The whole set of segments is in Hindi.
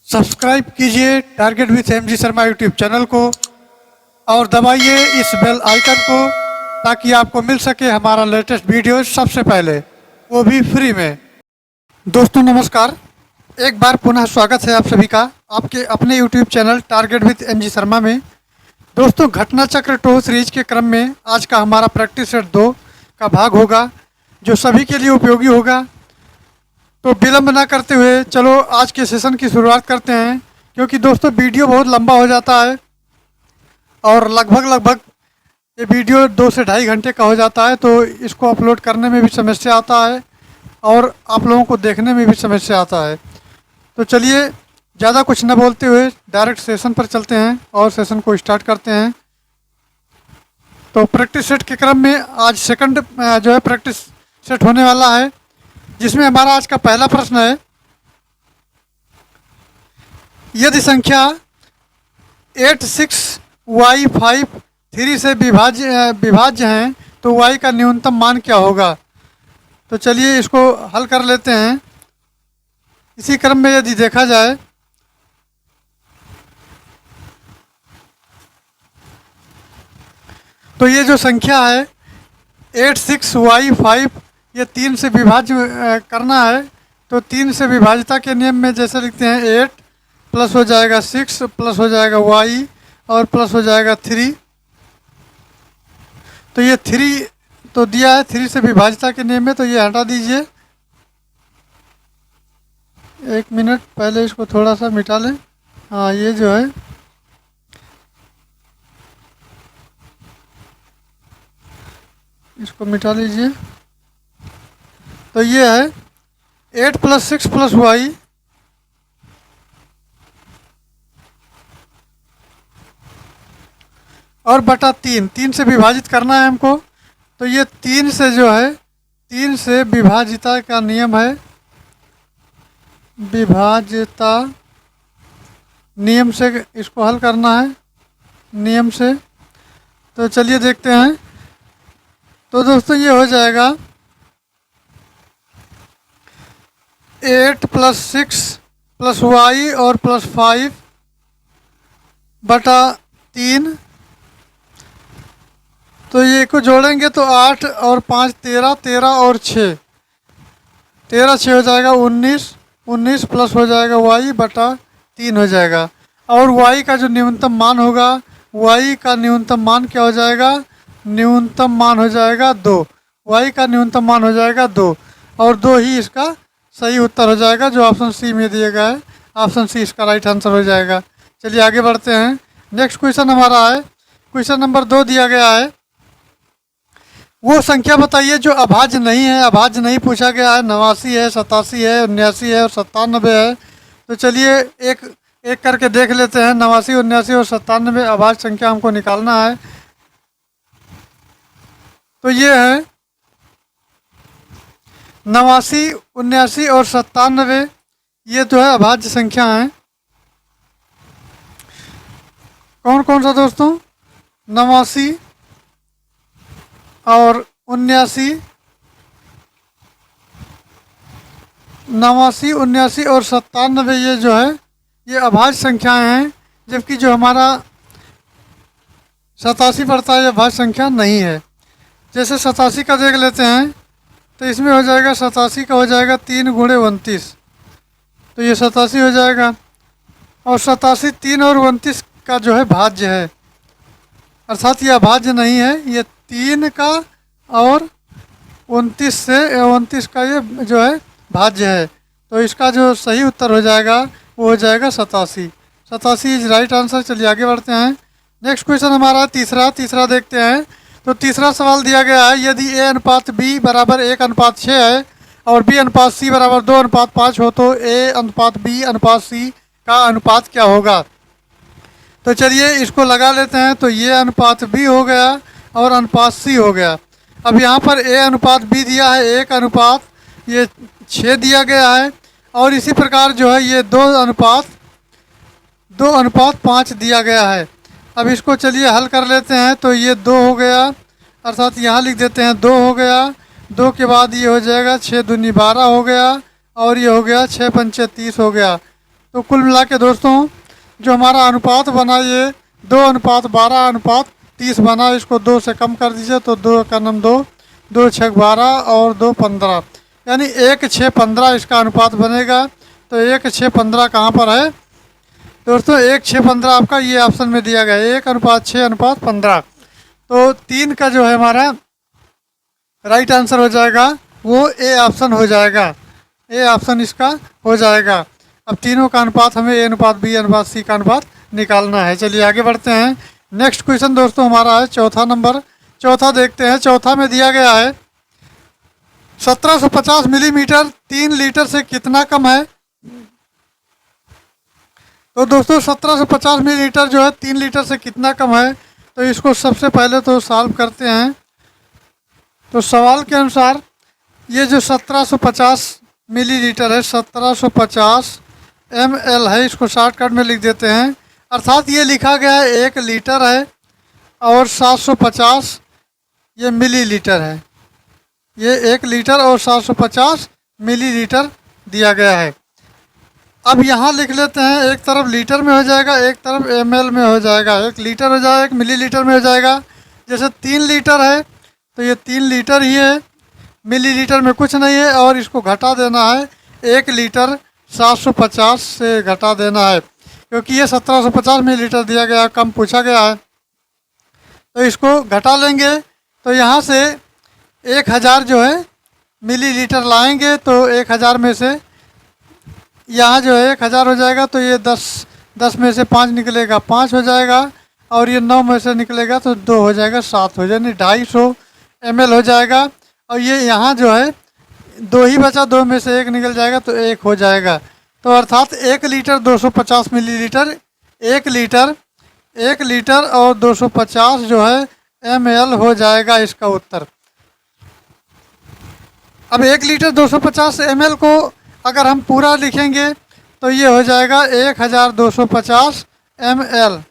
सब्सक्राइब कीजिए target with MG Sharma YouTube channel को और दबाइए इस बेल आइकन को ताकि आपको मिल सके हमारा लेटेस्ट वीडियो सबसे पहले, वो भी फ्री में। दोस्तों नमस्कार, एक बार पुनः स्वागत है आप सभी का आपके अपने YouTube channel target with MG Sharma में। दोस्तों घटना चक्र टो सीरीज के क्रम में आज का हमारा प्रैक्टिस सेट 2 का भाग होगा जो सभी के लिए उपयोगी होगा। तो विलंब ना करते हुए चलो आज के सेशन की शुरुआत करते हैं, क्योंकि दोस्तों वीडियो बहुत लंबा हो जाता है और लगभग ये वीडियो 2 से ढाई घंटे का हो जाता है, तो इसको अपलोड करने में भी समस्या आता है और आप लोगों को देखने में भी समस्या आता है। तो चलिए ज़्यादा कुछ न बोलते हुए डायरेक्ट सेशन पर चलते हैं और सेशन को स्टार्ट करते हैं। तो प्रैक्टिस सेट के क्रम में आज सेकंड जो है प्रैक्टिस सेट होने वाला है, जिसमें हमारा आज का पहला प्रश्न है, यदि संख्या 86y5 3 से विभाज्य हैं तो y का न्यूनतम मान क्या होगा। तो चलिए इसको हल कर लेते हैं। इसी क्रम में यदि देखा जाए तो ये जो संख्या है 86y5 ये 3 से विभाज्य करना है, तो 3 से विभाज्यता के नियम में जैसे लिखते हैं 8 प्लस हो जाएगा 6 प्लस हो जाएगा y और प्लस हो जाएगा 3। तो ये 3 तो दिया है 3 से विभाज्यता के नियम में, तो ये हटा दीजिए। एक मिनट पहले इसको थोड़ा सा मिटा लें। हाँ ये जो है इसको मिटा लीजिए। तो ये है 8 प्लस 6 प्लस y और बटा 3 से विभाजित करना है हमको। तो ये 3 से जो है 3 से विभाज्यता का नियम है, विभाज्यता नियम से इसको हल करना है नियम से। तो चलिए देखते हैं। तो दोस्तों ये हो जाएगा 8 प्लस 6 प्लस y और प्लस 5 बटा 3। तो ये को जोड़ेंगे तो 8 और 5 13, 13 और 6 13 6 हो जाएगा 19, 19 प्लस हो जाएगा y बटा 3 हो जाएगा। और y का जो न्यूनतम मान होगा, y का न्यूनतम मान क्या हो जाएगा, न्यूनतम मान हो जाएगा 2। y का न्यूनतम मान हो जाएगा 2 और 2 ही इसका सही उत्तर हो जाएगा, जो ऑप्शन सी में दिया गया है। ऑप्शन सी इसका राइट आंसर हो जाएगा। चलिए आगे बढ़ते हैं। नेक्स्ट क्वेश्चन हमारा है, क्वेश्चन नंबर 2 दिया गया है, वो संख्या बताइए जो अभाज्य नहीं है। अभाज्य नहीं पूछा गया है, 89 है, 87 है, 79 है और 97 है। तो चलिए एक एक करके देख लेते हैं। 89, 79 और 97 अभाज्य संख्या हमको निकालना है। तो ये है 89, 79 और 97, ये जो है अभाज्य संख्या हैं। कौन कौन सा दोस्तों, 89 और 79, 89, 79 और 97 ये जो है ये अभाज्य संख्याएं हैं, जबकि जो हमारा 87 पड़ता है ये अभाज्य संख्या नहीं है। जैसे 87 का देख लेते हैं, तो इसमें हो जाएगा 87 का हो जाएगा 3 गुणे 29, तो ये 87 हो जाएगा। और 87 3 और 29 का जो है भाज्य है, अर्थात ये अभाज्य नहीं है, ये 3 का और 29 का ये जो है भाज्य है। तो इसका जो सही उत्तर हो जाएगा वो हो जाएगा 87। 87 इज राइट आंसर। चलिए आगे बढ़ते हैं। नेक्स्ट क्वेश्चन हमारा तीसरा देखते हैं। तो तीसरा सवाल दिया गया है, यदि a अनुपात b बराबर 1:6 है और b अनुपात c बराबर 2:5 हो तो a अनुपात b अनुपात c का अनुपात क्या होगा। तो चलिए इसको लगा लेते हैं। तो ये अनुपात b हो गया और अनुपात c हो गया। अब यहाँ पर a अनुपात b दिया है 1 अनुपात ये 6 दिया गया है, और इसी प्रकार जो है ये 2 अनुपात 5 दिया गया है। अब इसको चलिए हल कर लेते हैं। तो ये 2 हो गया, अर्थात यहाँ लिख देते हैं 2 हो गया। 2 के बाद ये हो जाएगा 6 दूनी 12 हो गया और ये हो गया 6 पंचे 30 हो गया। तो कुल मिला के दोस्तों जो हमारा अनुपात बना ये 2:12:30 बना, इसको 2 से कम कर दीजिए तो 2 का नम 2, 2 6 12 और 2 15, यानी 1:6:15 इसका अनुपात बनेगा। तो 1:6:15 कहाँ पर है दोस्तों? 1:6:15 आपका ये ऑप्शन में दिया गया है, 1:6:15। तो 3 का जो है हमारा राइट आंसर हो जाएगा वो ए ऑप्शन हो जाएगा, ए ऑप्शन इसका हो जाएगा। अब तीनों का अनुपात हमें ए अनुपात बी अनुपात सी का अनुपात निकालना है। चलिए आगे बढ़ते हैं। नेक्स्ट क्वेश्चन दोस्तों हमारा है चौथा नंबर। चौथा देखते हैं। चौथा में दिया गया है 1750 मिलीमीटर 3 लीटर से कितना कम है? तो दोस्तों 1750 मिलीलीटर जो है 3 लीटर से कितना कम है? तो इसको सबसे पहले तो सॉल्व करते हैं। तो सवाल के अनुसार ये जो 1750 मिलीलीटर है, 1750 ml है, इसको शॉर्टकट में लिख देते हैं। अर्थात ये लिखा गया है 1 लीटर है और 750 ये मिलीलीटर है। ये 1 लीटर और 750 मिलीलीटर दिया गया है। अब यहाँ लिख लेते हैं, एक तरफ लीटर में हो जाएगा, एक तरफ ml में हो जाएगा। 1 लीटर हो जाएगा, 1 मिलीलीटर में हो जाएगा। जैसे 3 लीटर है तो ये 3 लीटर ही है, मिलीलीटर में कुछ नहीं है, और इसको घटा देना है 1 लीटर 750 से घटा देना है, क्योंकि ये 1750 मिलीलीटर दिया गया, कम पूछा गया है। तो इसको घटा लेंगे तो यहाँ से 1000 जो है मिलीलीटर लाएंगे, तो 1000 में से यहाँ जो है 1000 हो जाएगा, तो ये 10 में से 5 निकलेगा 5 हो जाएगा, और ये 9 में से निकलेगा तो 2 हो जाएगा 7 हो जाएगा, यानी 250 ml हो जाएगा। और ये यहाँ जो है 2 ही बचा, 2 में से 1 निकल जाएगा तो 1 हो जाएगा। तो अर्थात 1 लीटर 250 मिलीलीटर, 1 लीटर और 250 जो है ml हो जाएगा इसका उत्तर। अब 1 लीटर 250 ml को अगर हम पूरा लिखेंगे तो ये हो जाएगा 1250 ml,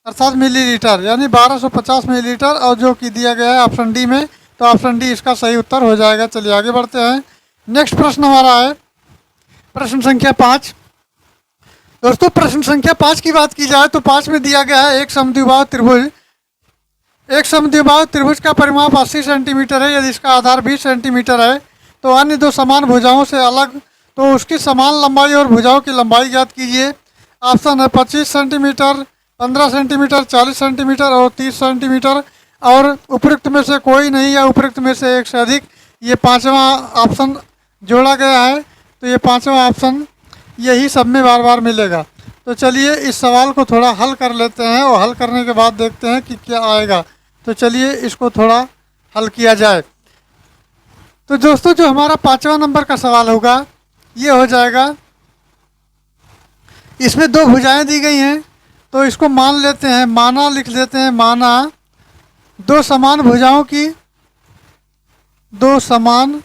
अर्थात मिलीलीटर, यानी 1250 मिलीलीटर, और जो कि दिया गया है ऑप्शन डी में, तो ऑप्शन डी इसका सही उत्तर हो जाएगा। चलिए आगे बढ़ते हैं। नेक्स्ट प्रश्न हमारा है प्रश्न संख्या 5। दोस्तों प्रश्न संख्या 5 की बात की जाए तो 5 में दिया गया है एक समद्विबाहु त्रिभुज। एक समद्विबाहु त्रिभुज का परिमाप 80 सेंटीमीटर है। यदि इसका आधार 20 सेंटीमीटर है तो अन्य दो समान भुजाओं से अलग, तो उसकी समान लंबाई और भुजाओं की लंबाई ज्ञात कीजिए। ऑप्शन है 25 सेंटीमीटर, 15 सेंटीमीटर, 40 सेंटीमीटर और 30 सेंटीमीटर, और उपरोक्त में से कोई नहीं या उपरोक्त में से एक से अधिक। ये 5वां ऑप्शन जोड़ा गया है, तो ये 5वां ऑप्शन यही सब में बार बार मिलेगा। तो चलिए इस सवाल को थोड़ा हल कर लेते हैं, और हल करने के बाद देखते हैं कि क्या आएगा। तो चलिए इसको थोड़ा हल किया जाए। तो दोस्तों जो हमारा 5वां नंबर का सवाल होगा ये हो जाएगा, इसमें 2 भुजाएं दी गई हैं, तो इसको मान लेते हैं, माना लिख लेते हैं, माना 2 समान भुजाओं की, 2 समान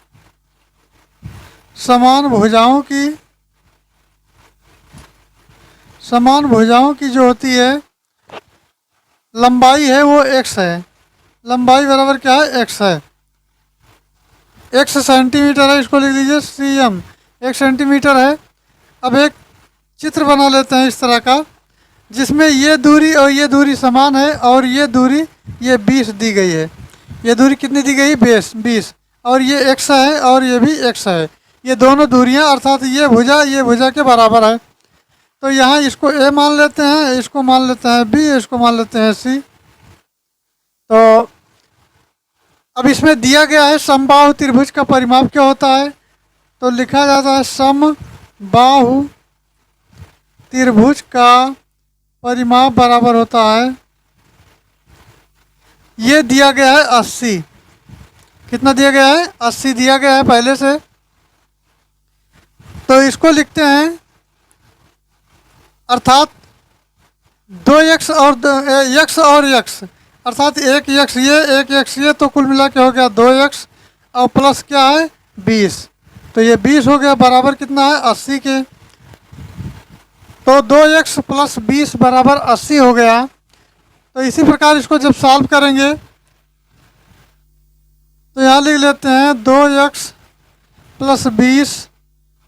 भुजाओं की जो होती है लंबाई है वो x है। लंबाई बराबर क्या है? x है। x सेंटीमीटर है, इसको लिख लीजिए cm, 1 सेंटीमीटर है। अब एक चित्र बना लेते हैं इस तरह का, जिसमें ये दूरी और ये दूरी समान है, और ये दूरी ये 20 दी गई है। ये दूरी कितनी दी गई? 20, और ये x है और ये भी x है। ये दोनों दूरियां अर्थात ये भुजा के बराबर है। तो यहाँ इसको a मान लेते हैं, इसको मान लेते हैं b, इसको मान लेते हैं c। तो अब इसमें दिया गया है समबाहु त्रिभुज का परिमाप क्या होता है? तो लिखा जाता है समबाहु त्रिभुज का परिमाप बराबर होता है, ये दिया गया है 80। कितना दिया गया है? 80 दिया गया है पहले से। तो इसको लिखते हैं, अर्थात 2x और x, अर्थात 1x ये 1x ये, तो कुल मिला के हो गया 2x, और प्लस क्या है? 20। तो ये 20 हो गया, बराबर कितना है? 80 के। तो 2x प्लस 20 बराबर 80 हो गया। तो इसी प्रकार इसको जब सॉल्व करेंगे तो यहाँ लिख लेते हैं 2x प्लस 20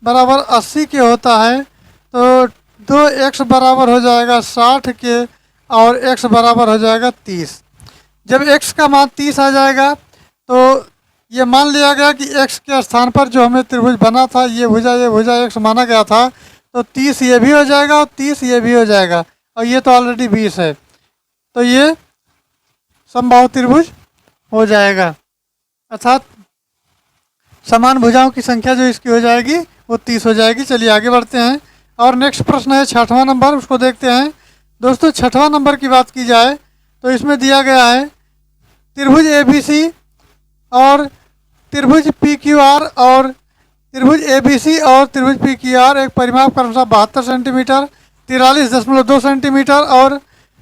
बराबर 80 के होता है। तो दो एक्स बराबर हो जाएगा 60 के और एक्स बराबर हो जाएगा 30। जब x का मान 30 आ जाएगा तो ये मान लिया गया कि x के स्थान पर जो हमें त्रिभुज बना था, ये भुजा x माना गया था, तो 30 ये भी हो जाएगा और 30 ये भी हो जाएगा, और ये तो ऑलरेडी 20 है, तो ये समबाहु त्रिभुज हो जाएगा। अर्थात समान भुजाओं की संख्या जो इसकी हो जाएगी वो 30 हो जाएगी। चलिए आगे बढ़ते हैं और नेक्स्ट प्रश्न है 6वां नंबर, उसको देखते हैं। दोस्तों 6वां नंबर की बात की जाए तो इसमें दिया गया है त्रिभुज ABC और त्रिभुज PQR और त्रिभुज ABC और त्रिभुज PQR एक परिमाप क्रमशः 72 सेंटीमीटर, 43.2 सेंटीमीटर और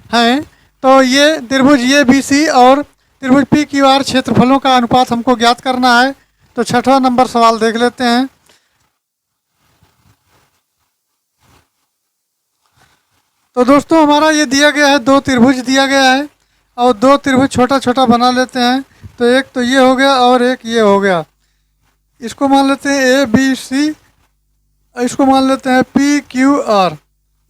हैं। तो ये त्रिभुज ABC और त्रिभुज PQR क्षेत्रफलों का अनुपात हमको ज्ञात करना है। तो 6वां नंबर सवाल देख लेते हैं। तो दोस्तों हमारा ये दिया गया है, दो त्रिभुज दिया गया है और दो त्रिभुज छोटा छोटा बना लेते हैं। तो एक तो ये हो गया और एक ये हो गया, इसको मान लेते हैं ABC, इसको मान लेते हैं PQR,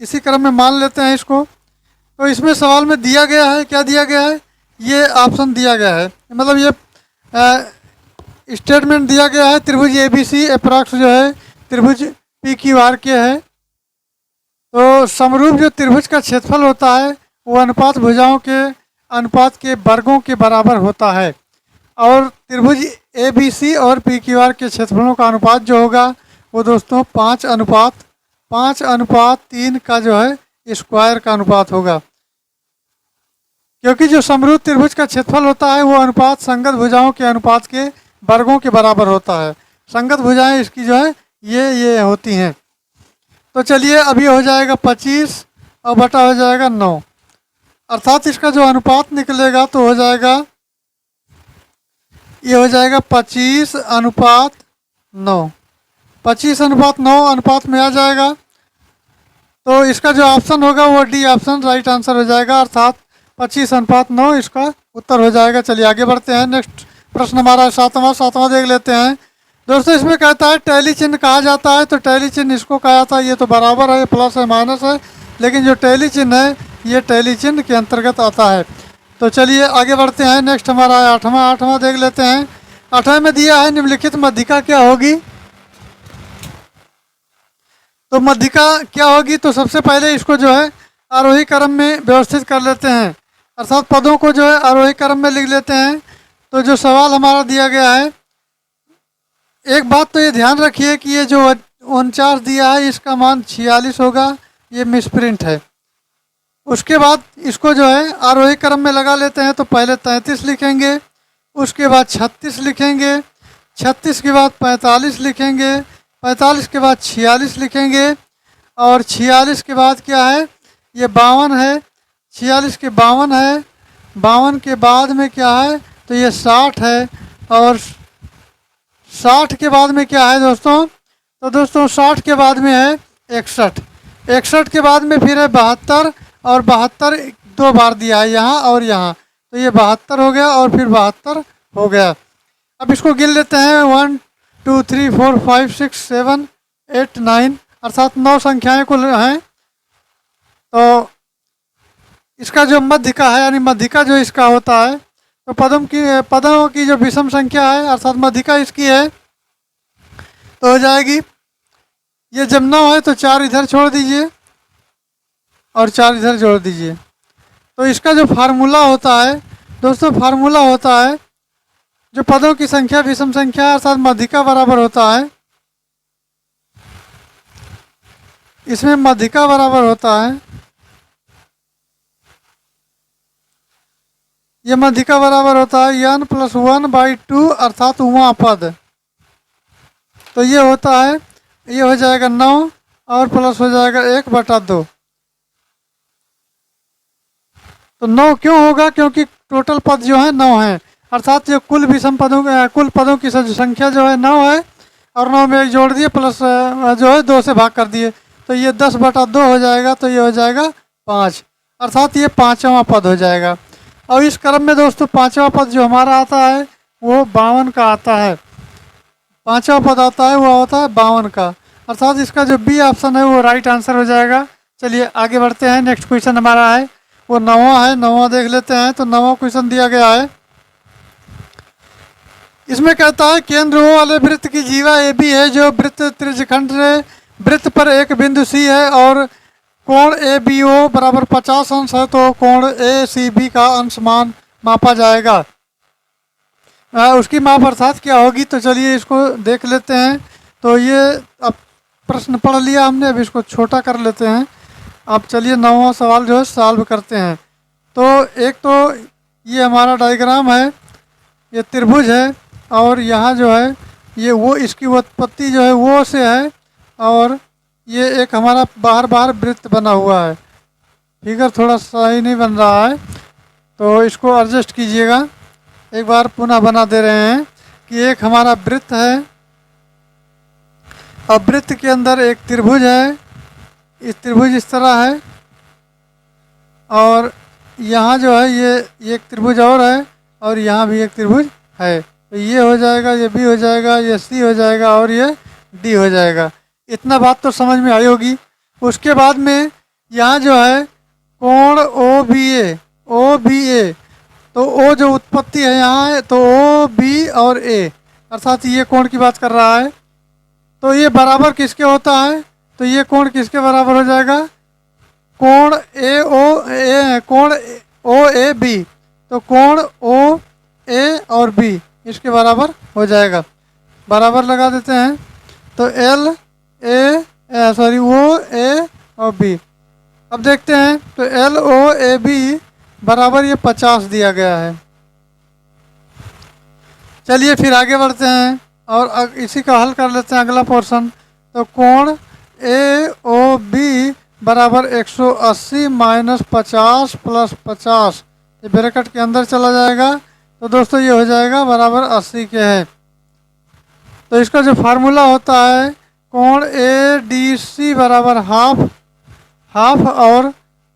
इसी क्रम में मान लेते हैं इसको। तो इसमें सवाल में दिया गया है, क्या दिया गया है, ये ऑप्शन दिया गया है, मतलब ये स्टेटमेंट दिया गया है त्रिभुज ABC अप्रॉक्स जो है त्रिभुज PQR के है। तो समरूप जो त्रिभुज का क्षेत्रफल होता है वो अनुपात भुजाओं के अनुपात के वर्गों के बराबर होता है, और त्रिभुज ABC और PQR के क्षेत्रफलों का अनुपात जो होगा वो दोस्तों 5:3 का जो है स्क्वायर का अनुपात होगा। क्योंकि जो समरूप त्रिभुज का क्षेत्रफल होता है वो अनुपात संगत भुजाओं के अनुपात के वर्गों के बराबर होता है। संगत भुजाएं इसकी जो है ये होती हैं। तो चलिए अब ये हो जाएगा 25 और बटा हो जाएगा 9, अर्थात इसका जो अनुपात निकलेगा तो हो जाएगा, ये हो जाएगा 25:9, 25:9 अनुपात में आ जाएगा। तो इसका जो ऑप्शन होगा वो डी ऑप्शन राइट आंसर हो जाएगा, अर्थात 25:9 इसका उत्तर हो जाएगा। चलिए आगे बढ़ते हैं। नेक्स्ट प्रश्न हमारा सातवां देख लेते हैं। दोस्तों इसमें कहता है टैली चिन्ह कहा जाता है, तो टैली चिन्ह इसको कहा जाता है, ये तो बराबर है, प्लस है माइनस है, लेकिन जो टैली चिन्ह है ये टैली चिन्ह के अंतर्गत आता है। तो चलिए आगे बढ़ते हैं। नेक्स्ट हमारा आठवां देख लेते हैं। 8वें में दिया है निम्नलिखित मध्यिका क्या होगी। तो मध्यिका क्या होगी, तो सबसे पहले इसको जो है आरोही क्रम में व्यवस्थित कर लेते हैं, अर्थात पदों को जो है आरोही क्रम में लिख लेते हैं। तो जो सवाल हमारा दिया गया है, एक बात तो ये ध्यान रखिए कि ये जो 49 दिया है इसका मान 46 होगा, ये मिसप्रिंट है। उसके बाद इसको जो है आरोही क्रम में लगा लेते हैं। तो पहले 33 लिखेंगे, उसके बाद 36 लिखेंगे, 36 के बाद 45 लिखेंगे, 45 के बाद 46 लिखेंगे, और 46 के बाद क्या है, ये 52 है, 46 के 52 है, 52 के बाद में क्या है, तो ये 60 है, और 60 के बाद में क्या है दोस्तों, तो दोस्तों 60 के बाद में है 61, 61 के बाद में फिर है 72, और 72 दो बार दिया है यहाँ और यहाँ, तो ये 72 हो गया और फिर 72 हो गया। अब इसको गिन लेते हैं, 1 2 3 4 5 6 7 8 9, अर्थात 9 संख्याएं कुल हैं। तो इसका जो मध्यिका है यानी मध्यिका जो इसका होता है, तो पदों की जो विषम संख्या है अर्थात मध्यिका इसकी है, तो हो जाएगी, ये जब 9 है तो 4 इधर छोड़ दीजिए और 4 इधर जोड़ दीजिए। तो इसका जो फार्मूला होता है दोस्तों, फार्मूला होता है जो पदों की संख्या विषम संख्या अर्थात मध्यिका बराबर होता है, इसमें मध्यिका बराबर होता है, ये मध्यिका बराबर होता है n + 1/2 अर्थात उमा पद। तो ये होता है, ये हो जाएगा 9 और प्लस हो जाएगा 1/2। तो 9 क्यों होगा, क्योंकि टोटल पद जो है 9 है, अर्थात ये कुल विषम पदों कुल पदों की संख्या जो है 9 है, और 9 में 1 जोड़ दिए प्लस जो है 2 से भाग कर दिए, तो ये 10/2 हो जाएगा, तो ये हो जाएगा 5, अर्थात ये 5वां पद हो जाएगा। और इस क्रम में दोस्तों 5वां पद जो हमारा आता है वो 52 का आता है, 5वां पद आता है वो होता है 52 का, अर्थात इसका जो बी ऑप्शन है वो राइट आंसर हो जाएगा, चलिए आगे बढ़ते हैं। नेक्स्ट क्वेश्चन हमारा है वो 9वां है। 9वां देख लेते हैं। तो 9वां क्वेश्चन दिया गया है, इसमें कहता है केंद्र O वाले वृत्त की जीवा AB है जो वृत्त त्रिज्यखंड वृत्त पर एक बिंदु C है और कोण ABO बराबर 50 अंश है, तो कोण ACB का अंश मान मापा जाएगा। उसकी माप अर्थात क्या होगी, तो चलिए इसको देख लेते हैं। तो ये अब प्रश्न पढ़ लिया हमने, अब इसको छोटा कर लेते हैं। अब चलिए 9वां सवाल जो है सॉल्व करते हैं। तो एक तो ये हमारा डायग्राम है, ये त्रिभुज है और यहाँ जो है ये वो इसकी उत्पत्ति जो है वो से है और ये एक हमारा बाहर बाहर वृत्त बना हुआ है। फिगर थोड़ा सही नहीं बन रहा है तो इसको एडजस्ट कीजिएगा। एक बार पुनः बना दे रहे हैं कि एक हमारा वृत्त है और वृत्त के अंदर एक त्रिभुज है। इस त्रिभुज इस तरह है और यहाँ जो है ये एक त्रिभुज और है और यहाँ भी एक त्रिभुज है। तो ये हो जाएगा, ये B हो जाएगा, ये C हो जाएगा और ये D हो जाएगा। इतना बात तो समझ में आई होगी। उसके बाद में यहाँ जो है कोण OBA, तो O जो उत्पत्ति है यहाँ है, तो OB और A अर्थात ये कोण की बात कर रहा है। तो ये बराबर किसके होता है, तो ये कोण किसके बराबर हो जाएगा, कोण कोण OAB, तो कोण OA और B इसके बराबर हो जाएगा। बराबर लगा देते हैं तो OA और B। अब देखते हैं तो LOAB बराबर ये 50 दिया गया है। चलिए फिर आगे बढ़ते हैं और इसी का हल कर लेते हैं अगला पोर्शन। तो कोण AOB बराबर 180 माइनस 50 प्लस 50, ये ब्रैकेट के अंदर चला जाएगा। तो दोस्तों ये हो जाएगा बराबर 80 के है। तो इसका जो फार्मूला होता है कोण ADC बराबर हाफ और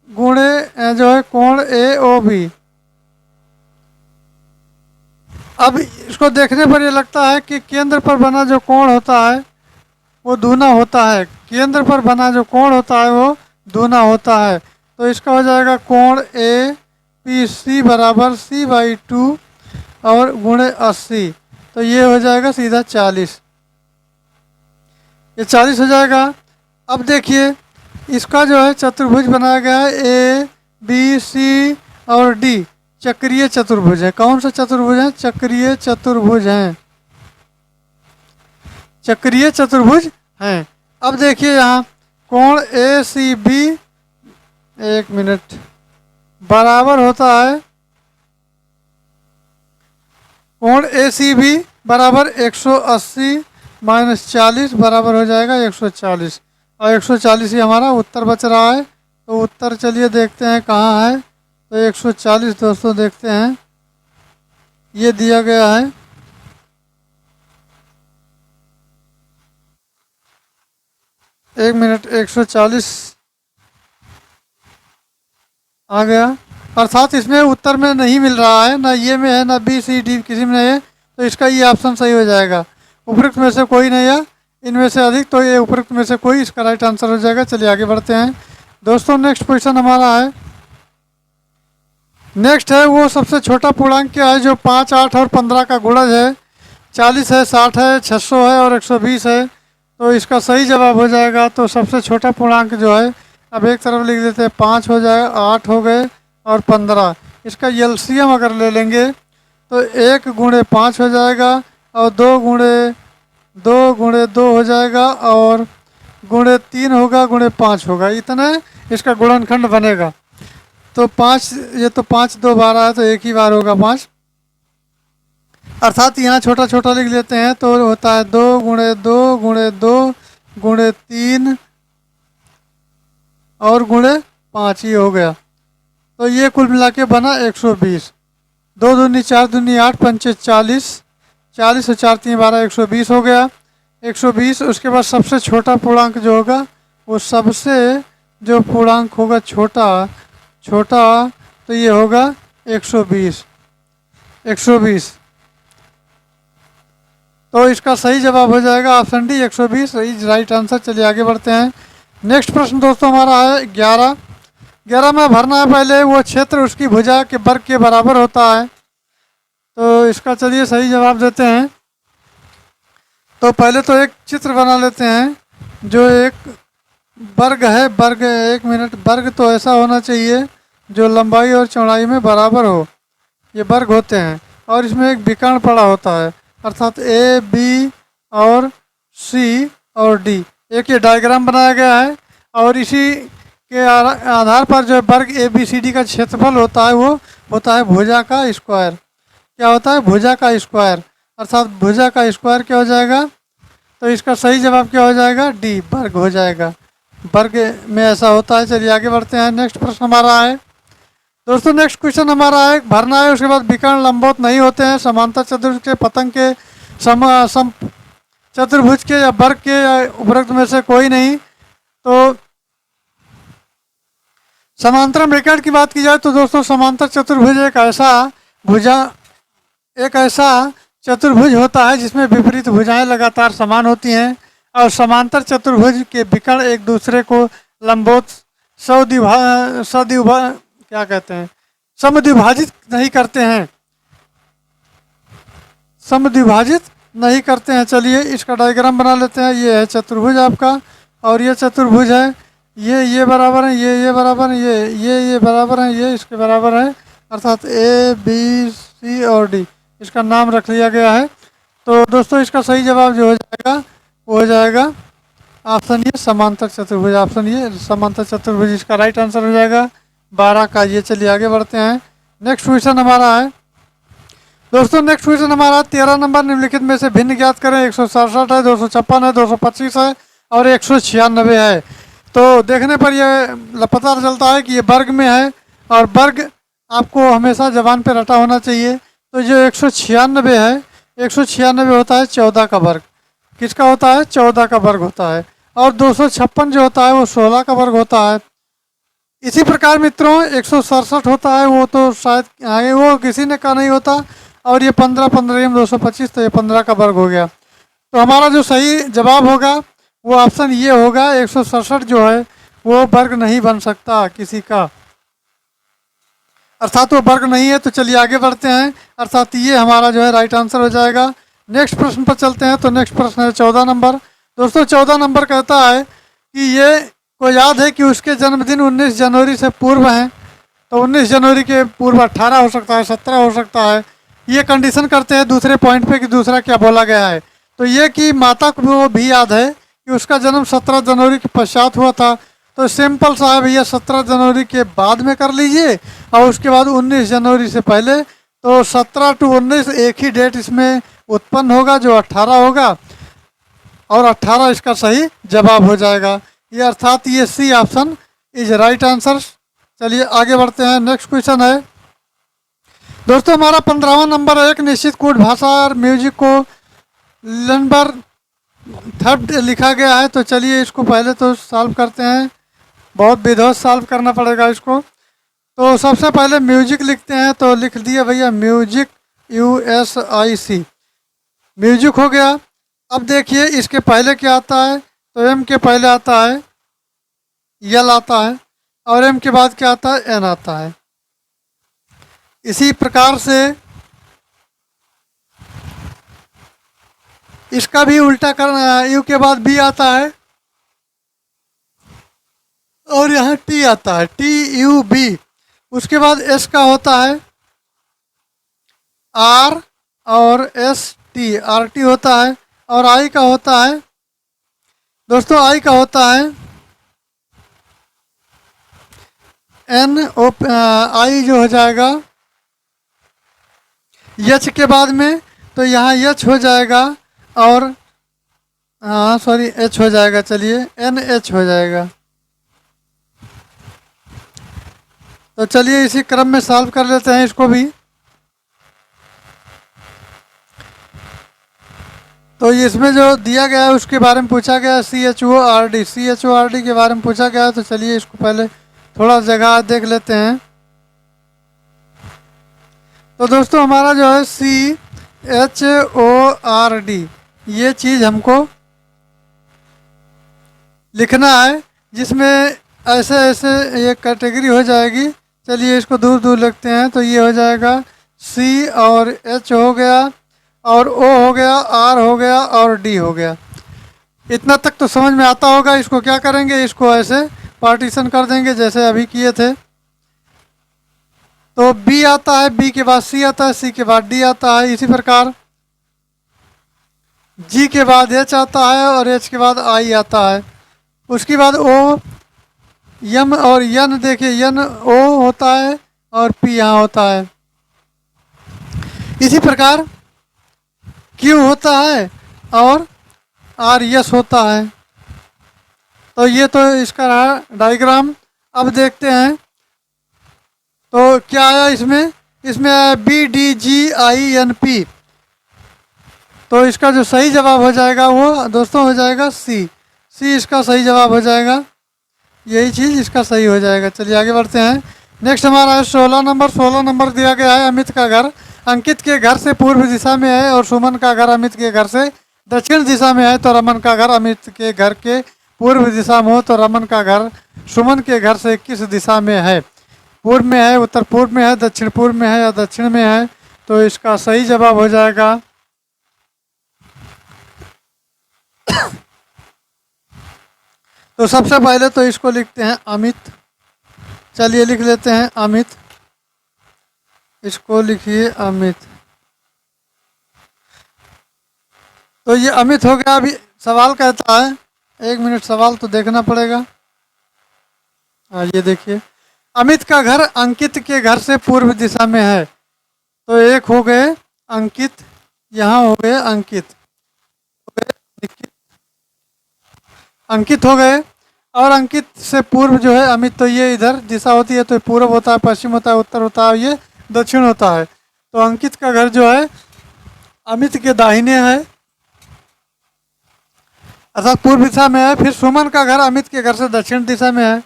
गुणे जो है कोण AOB। अब इसको देखने पर ये लगता है कि केंद्र पर बना जो कोण होता है वो दूना होता है। केंद्र पर बना जो कोण होता है वो दूना होता है। तो इसका हो जाएगा कोण APC बराबर C/2 और गुणे 80। तो ये हो जाएगा सीधा 40, ये 40 हो जाएगा। अब देखिए इसका जो है चतुर्भुज बनाया गया है ABC और D, चक्रीय चतुर्भुज है। कौन सा चतुर्भुज है, चक्रीय चतुर्भुज है, चक्रीय चतुर्भुज हैं। अब देखिए यहाँ कोण ACB, एक मिनट, बराबर होता है कोण ACB बराबर 180 माइनस 40 बराबर हो जाएगा 140 और 140 ही हमारा उत्तर बच रहा है। तो उत्तर चलिए देखते हैं कहाँ है। तो 140 दोस्तों देखते हैं, ये दिया गया है। एक मिनट, 140 आ गया, अर्थात इसमें उत्तर में नहीं मिल रहा है, ना ये में है ना BCD किसी में नहीं है। तो इसका ये ऑप्शन सही हो जाएगा। उपरोक्त में से कोई नहीं है, इनमें से अधिक, तो ये उपरोक्त में से कोई इसका राइट आंसर हो जाएगा। चलिए आगे बढ़ते हैं दोस्तों। नेक्स्ट क्वेश्चन हमारा है, नेक्स्ट है वो सबसे छोटा पूर्णांक क्या है जो 5, 8 और 15 का गुणज है। 40 है, 60 है, 600 है और 120 है। तो इसका सही जवाब हो जाएगा। तो सबसे छोटा पूर्णांक जो है, अब एक तरफ लिख देते हैं 5 हो जाएगा, 8 हो गए और 15। इसका एलसीएम अगर ले लेंगे तो 1 गुणे 5 हो जाएगा और 2 गुणे 2 हो जाएगा और गुणे 3 होगा, गुणे 5 होगा। इतना इसका गुणनखंड बनेगा। तो 5, ये तो 5 2 बार है तो एक ही बार होगा 5, अर्थात यहाँ छोटा छोटा लिख लेते हैं तो होता है 2 गुणे 2 गुणे 2 गुणे 3 और गुणे 5, ही हो गया। तो ये कुल मिला के बना 120। 2 दूनी 4 दूनी 8, 5 40, 40 और 4 3 12, 120 हो गया। 120 उसके बाद सबसे छोटा पूर्णांक जो होगा वो सबसे जो पूर्णांक होगा छोटा तो ये होगा 120। तो इसका सही जवाब हो जाएगा option D, 120 is right answer. चलिए आगे बढ़ते हैं। नेक्स्ट प्रश्न दोस्तों हमारा है 11। 11 में भरना है पहले वो क्षेत्र उसकी भुजा के वर्ग के बराबर होता है। तो इसका चलिए सही जवाब देते हैं। तो पहले तो एक चित्र बना लेते हैं जो एक वर्ग है। वर्ग, एक मिनट, वर्ग तो ऐसा होना चाहिए जो लंबाई और चौड़ाई में बराबर हो। ये वर्ग होते हैं और इसमें एक विकर्ण पड़ा होता है, अर्थात ए बी और सी और डी। एक ये डायग्राम बनाया गया है और इसी के आधार पर जो वर्ग ए बी सी डी का क्षेत्रफल होता है वो होता है भुजा का स्क्वायर। क्या होता है? भुजा का स्क्वायर, अर्थात भुजा का स्क्वायर क्या हो जाएगा? तो इसका सही जवाब क्या हो जाएगा? डी, वर्ग हो जाएगा। वर्ग में ऐसा होता है। चलिए आगे बढ़ते हैं। नेक्स्ट प्रश्न हमारा है दोस्तों, नेक्स्ट क्वेश्चन हमारा है भरना है। उसके बाद विकर्ण लंबवत नहीं होते हैं, समांतर चतुर्भुज के, पतंग के, सम चतुर्भुज के या वर्ग के या उपरोक्त में से कोई नहीं। तो समांतर विकर्ण की बात की जाए तो दोस्तों समांतर चतुर्भुज एक ऐसा चतुर्भुज होता है जिसमें विपरीत भुजाएं लगातार समान होती हैं और समांतर चतुर्भुज के विकर्ण एक दूसरे को लंबवत क्या कहते हैं, समद्विभाजित नहीं करते हैं, समद्विभाजित नहीं करते हैं। चलिए इसका डायग्राम बना लेते हैं। ये है चतुर्भुज आपका और ये चतुर्भुज है। ये बराबर है, ये बराबर है, ये बराबर है, ये इसके बराबर है, अर्थात ए बी सी और डी, इसका नाम रख लिया गया है। तो दोस्तों इसका सही जवाब जो हो जाएगा वो हो जाएगा ऑप्शन ये, समांतर चतुर्भुज। ऑप्शन ये, समांतर चतुर्भुज, इसका राइट आंसर हो जाएगा 12 का। ये चलिए आगे बढ़ते हैं। नेक्स्ट क्वेश्चन हमारा है दोस्तों, नेक्स्ट क्वेश्चन हमारा 13 नंबर, निम्नलिखित में से भिन्न ज्ञात करें। 167 है, 256 है, 225 है और 196 है। तो देखने पर यह पता चलता है कि ये वर्ग में है और वर्ग आपको हमेशा जबान पे रटा होना चाहिए। तो जो 196 है, 196 होता है 14 का वर्ग। किसका होता है? 14 का वर्ग होता है। और 256 जो होता है वो 16 का वर्ग होता है। इसी प्रकार मित्रों 167 होता है, वो तो शायद आगे वो किसी ने का नहीं होता। और ये 15 15 225, तो ये 15 का वर्ग हो गया। तो हमारा जो सही जवाब होगा वो ऑप्शन ये होगा, 167 जो है वो वर्ग नहीं बन सकता किसी का, अर्थात वो वर्ग नहीं है। तो चलिए आगे बढ़ते हैं, अर्थात ये हमारा जो है राइट आंसर हो जाएगा। नेक्स्ट प्रश्न पर चलते हैं। तो नेक्स्ट प्रश्न है 14 नंबर। दोस्तों 14 नंबर कहता है कि ये को याद है कि उसके जन्मदिन 19 जनवरी से पूर्व हैं। तो 19 जनवरी के पूर्व 18 हो सकता है, 17 हो सकता है। ये कंडीशन करते हैं दूसरे पॉइंट पे कि दूसरा क्या बोला गया है। तो ये कि माता को भी याद है कि उसका जन्म 17 जनवरी के पश्चात हुआ था। तो सिंपल सा है भैया, 17 जनवरी के बाद में कर लीजिए और उसके बाद 19 जनवरी से पहले। तो 17 टू 19 एक ही डेट इसमें उत्पन्न होगा जो 18 होगा और 18 इसका सही जवाब हो जाएगा। ये अर्थात ये C option is right answer. चलिए आगे बढ़ते हैं। नेक्स्ट क्वेश्चन है दोस्तों हमारा 15वां नंबर है। एक निश्चित कोड भाषा और म्यूजिक को नंबर 3 लिखा गया है। तो चलिए इसको पहले तो सॉल्व करते हैं, बहुत विधिवत सॉल्व करना पड़ेगा इसको। तो सबसे पहले म्यूजिक लिखते हैं। तो लिख दिया भैया म्यूजिक, USIC, म्यूजिक हो गया। अब देखिए इसके पहले क्या आता है। तो एम के पहले आता है यल आता है और एम के बाद क्या आता है? एन आता है। इसी प्रकार से इसका भी उल्टा करना है। यू के बाद बी आता है और यहाँ टी आता है, TUB। उसके बाद एस का होता है R और ST, RT होता है। और आई का होता है दोस्तों, आई का होता है आई जो हो जाएगा यच के बाद में। तो यहाँ यच हो जाएगा और सॉरी एच हो जाएगा। चलिए NH हो जाएगा। तो चलिए इसी क्रम में सॉल्व कर लेते हैं इसको भी। तो इसमें जो दिया गया है उसके बारे में पूछा गया है, CHORD के बारे में पूछा गया है। तो चलिए इसको पहले थोड़ा जगह देख लेते हैं। तो दोस्तों हमारा जो है CHORD, ये चीज़ हमको लिखना है। जिसमें ऐसे ऐसे ये कैटेगरी हो जाएगी। चलिए इसको दूर दूर लिखते हैं। तो ये हो जाएगा सी और एच हो गया और ओ हो गया, आर हो गया और डी हो गया। इतना तक तो समझ में आता होगा। इसको क्या करेंगे, इसको ऐसे पार्टीशन कर देंगे जैसे अभी किए थे। तो बी आता है, बी के बाद सी आता है, सी के बाद डी आता है। इसी प्रकार जी के बाद एच आता है और एच के बाद आई आता है। उसके बाद ओ, यम और यन, देखिए यन ओ होता है और पी यहाँ होता है। इसी प्रकार क्यू होता है और आर यस होता है। तो ये तो इसका रहा डायग्राम। अब देखते हैं तो क्या आया इसमें। इसमें आया B D G I N P. तो इसका जो सही जवाब हो जाएगा वो दोस्तों हो जाएगा सी। सी इसका सही जवाब हो जाएगा। यही चीज़ इसका सही हो जाएगा। चलिए आगे बढ़ते हैं। नेक्स्ट हमारा है 16 नंबर। 16 नंबर दिया गया है अमित का घर अंकित के घर से पूर्व दिशा में है और सुमन का घर अमित के घर से दक्षिण दिशा में है। तो रमन का घर अमित के घर के पूर्व दिशा में हो तो रमन का घर सुमन के घर से किस दिशा में है। पूर्व में है, उत्तर पूर्व में है, दक्षिण पूर्व में है या दक्षिण में है। तो इसका सही जवाब हो जाएगा तो सबसे पहले तो इसको लिखते हैं अमित। चलिए लिख लेते हैं अमित। इसको लिखिए अमित। तो ये अमित हो गया। अभी सवाल कहता है, एक मिनट सवाल तो देखना पड़ेगा। हाँ ये देखिए, अमित का घर अंकित के घर से पूर्व दिशा में है। तो एक हो गए अंकित, यहाँ हो गए अंकित, अंकित हो गए। और अंकित से पूर्व जो है अमित, तो ये इधर दिशा होती है तो पूर्व होता है, पश्चिम होता है, उत्तर होता है, ये दक्षिण होता है। तो अंकित का घर जो है अमित के दाहिने है अर्थात पूर्व दिशा में है। फिर सुमन का घर अमित के घर से दक्षिण दिशा में है।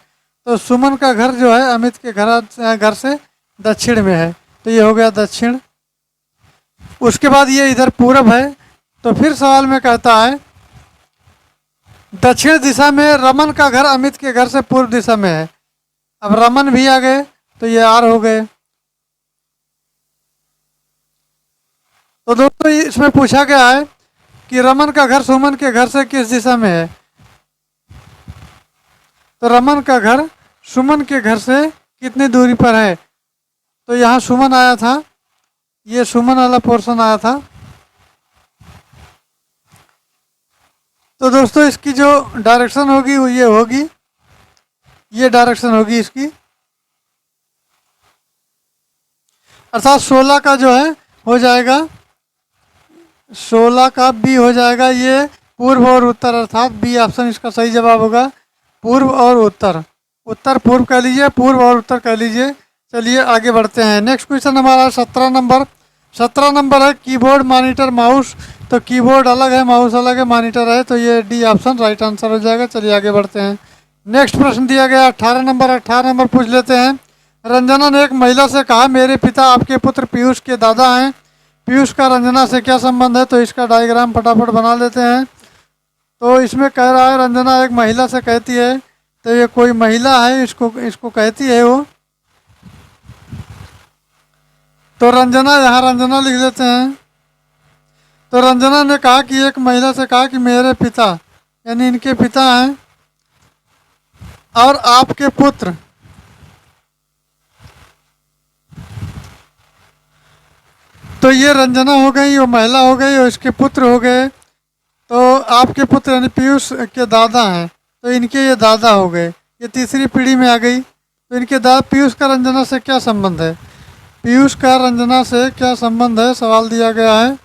तो सुमन का घर जो है अमित के घर से दक्षिण में है। तो ये हो गया दक्षिण। उसके बाद ये इधर पूरब है। तो फिर सवाल में कहता है दक्षिण दिशा में रमन का घर अमित के घर से पूर्व दिशा में है। अब रमन भी आ गए तो ये आर हो गए। तो दोस्तों इसमें पूछा गया है कि रमन का घर सुमन के घर से किस दिशा में है। तो रमन का घर सुमन के घर से कितनी दूरी पर है। तो यहाँ सुमन आया था, ये सुमन वाला पोर्शन आया था। तो दोस्तों इसकी जो डायरेक्शन होगी वो ये होगी, ये डायरेक्शन होगी इसकी। अर्थात 16 का जो है हो जाएगा, 16 का बी हो जाएगा। ये पूर्व और उत्तर, अर्थात बी ऑप्शन इसका सही जवाब होगा। पूर्व और उत्तर, उत्तर पूर्व कह लीजिए, पूर्व और उत्तर कह लीजिए। चलिए आगे बढ़ते हैं। नेक्स्ट क्वेश्चन हमारा 17 नंबर। 17 नंबर है कीबोर्ड, मॉनिटर, माउस। तो कीबोर्ड अलग है, माउस अलग है, मॉनिटर है। तो ये डी ऑप्शन राइट आंसर हो जाएगा। चलिए आगे बढ़ते हैं। नेक्स्ट प्रश्न दिया गया 18 नंबर। 18 नंबर पूछ लेते हैं। रंजना ने एक महिला से कहा मेरे पिता आपके पुत्र पीयूष के दादा हैं। पीयूष का रंजना से क्या संबंध है। तो इसका डायग्राम फटाफट बना लेते हैं। तो इसमें कह रहा है रंजना एक महिला से कहती है। तो ये कोई महिला है, इसको कहती है वो। तो रंजना, यहाँ रंजना लिख लेते हैं। तो रंजना ने कहा कि एक महिला से कहा कि मेरे पिता, यानी इनके पिता हैं और आपके पुत्र तो ये रंजना हो गई, वो महिला हो गई और इसके पुत्र हो गए। तो आपके पुत्र यानी पीयूष के दादा हैं। तो इनके ये दादा हो गए, ये तीसरी पीढ़ी में आ गई। तो इनके दादा, पीयूष का रंजना से क्या संबंध है। पीयूष का रंजना से क्या संबंध है, सवाल दिया गया है।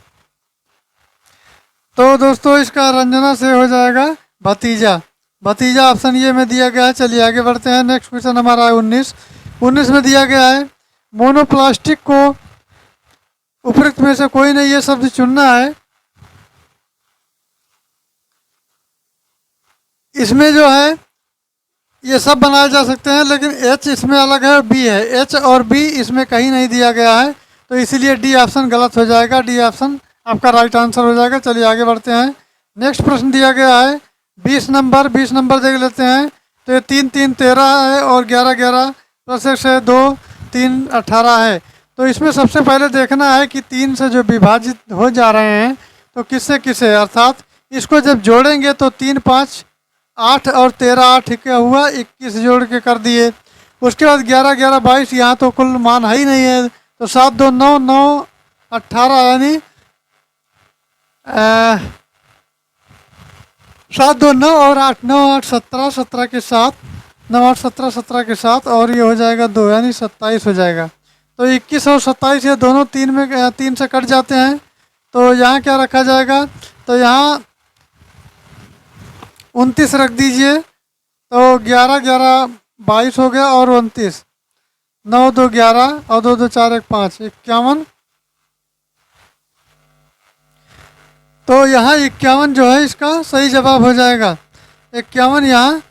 तो दोस्तों इसका रंजना से हो जाएगा भतीजा। भतीजा ऑप्शन ये में दिया गया है। चलिए आगे बढ़ते हैं। नेक्स्ट क्वेश्चन हमारा है 19। 19 में दिया गया है मोनोप्लास्टिक को उपरोक्त में से कोई नहीं ये शब्द चुनना है। इसमें जो है ये सब बनाए जा सकते हैं, लेकिन एच इसमें अलग है और बी है। एच और बी इसमें कहीं नहीं दिया गया है। तो इसीलिए डी ऑप्शन गलत हो जाएगा। डी ऑप्शन आपका राइट आंसर हो जाएगा। चलिए आगे बढ़ते हैं। नेक्स्ट प्रश्न दिया गया है 20 नंबर। 20 नंबर देख लेते हैं। तो ये 3 3 13 है और 11 11 प्लस 1 है 2 3 18 है। तो इसमें सबसे पहले देखना है कि 3 से जो विभाजित हो जा रहे हैं तो किससे किसे, अर्थात इसको जब जोड़ेंगे तो 3 5 8 और 13 8 क्या हुआ 21 जोड़ के कर दिए। उसके बाद 11 11 22, यहाँ तो कुल मान है ही नहीं है, तो 7 2 9 9 18 यानी 7 2 9 और 8 9 8 17 17 के साथ 9 8 17 17 के साथ और ये हो जाएगा 2 यानी 27 हो जाएगा। तो 21 और 27 ये दोनों 3 से कट जाते हैं। तो यहाँ क्या रखा जाएगा, तो यहाँ 29 रख दीजिए। तो 11 11 22 हो गया और 29 9 2 11 और 2 2 4 1 5 51। तो यहाँ 51 जो है इसका सही जवाब हो जाएगा। 51 यहाँ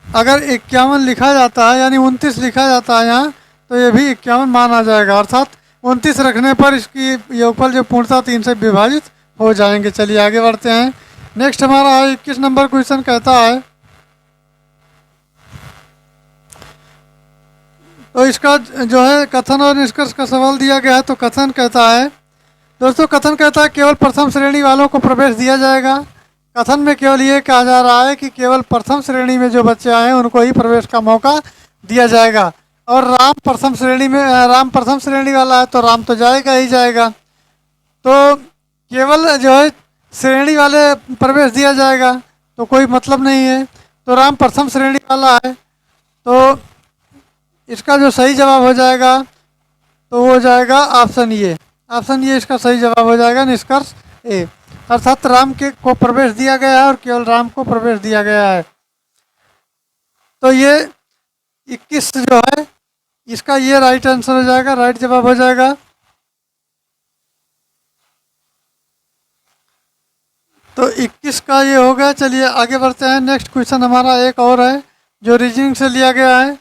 अगर 51 लिखा जाता है यानी 29 लिखा जाता है यहाँ, तो ये भी 51 मान आ जाएगा, अर्थात 29 रखने पर इसकी योगफल जो पूर्णतः 3 से विभाजित हो जाएंगे। चलिए आगे बढ़ते हैं। नेक्स्ट हमारा है 21 नंबर क्वेश्चन, कहता है तो इसका जो है कथन और निष्कर्ष का सवाल दिया गया है। तो कथन कहता है दोस्तों, कथन कहता है केवल प्रथम श्रेणी वालों को प्रवेश दिया जाएगा। कथन में केवल ये कहा जा रहा है कि केवल प्रथम श्रेणी में जो बच्चे आए हैं उनको ही प्रवेश का मौका दिया जाएगा। और राम प्रथम श्रेणी वाला है तो राम तो जाएगा ही जाएगा। तो केवल जो है श्रेणी वाले प्रवेश दिया जाएगा तो कोई मतलब नहीं है। तो राम प्रथम श्रेणी वाला है तो इसका जो सही जवाब हो जाएगा तो वो हो जाएगा ऑप्शन ए। ऑप्शन ए इसका सही जवाब हो जाएगा, निष्कर्ष ए, अर्थात राम के को प्रवेश दिया गया है और केवल राम को प्रवेश दिया गया है। तो ये 21 जो है इसका ये राइट आंसर हो जाएगा, राइट जवाब हो जाएगा। तो 21 का ये हो गया। चलिए आगे बढ़ते हैं। नेक्स्ट क्वेश्चन हमारा एक और है जो रीजनिंग से लिया गया है।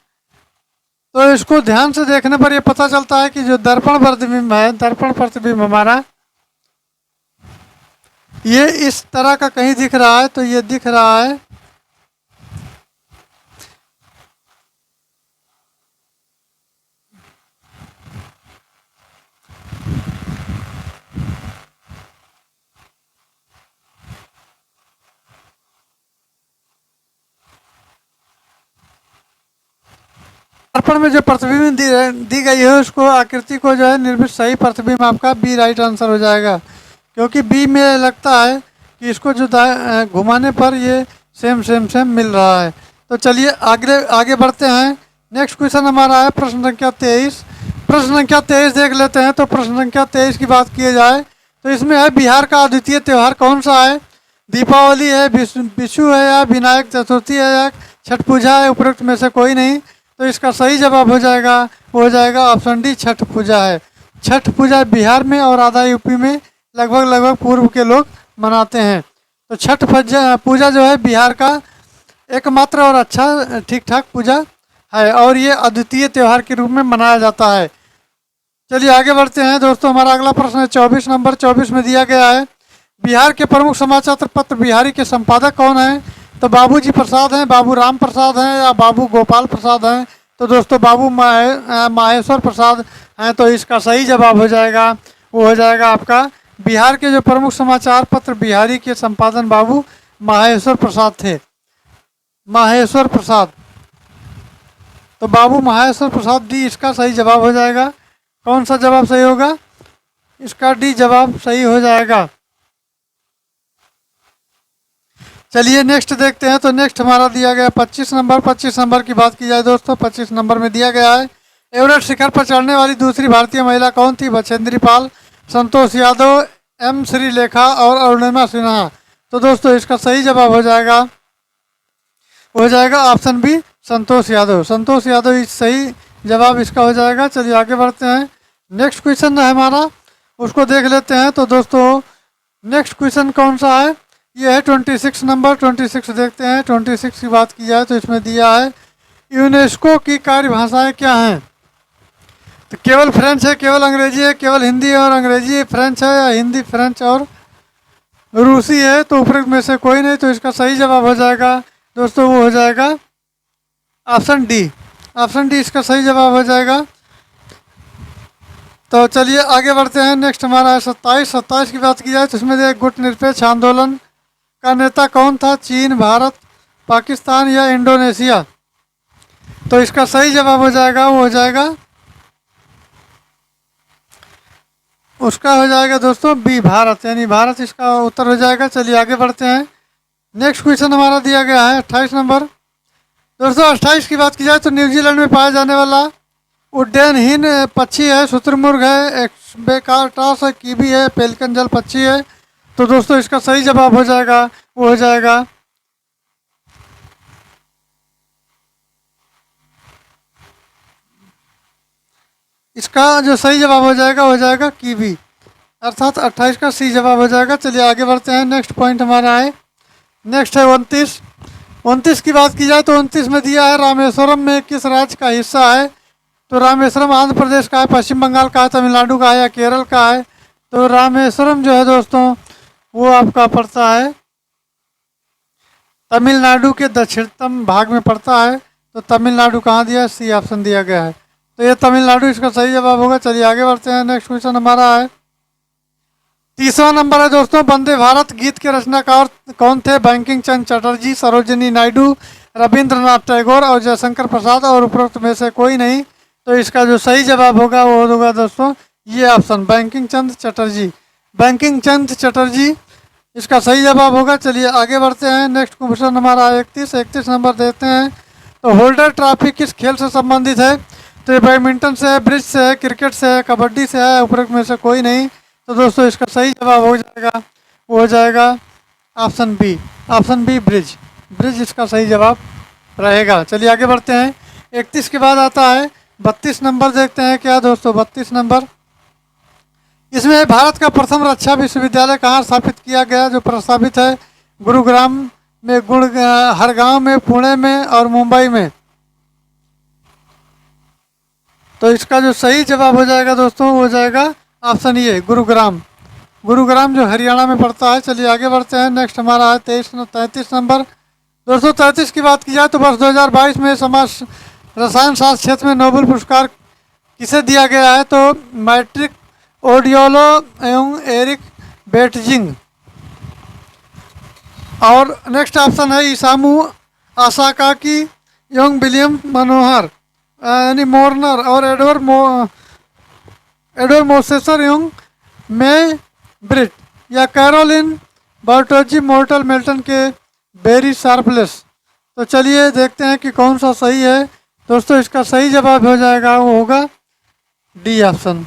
तो इसको ध्यान से देखने पर ये पता चलता है कि जो दर्पण प्रतिबिंब है, दर्पण प्रतिबिंब हमारा ये इस तरह का कहीं दिख रहा है। तो ये दिख रहा है दर्पण में जो प्रतिबिंब दी गई है उसको आकृति को जो है निर्मित सही प्रतिबिंब आपका बी राइट आंसर हो जाएगा, क्योंकि बी में लगता है कि इसको जो घुमाने पर ये सेम मिल रहा है। तो चलिए आगे बढ़ते हैं। नेक्स्ट क्वेश्चन हमारा है प्रश्न संख्या 23। प्रश्न संख्या 23 देख लेते हैं। तो प्रश्न संख्या 23 की बात की जाए तो इसमें है बिहार का अद्वितीय त्यौहार कौन सा है। दीपावली है, विशु है, या विनायक चतुर्थी है, या छठ पूजा है, उपरोक्त में से कोई नहीं। तो इसका सही जवाब हो जाएगा, वो हो जाएगा ऑप्शन डी, छठ पूजा है। छठ पूजा बिहार में और आधा यूपी में लगभग पूर्व के लोग मनाते हैं। तो छठ पूजा जो है बिहार का एकमात्र और अच्छा ठीक ठाक पूजा है और ये अद्वितीय त्यौहार के रूप में मनाया जाता है। चलिए आगे बढ़ते हैं दोस्तों। हमारा अगला प्रश्न है 24 नंबर। 24 में दिया गया है बिहार के प्रमुख समाचार पत्र बिहारी के संपादक कौन है। तो बाबूजी प्रसाद हैं, बाबू राम प्रसाद हैं, या बाबू गोपाल प्रसाद हैं। तो दोस्तों बाबू माहेश्वर प्रसाद हैं। तो इसका सही जवाब हो जाएगा, वो हो जाएगा आपका बिहार के जो प्रमुख समाचार पत्र बिहारी के संपादन बाबू माहेश्वर प्रसाद थे, माहेश्वर प्रसाद। तो बाबू माहेश्वर प्रसाद डी इसका सही जवाब हो जाएगा। कौन सा जवाब सही होगा, इसका डी जवाब सही हो जाएगा। चलिए नेक्स्ट देखते हैं। तो नेक्स्ट हमारा दिया गया 25 नंबर। 25 नंबर की बात की जाए दोस्तों, 25 नंबर में दिया गया है एवरेस्ट शिखर पर चढ़ने वाली दूसरी भारतीय महिला कौन थी। बछेंद्री पाल, संतोष यादव, एम श्रीलेखा और अरुणिमा सिन्हा। तो दोस्तों इसका सही जवाब हो जाएगा, हो जाएगा ऑप्शन बी, संतोष यादव। संतोष यादव इस सही जवाब इसका हो जाएगा। चलिए आगे बढ़ते हैं। नेक्स्ट क्वेश्चन है हमारा, उसको देख लेते हैं। तो दोस्तों नेक्स्ट क्वेश्चन कौन सा है, ये है 26 नंबर। 26 देखते हैं। 26 की बात की जाए तो इसमें दिया है यूनेस्को की कार्य भाषाएं क्या हैं। तो केवल फ्रेंच है, केवल अंग्रेजी है, केवल हिंदी और अंग्रेजी फ्रेंच है, या हिंदी फ्रेंच और रूसी है। तो उपरोक्त में से कोई नहीं। तो इसका सही जवाब हो जाएगा दोस्तों वो हो जाएगा ऑप्शन डी। ऑप्शन डी इसका सही जवाब हो जाएगा। तो चलिए आगे बढ़ते हैं। नेक्स्ट हमारा है 27। 27 की बात की जाए तो इसमें एक गुट निरपेक्ष आंदोलन का नेता कौन था? चीन, भारत, पाकिस्तान या इंडोनेशिया? तो इसका सही जवाब हो जाएगा, वो हो जाएगा, उसका हो जाएगा दोस्तों बी, भारत, यानी भारत इसका उत्तर हो जाएगा। चलिए आगे बढ़ते हैं। नेक्स्ट क्वेश्चन हमारा दिया गया है 28 नंबर। दोस्तों 28 की बात की जाए तो न्यूजीलैंड में पाया जाने वाला उड्डयनहीन पक्षी है शुतुरमुर्ग है, बेकाटास है, कीवी है, पेलिकन जल पक्षी है। तो दोस्तों इसका सही जवाब हो जाएगा, वो हो जाएगा इसका जो सही जवाब हो जाएगा कीवी, अर्थात 28 का सी जवाब हो जाएगा। चलिए आगे बढ़ते हैं। नेक्स्ट पॉइंट हमारा है, नेक्स्ट है 29। 29 की बात की जाए तो 29 में दिया है रामेश्वरम में किस राज्य का हिस्सा है? तो रामेश्वरम आंध्र प्रदेश का है, पश्चिम बंगाल का है, तमिलनाडु का है या केरल का है? तो रामेश्वरम जो है दोस्तों वो आपका पड़ता है तमिलनाडु के दक्षिणतम भाग में पड़ता है। तो तमिलनाडु कहाँ दिया है? सी ऑप्शन दिया गया है। तो ये तमिलनाडु इसका सही जवाब होगा। चलिए आगे बढ़ते हैं। नेक्स्ट क्वेश्चन हमारा है 30वां नंबर है दोस्तों। वंदे भारत गीत के रचनाकार कौन थे? बंकिम चंद्र चटर्जी, सरोजिनी नायडू, रविंद्रनाथ टैगोर और जयशंकर प्रसाद, और उपरोक्त में से कोई नहीं। तो इसका जो सही जवाब होगा वो होगा दोस्तों ये ऑप्शन, बंकिम चंद्र चटर्जी। बंकिम चंद्र चटर्जी इसका सही जवाब होगा। चलिए आगे बढ़ते हैं। नेक्स्ट क्वेश्चन हमारा 31 नंबर देते हैं। तो होल्डर ट्रॉफी किस खेल से संबंधित है? तो ये बैडमिंटन से है, ब्रिज से है, क्रिकेट से है, कबड्डी से है, उपरोक्त में से कोई नहीं। तो दोस्तों इसका सही जवाब हो जाएगा, वो हो जाएगा option B. Option B bridge, bridge इसका सही जवाब रहेगा। चलिए आगे बढ़ते हैं। 31 के बाद आता है 32 नंबर। देखते हैं क्या दोस्तों 32 नंबर, इसमें भारत का प्रथम रक्षा विश्वविद्यालय कहाँ स्थापित किया गया? जो प्रस्तावित है गुरुग्राम में, हरगांव में, पुणे में और मुंबई में। तो इसका जो सही जवाब हो जाएगा दोस्तों वो हो जाएगा ऑप्शन ए, गुरुग्राम। गुरुग्राम जो हरियाणा में पड़ता है। चलिए आगे बढ़ते हैं। नेक्स्ट हमारा है 33 नंबर। दोस्तों 33 की बात की जाए तो वर्ष 2022 में समाज रसायन शास्त्र क्षेत्र में नोबेल पुरस्कार किसे दिया गया है? तो मैट्रिक ओडियोलो एवं एरिक बेटजिंग। और नेक्स्ट ऑप्शन है ईसामू आसाकाकी एवं विलियम मनोहर यानी मोर्नर और एडवर्ड मोसेसर एवं मे ब्रिट या कैरोलिन बर्टोजी मोर्टल मेल्टन के बेरी शार्पलेस। तो चलिए देखते हैं कि कौन सा सही है। दोस्तों इसका सही जवाब हो जाएगा, वो होगा डी ऑप्शन।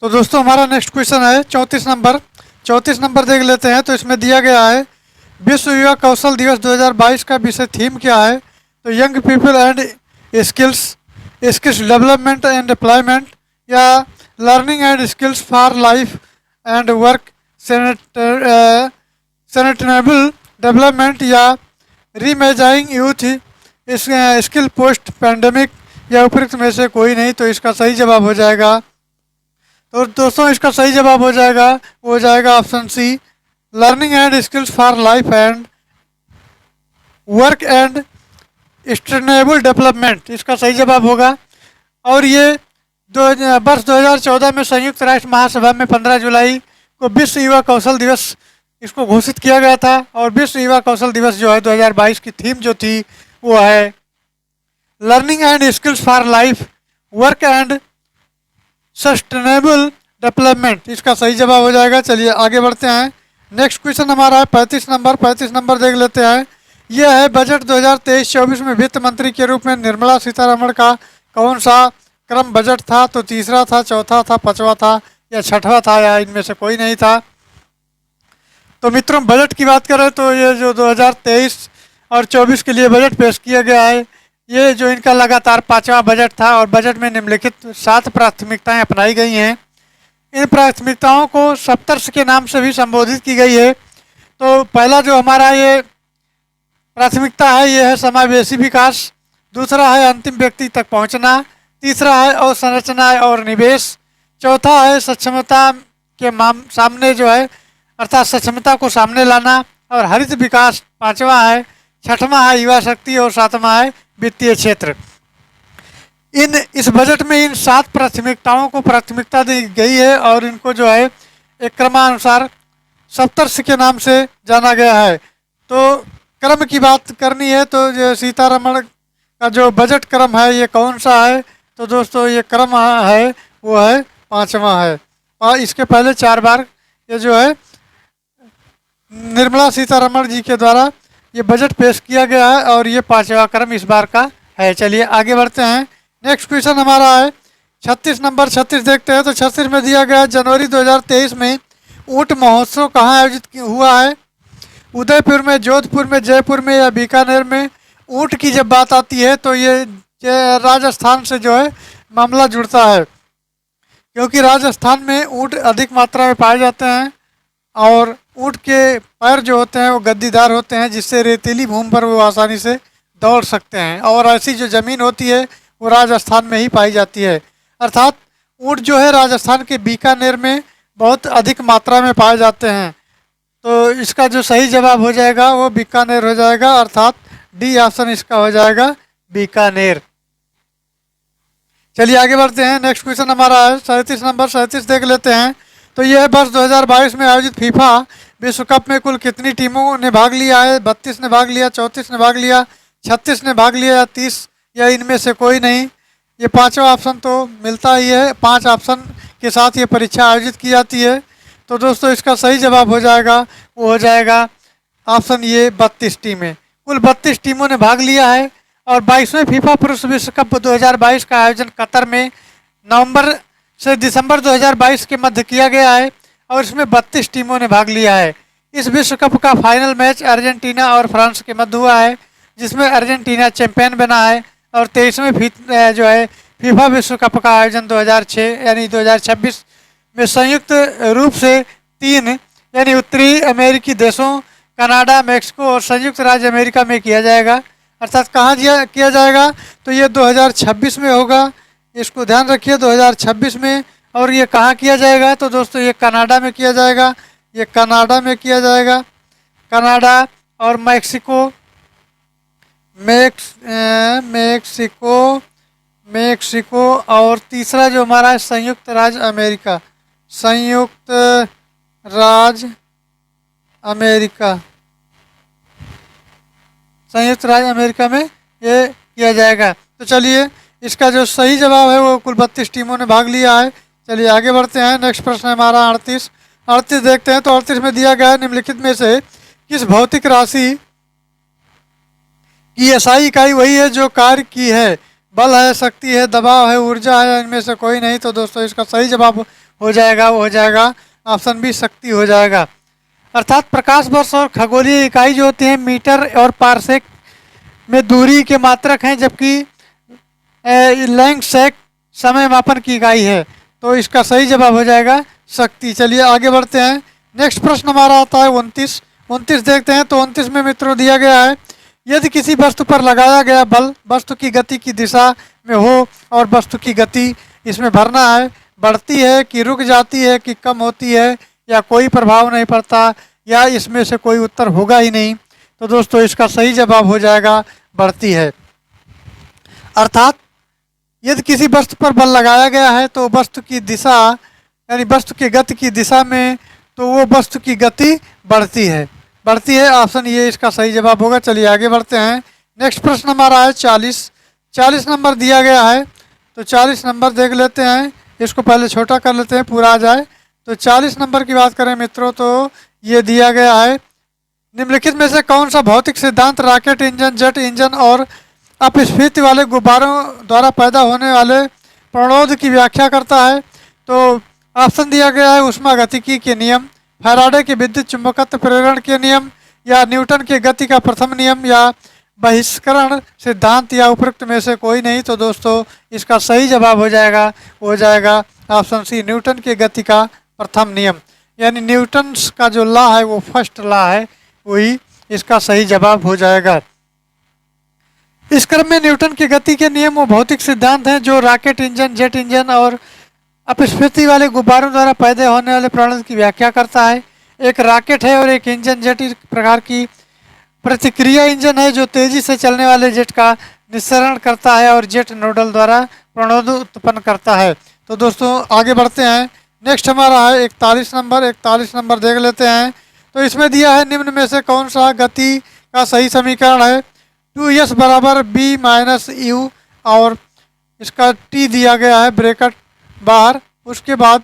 तो दोस्तों हमारा नेक्स्ट क्वेश्चन है 34 नंबर। 34 नंबर देख लेते हैं। तो इसमें दिया गया है विश्व युवा कौशल दिवस 2022 का विषय थीम क्या है? तो young people and skills, skills development and employment, या learning and skills for life and work, sustainable development, या reimagining youth skill post pandemic, या उपयुक्त में से कोई नहीं। तो इसका सही जवाब हो जाएगा, तो दोस्तों इसका सही जवाब हो जाएगा, वो हो जाएगा option C, learning and skills for life and work and sustainable development इसका सही जवाब होगा। और ये वर्ष 2014 में संयुक्त राष्ट्र महासभा में 15 जुलाई को विश्व युवा कौशल दिवस इसको घोषित किया गया था। और विश्व युवा कौशल दिवस जो है 2022 की थीम जो थी वो है learning and skills for life, work and sustainable development इसका सही जवाब हो जाएगा। चलिए आगे बढ़ते हैं। नेक्स्ट क्वेश्चन हमारा है 35 नंबर। 35 नंबर देख लेते हैं। यह है बजट 2023-24 में वित्त मंत्री के रूप में निर्मला सीतारमण का कौन सा क्रम बजट था? तो तीसरा था, चौथा था, पांचवा था या छठवां था, या इनमें से कोई नहीं था। तो मित्रों बजट की बात करें तो ये जो 2023 और 24 के लिए बजट पेश किया गया है, ये जो इनका लगातार 5वां बजट था। और बजट में निम्नलिखित 7 प्राथमिकताएं अपनाई गई हैं। इन प्राथमिकताओं को सप्तर्ष के नाम से भी संबोधित की गई है। तो पहला जो हमारा ये प्राथमिकता है ये है समावेशी विकास, दूसरा है अंतिम व्यक्ति तक पहुंचना, तीसरा है अवसंरचना और निवेश, चौथा है सक्षमता के सामने जो है अर्थात सक्षमता को सामने लाना, और हरित विकास पांचवा है, छठवां है युवा शक्ति और सातवां है वित्तीय क्षेत्र। इस बजट में इन 7 प्राथमिकताओं को प्राथमिकता दी गई है और इनको जो है एक क्रमानुसार सप्तर्षि के नाम से जाना गया है। तो क्रम की बात करनी है तो जो सीतारमण का जो बजट क्रम है ये कौन सा है, तो दोस्तों ये क्रम है वो है 5वां है। और इसके पहले 4 बार ये जो है निर्मला सीतारमण जी के द्वारा ये बजट पेश किया गया है और ये 5वां क्रम इस बार का है। चलिए आगे बढ़ते हैं। नेक्स्ट क्वेश्चन हमारा है 36 नंबर 36 देखते हैं। तो 36 में दिया गया जनवरी 2023 में ऊंट महोत्सव कहाँ आयोजित हुआ है? उदयपुर में, जोधपुर में, जयपुर में या बीकानेर में? ऊंट की जब बात आती है तो ये राजस्थान से जो है मामला जुड़ता है, क्योंकि राजस्थान में ऊंट अधिक मात्रा में पाए जाते हैं और ऊंट के पैर जो होते हैं वो गद्दीदार होते हैं, जिससे रेतीली भूमि पर वो आसानी से दौड़ सकते हैं। और ऐसी जो ज़मीन होती है वो राजस्थान में ही पाई जाती है। अर्थात ऊंट जो है राजस्थान के बीकानेर में बहुत अधिक मात्रा में पाए जाते हैं। तो इसका जो सही जवाब हो जाएगा वो बीकानेर हो जाएगा, अर्थात डी ऑप्शन इसका हो जाएगा बीकानेर। चलिए आगे बढ़ते हैं। नेक्स्ट क्वेश्चन हमारा है 37 नंबर 37 देख लेते हैं। तो यह है वर्ष 2022 में आयोजित फीफा विश्व कप में कुल कितनी टीमों ने भाग लिया है? 32 ने भाग लिया, 34 ने भाग लिया, 36 ने भाग लिया या 30 या इनमें से कोई नहीं? ये 5वां ऑप्शन तो मिलता ही है। 5 ऑप्शन के साथ ये परीक्षा आयोजित की जाती है। तो दोस्तों इसका सही जवाब हो जाएगा वो हो जाएगा ऑप्शन ये 32 टीमें। कुल 32 टीमों ने भाग लिया है और 22वें फीफा पुरुष विश्व कप 2022 का आयोजन कतर में नवंबर से दिसंबर 2022 के मध्य किया गया है और इसमें 32 टीमों ने भाग लिया है। इस विश्व कप का फाइनल मैच अर्जेंटीना और फ्रांस के मध्य हुआ है, जिसमें अर्जेंटीना चैंपियन बना है। और 23वें जो है फीफा विश्व कप का आयोजन 2006 यानी 2026 में संयुक्त रूप से 3 यानी उत्तरी अमेरिकी देशों कनाडा, मेक्सिको और संयुक्त राज्य अमेरिका में किया जाएगा। अर्थात कहाँ किया जाएगा? तो ये 2026 में होगा, इसको ध्यान रखिए 2026 में। और ये कहाँ किया जाएगा? तो दोस्तों ये कनाडा में किया जाएगा, ये कनाडा में किया जाएगा। कनाडा और मेक्सिको मेक्सिको और तीसरा जो हमारा है संयुक्त राज्य अमेरिका, संयुक्त राज्य अमेरिका में ये किया जाएगा। तो चलिए इसका जो सही जवाब है वो कुल 32 टीमों ने भाग लिया है। चलिए आगे बढ़ते हैं। नेक्स्ट प्रश्न है हमारा 38 देखते हैं। तो 38 में दिया गया है निम्नलिखित में से किस भौतिक राशि की एसआई इकाई वही है जो कार्य की है? बल है, शक्ति है, दबाव है, ऊर्जा है, इनमें से कोई नहीं? तो दोस्तों इसका सही जवाब हो जाएगा वो हो जाएगा ऑप्शन बी शक्ति हो जाएगा। अर्थात प्रकाश वर्ष और खगोलीय इकाई जो होती है मीटर और पारसेक में दूरी के मात्रक हैं, जबकि लैंग सेक समय मापन की इकाई है। तो इसका सही जवाब हो जाएगा शक्ति। चलिए आगे बढ़ते हैं। नेक्स्ट प्रश्न हमारा आता है 29 देखते हैं। तो 29 में मित्रों दिया गया है यदि किसी वस्तु पर लगाया गया बल वस्तु की गति की दिशा में हो और वस्तु की गति इसमें भरना है, बढ़ती है कि रुक जाती है कि कम होती है या कोई प्रभाव नहीं पड़ता या इसमें से कोई उत्तर होगा ही नहीं? तो दोस्तों इसका सही जवाब हो जाएगा बढ़ती है। अर्थात यदि किसी वस्तु पर बल लगाया गया है तो वस्तु की दिशा यानी वस्तु की गति की दिशा में तो वो वस्तु की गति बढ़ती है ऑप्शन ये इसका सही जवाब होगा। चलिए आगे बढ़ते हैं। नेक्स्ट प्रश्न हमारा है 40 नंबर दिया गया है। तो 40 नंबर देख लेते हैं, इसको पहले छोटा कर लेते हैं पूरा आ जाए। तो 40 नंबर की बात करें मित्रों तो ये दिया गया है निम्नलिखित में से कौन सा भौतिक सिद्धांत रॉकेट इंजन, जेट इंजन और अपस्फीति वाले गुब्बारों द्वारा पैदा होने वाले प्रणोद की व्याख्या करता है? तो ऑप्शन दिया गया है ऊष्मागतिकी के नियम, फैराडे के विद्युत चुंबकत्व प्रेरण के नियम या न्यूटन के गति का प्रथम नियम या बहिष्करण सिद्धांत या उपरोक्त में से कोई नहीं? तो दोस्तों इसका सही जवाब हो जाएगा ऑप्शन सी न्यूटन के गति का प्रथम नियम, यानी न्यूटन का जो लॉ है वो फर्स्ट लॉ है, वही इसका सही जवाब हो जाएगा। इस क्रम में न्यूटन की गति के नियम और भौतिक सिद्धांत हैं जो रॉकेट इंजन, जेट इंजन और अपस्फीति वाले गुब्बारों द्वारा पैदा होने वाले प्रणाली की व्याख्या करता है। एक रॉकेट है और एक इंजन जेट प्रकार की प्रतिक्रिया इंजन है जो तेजी से चलने वाले जेट का निस्सरण करता है और जेट नोडल द्वारा प्रणोद उत्पन्न करता है। तो दोस्तों आगे बढ़ते हैं। नेक्स्ट हमारा है 41 नंबर। 41 नंबर देख लेते हैं। तो इसमें दिया है निम्न में से कौन सा गति का सही समीकरण है। 2s बराबर बी माइनस यू और इसका t दिया गया है ब्रैकेट बाहर। उसके बाद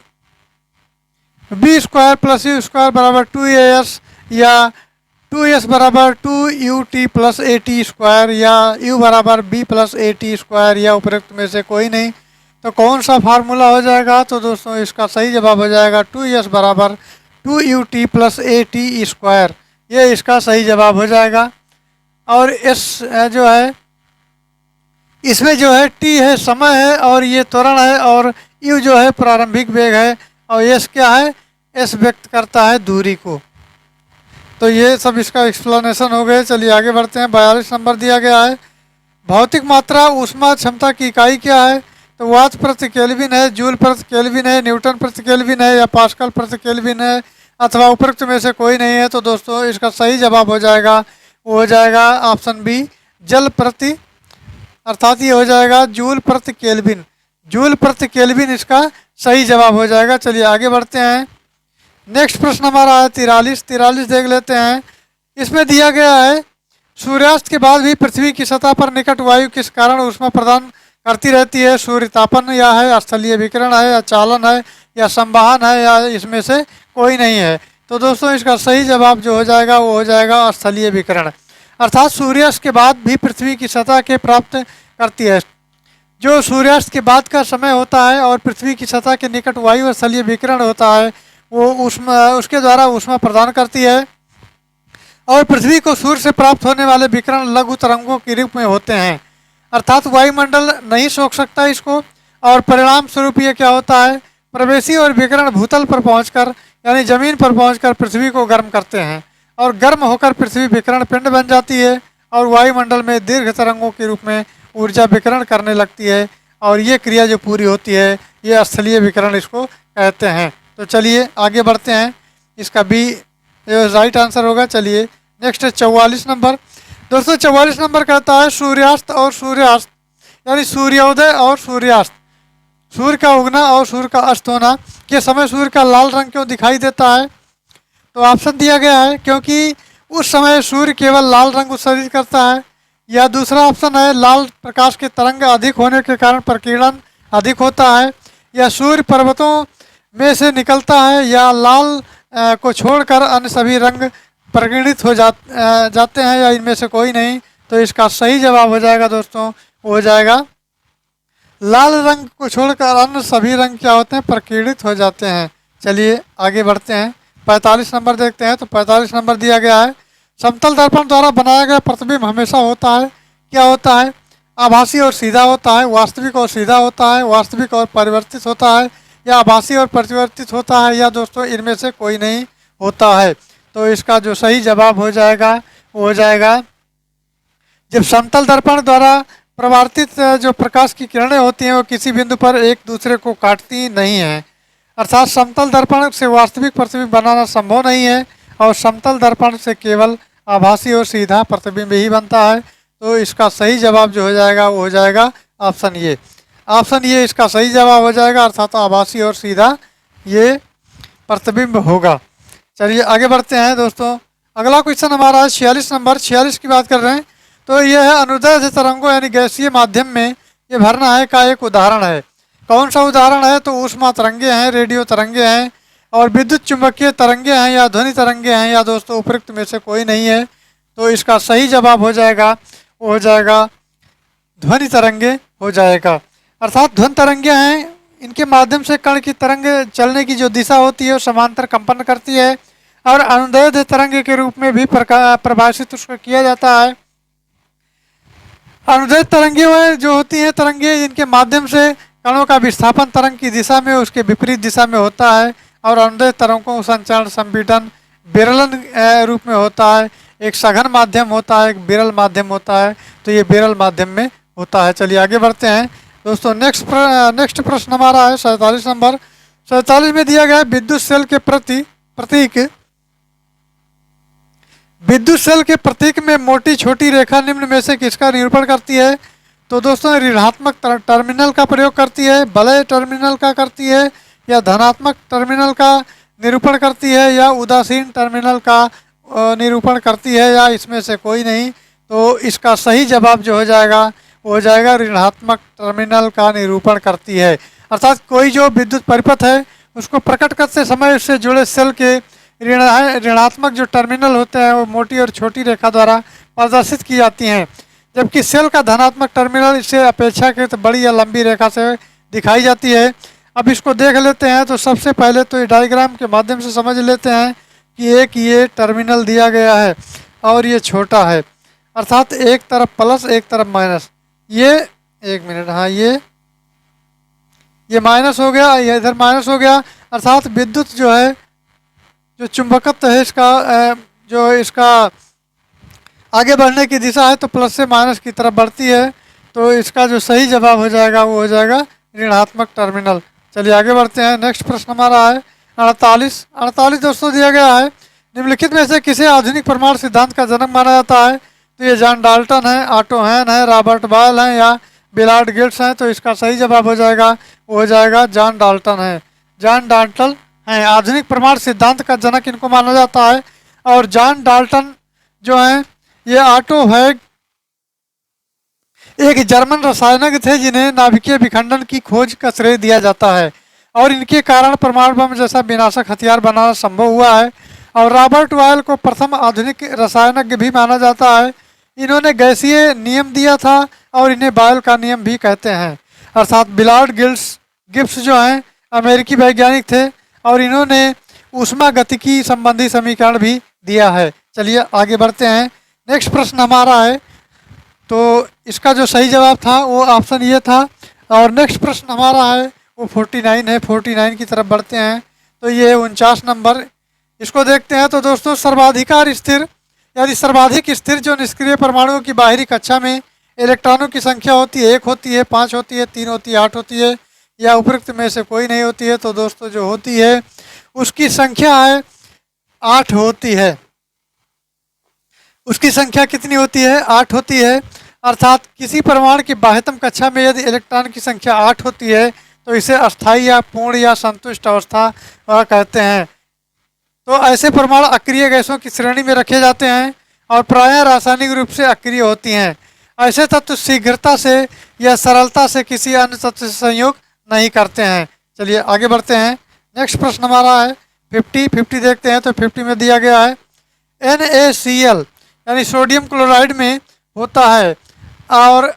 B square plus U square बराबर 2as या 2s बराबर 2ut प्लस at स्क्वायर या u बराबर b प्लस at स्क्वायर या उपरोक्त में से कोई नहीं। तो कौन सा फार्मूला हो जाएगा। तो दोस्तों इसका सही जवाब हो जाएगा 2s बराबर 2ut प्लस at स्क्वायर। ये इसका सही जवाब हो जाएगा। और s जो है इसमें जो है t है समय है और ये त्वरण है और u जो है प्रारंभिक वेग है और s क्या है, s व्यक्त करता है दूरी को। तो ये सब इसका एक्सप्लेनेशन हो गए। चलिए आगे बढ़ते हैं। 42 नंबर दिया गया है भौतिक मात्रा ऊष्मा क्षमता की इकाई क्या है। तो वाट प्रति केल्विन है, जूल प्रति केल्विन है, न्यूटन प्रति केल्विन है या पास्कल प्रति केल्विन है अथवा उपरोक्त में से कोई नहीं है। तो दोस्तों इसका सही जवाब हो जाएगा, वो हो जाएगा ऑप्शन बी जल प्रति, अर्थात ये हो जाएगा जूल प्रति केल्विन। जूल प्रति केल्विन इसका सही जवाब हो जाएगा। चलिए आगे बढ़ते हैं। नेक्स्ट प्रश्न हमारा है 43 देख लेते हैं। इसमें दिया गया है सूर्यास्त के बाद भी पृथ्वी की सतह पर निकट वायु किस कारण ऊष्मा प्रदान करती रहती है। सूर्यतापन या है, स्थलीय विकिरण है या चालन है या संवहन है या इसमें से कोई नहीं है। तो दोस्तों इसका सही जवाब जो हो जाएगा वो हो जाएगा स्थलीय विकिरण, अर्थात सूर्यास्त के बाद भी पृथ्वी की सतह के प्राप्त करती है। जो सूर्यास्त के बाद का समय होता है और पृथ्वी की सतह के निकट वायु और स्थलीय विकिरण होता है वो ऊष्मा, उसके द्वारा ऊष्मा प्रदान करती है और पृथ्वी को सूर्य से प्राप्त होने वाले विकिरण लघु तरंगों के रूप में होते हैं, अर्थात वायुमंडल नहीं सोख सकता इसको। और परिणाम स्वरूप ये क्या होता है, प्रवेशी और विकिरण भूतल पर पहुंचकर यानी जमीन पर पहुंचकर पृथ्वी को गर्म करते हैं और गर्म होकर पृथ्वी विकिरण पिंड बन जाती है और वायुमंडल में दीर्घ तरंगों के रूप में ऊर्जा विकिरण करने लगती है और ये क्रिया जो पूरी होती है ये स्थलीय विकिरण इसको कहते हैं। तो चलिए आगे बढ़ते हैं। इसका बी राइट आंसर होगा। चलिए नेक्स्ट है 44 नंबर। दोस्तों 44 नंबर कहता है सूर्यास्त और सूर्यास्त यानी सूर्योदय और सूर्यास्त, सूर्य का उगना और सूर्य का अस्त होना के समय सूर्य का लाल रंग क्यों दिखाई देता है। तो ऑप्शन दिया गया है क्योंकि उस समय सूर्य केवल लाल रंग उत्सर्जित करता है, या दूसरा ऑप्शन है लाल प्रकाश के तरंग अधिक होने के कारण प्रकीर्णन अधिक होता है, या सूर्य पर्वतों में से निकलता है, या लाल को छोड़कर अन्य सभी रंग प्रकीर्णित हो जाते हैं, या इनमें से कोई नहीं। तो इसका सही जवाब हो जाएगा दोस्तों, हो जाएगा लाल रंग को छोड़कर अन्य सभी रंग क्या होते हैं, प्रकीर्णित हो जाते हैं। चलिए आगे बढ़ते हैं। 45 नंबर देखते हैं। तो 45 नंबर दिया गया है समतल दर्पण द्वारा बनाया गया प्रतिबिंब हमेशा होता है, क्या होता है, आभासी और सीधा होता है, वास्तविक और सीधा होता है, वास्तविक और परिवर्तित होता है, या आभासी और परिवर्तित होता है, या दोस्तों इनमें से कोई नहीं होता है। तो इसका जो सही जवाब हो जाएगा वो हो जाएगा जब समतल दर्पण द्वारा प्रवर्तित जो प्रकाश की किरणें होती हैं वो किसी बिंदु पर एक दूसरे को काटती नहीं है, अर्थात समतल दर्पण से वास्तविक प्रतिबिंब बनाना संभव नहीं है और समतल दर्पण से केवल आभासी और सीधा प्रतिबिंब ही बनता है। तो इसका सही जवाब जो हो जाएगा वो हो जाएगा ऑप्शन ये। ऑप्शन ये इसका सही जवाब हो जाएगा, अर्थात आभासी और सीधा ये प्रतिबिंब होगा। चलिए आगे बढ़ते हैं दोस्तों। अगला क्वेश्चन हमारा है 46 नंबर। 46 की बात कर रहे हैं। तो यह है अनुदैर्ध्य तरंगों यानी गैसीय माध्यम में ये भरना है का एक उदाहरण है। कौन सा उदाहरण है। तो ऊष्मा तरंगे हैं, रेडियो तरंगे हैं और विद्युत चुंबकीय तरंगे हैं, या ध्वनि तरंगे हैं, या दोस्तों उपयुक्त में से कोई नहीं है। तो इसका सही जवाब हो जाएगा वो हो जाएगा ध्वनि तरंगे हो जाएगा, अर्थात ध्वनि तरंगे हैं, इनके माध्यम से कण की तरंग चलने की जो दिशा होती है वो समांतर कंपन करती है और अनुदैर्ध्य तरंग के रूप में भी परिभाषित उसको किया जाता है। अनुदैर्ध्य तरंगे जो होती हैं तरंगे इनके माध्यम से कणों का विस्थापन तरंग की दिशा में उसके विपरीत दिशा में होता है और अनुदैर्ध्य तरंगों का संचरण संपीड़न विरलन रूप में होता है एक सघन माध्यम होता है, एक विरल माध्यम होता है, तो ये विरल माध्यम में होता है। चलिए आगे बढ़ते हैं दोस्तों। नेक्स्ट प्रश्न हमारा है 47 नंबर। 47 में दिया गया है विद्युत सेल के प्रतीक। विद्युत सेल के प्रतीक में मोटी छोटी रेखा निम्न में से किसका निरूपण करती है? तो दोस्तों ऋणात्मक टर्मिनल का प्रयोग करती है, वलय टर्मिनल का करती है, या धनात्मक टर्मिनल का निरूपण करती है, या उदासीन टर्मिनल का निरूपण करती है, या इसमें से कोई नहीं। तो इसका सही जवाब जो हो जाएगा वो हो जाएगा ऋणात्मक टर्मिनल का निरूपण करती है। अर्थात कोई जो विद्युत परिपथ है उसको प्रकट करते समय उससे जुड़े सेल के ऋणात्मक जो टर्मिनल होते हैं वो मोटी और छोटी रेखा द्वारा प्रदर्शित की जाती हैं, जबकि सेल का धनात्मक टर्मिनल इससे अपेक्षाकृत बड़ी या लंबी रेखा से दिखाई जाती है। अब इसको देख लेते हैं। तो सबसे पहले तो ये डायग्राम के माध्यम से समझ लेते हैं कि एक ये टर्मिनल दिया गया है और ये छोटा है, अर्थात एक तरफ प्लस एक तरफ माइनस। ये एक मिनट, हाँ ये माइनस हो गया, ये इधर माइनस हो गया। अर्थात विद्युत जो है, जो चुंबकत्व है इसका, जो इसका आगे बढ़ने की दिशा है तो प्लस से माइनस की तरफ बढ़ती है। तो इसका जो सही जवाब हो जाएगा वो हो जाएगा ऋणात्मक टर्मिनल। चलिए आगे बढ़ते हैं। नेक्स्ट प्रश्न हमारा है 48 दोस्तों दिया गया है निम्नलिखित में से किसे आधुनिक परमाणु सिद्धांत का जनक माना जाता है? तो ये जॉन डाल्टन है, ऑटो हैन है, रॉबर्ट बॉयल है, या बिलार्ड गिल्स है। तो इसका सही जवाब हो जाएगा वो हो जाएगा जॉन डाल्टन है। जॉन डाल्टन है आधुनिक परमाणु सिद्धांत का जनक, इनको माना जाता है। और जॉन डाल्टन जो है ये ऑटो हैग एक जर्मन रसायनज्ञ थे जिन्हें नाभिकीय विखंडन की खोज का श्रेय दिया जाता है, और इनके कारण परमाणु बम जैसा विनाशक हथियार बनाना संभव हुआ है। और रॉबर्ट बॉयल को प्रथम आधुनिक रसायनज्ञ भी माना जाता है। इन्होंने गैसीय नियम दिया था और इन्हें बॉयल का नियम भी कहते हैं। अर्थात बिलार्ड गिब्स जो हैं अमेरिकी वैज्ञानिक थे और इन्होंने ऊष्मागतिकी संबंधी समीकरण भी दिया है। चलिए आगे बढ़ते हैं। नेक्स्ट प्रश्न हमारा है, तो इसका जो सही जवाब था वो ऑप्शन ये था। और नेक्स्ट प्रश्न हमारा है वो 49 है। 49 की तरफ बढ़ते हैं। तो ये 49 नंबर, इसको देखते हैं। तो दोस्तों सर्वाधिकार स्थिर यानी सर्वाधिक स्थिर जो निष्क्रिय परमाणुओं की बाहरी कक्षा में इलेक्ट्रॉनों की संख्या होती है, 1 होती है, 5 होती है, 3 होती है, 8 होती है, या उपरोक्त में से कोई नहीं होती है। तो दोस्तों जो होती है उसकी संख्या है 8 होती है। उसकी संख्या कितनी होती है? 8 होती है। अर्थात किसी परमाणु की बाह्यतम कक्षा में यदि इलेक्ट्रॉन की संख्या 8 होती है तो इसे अस्थायी या पूर्ण या संतुष्ट अवस्था कहते हैं। तो ऐसे परमाणु अक्रिय गैसों की श्रेणी में रखे जाते हैं और प्रायः रासायनिक रूप से अक्रिय होती हैं। ऐसे तत्व शीघ्रता से या सरलता से किसी अन्य तत्व से संयोग नहीं करते हैं। चलिए आगे बढ़ते हैं। नेक्स्ट प्रश्न हमारा है 50 देखते हैं। तो 50 में दिया गया है NaCl यानी सोडियम क्लोराइड में होता है और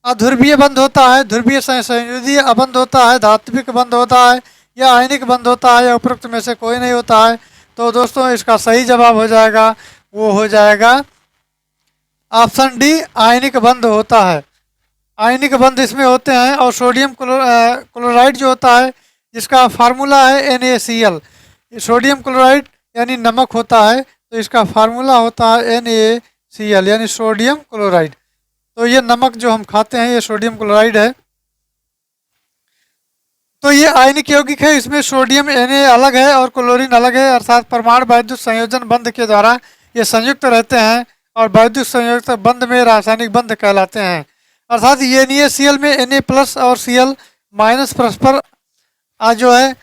अध्रुवीय बंध होता है, ध्रुवीय संयोजीय अबंध होता है, धात्विक बंध होता है, या आयनिक बंध होता है, या उपरोक्त में से कोई नहीं होता है। तो दोस्तों इसका सही जवाब हो जाएगा वो हो जाएगा ऑप्शन डी, आयनिक बंध होता है। आयनिक बंध इसमें होते हैं। और सोडियम क्लोराइड जो होता है जिसका फार्मूला है NaCl, सोडियम क्लोराइड यानी नमक होता है, तो इसका फार्मूला होता है NaCl यानी सोडियम क्लोराइड। तो ये नमक जो हम खाते हैं ये सोडियम क्लोराइड है। तो ये आयनिक यौगिक है, इसमें सोडियम Na अलग है और क्लोरीन अलग है। अर्थात परमाणु वैद्युत संयोजन बंध के द्वारा ये संयुक्त रहते हैं और वैद्युत संयुक्त बंध में रासायनिक बंध कहलाते हैं। अर्थात ये NaCl में Na+ और Cl- परस्पर जो है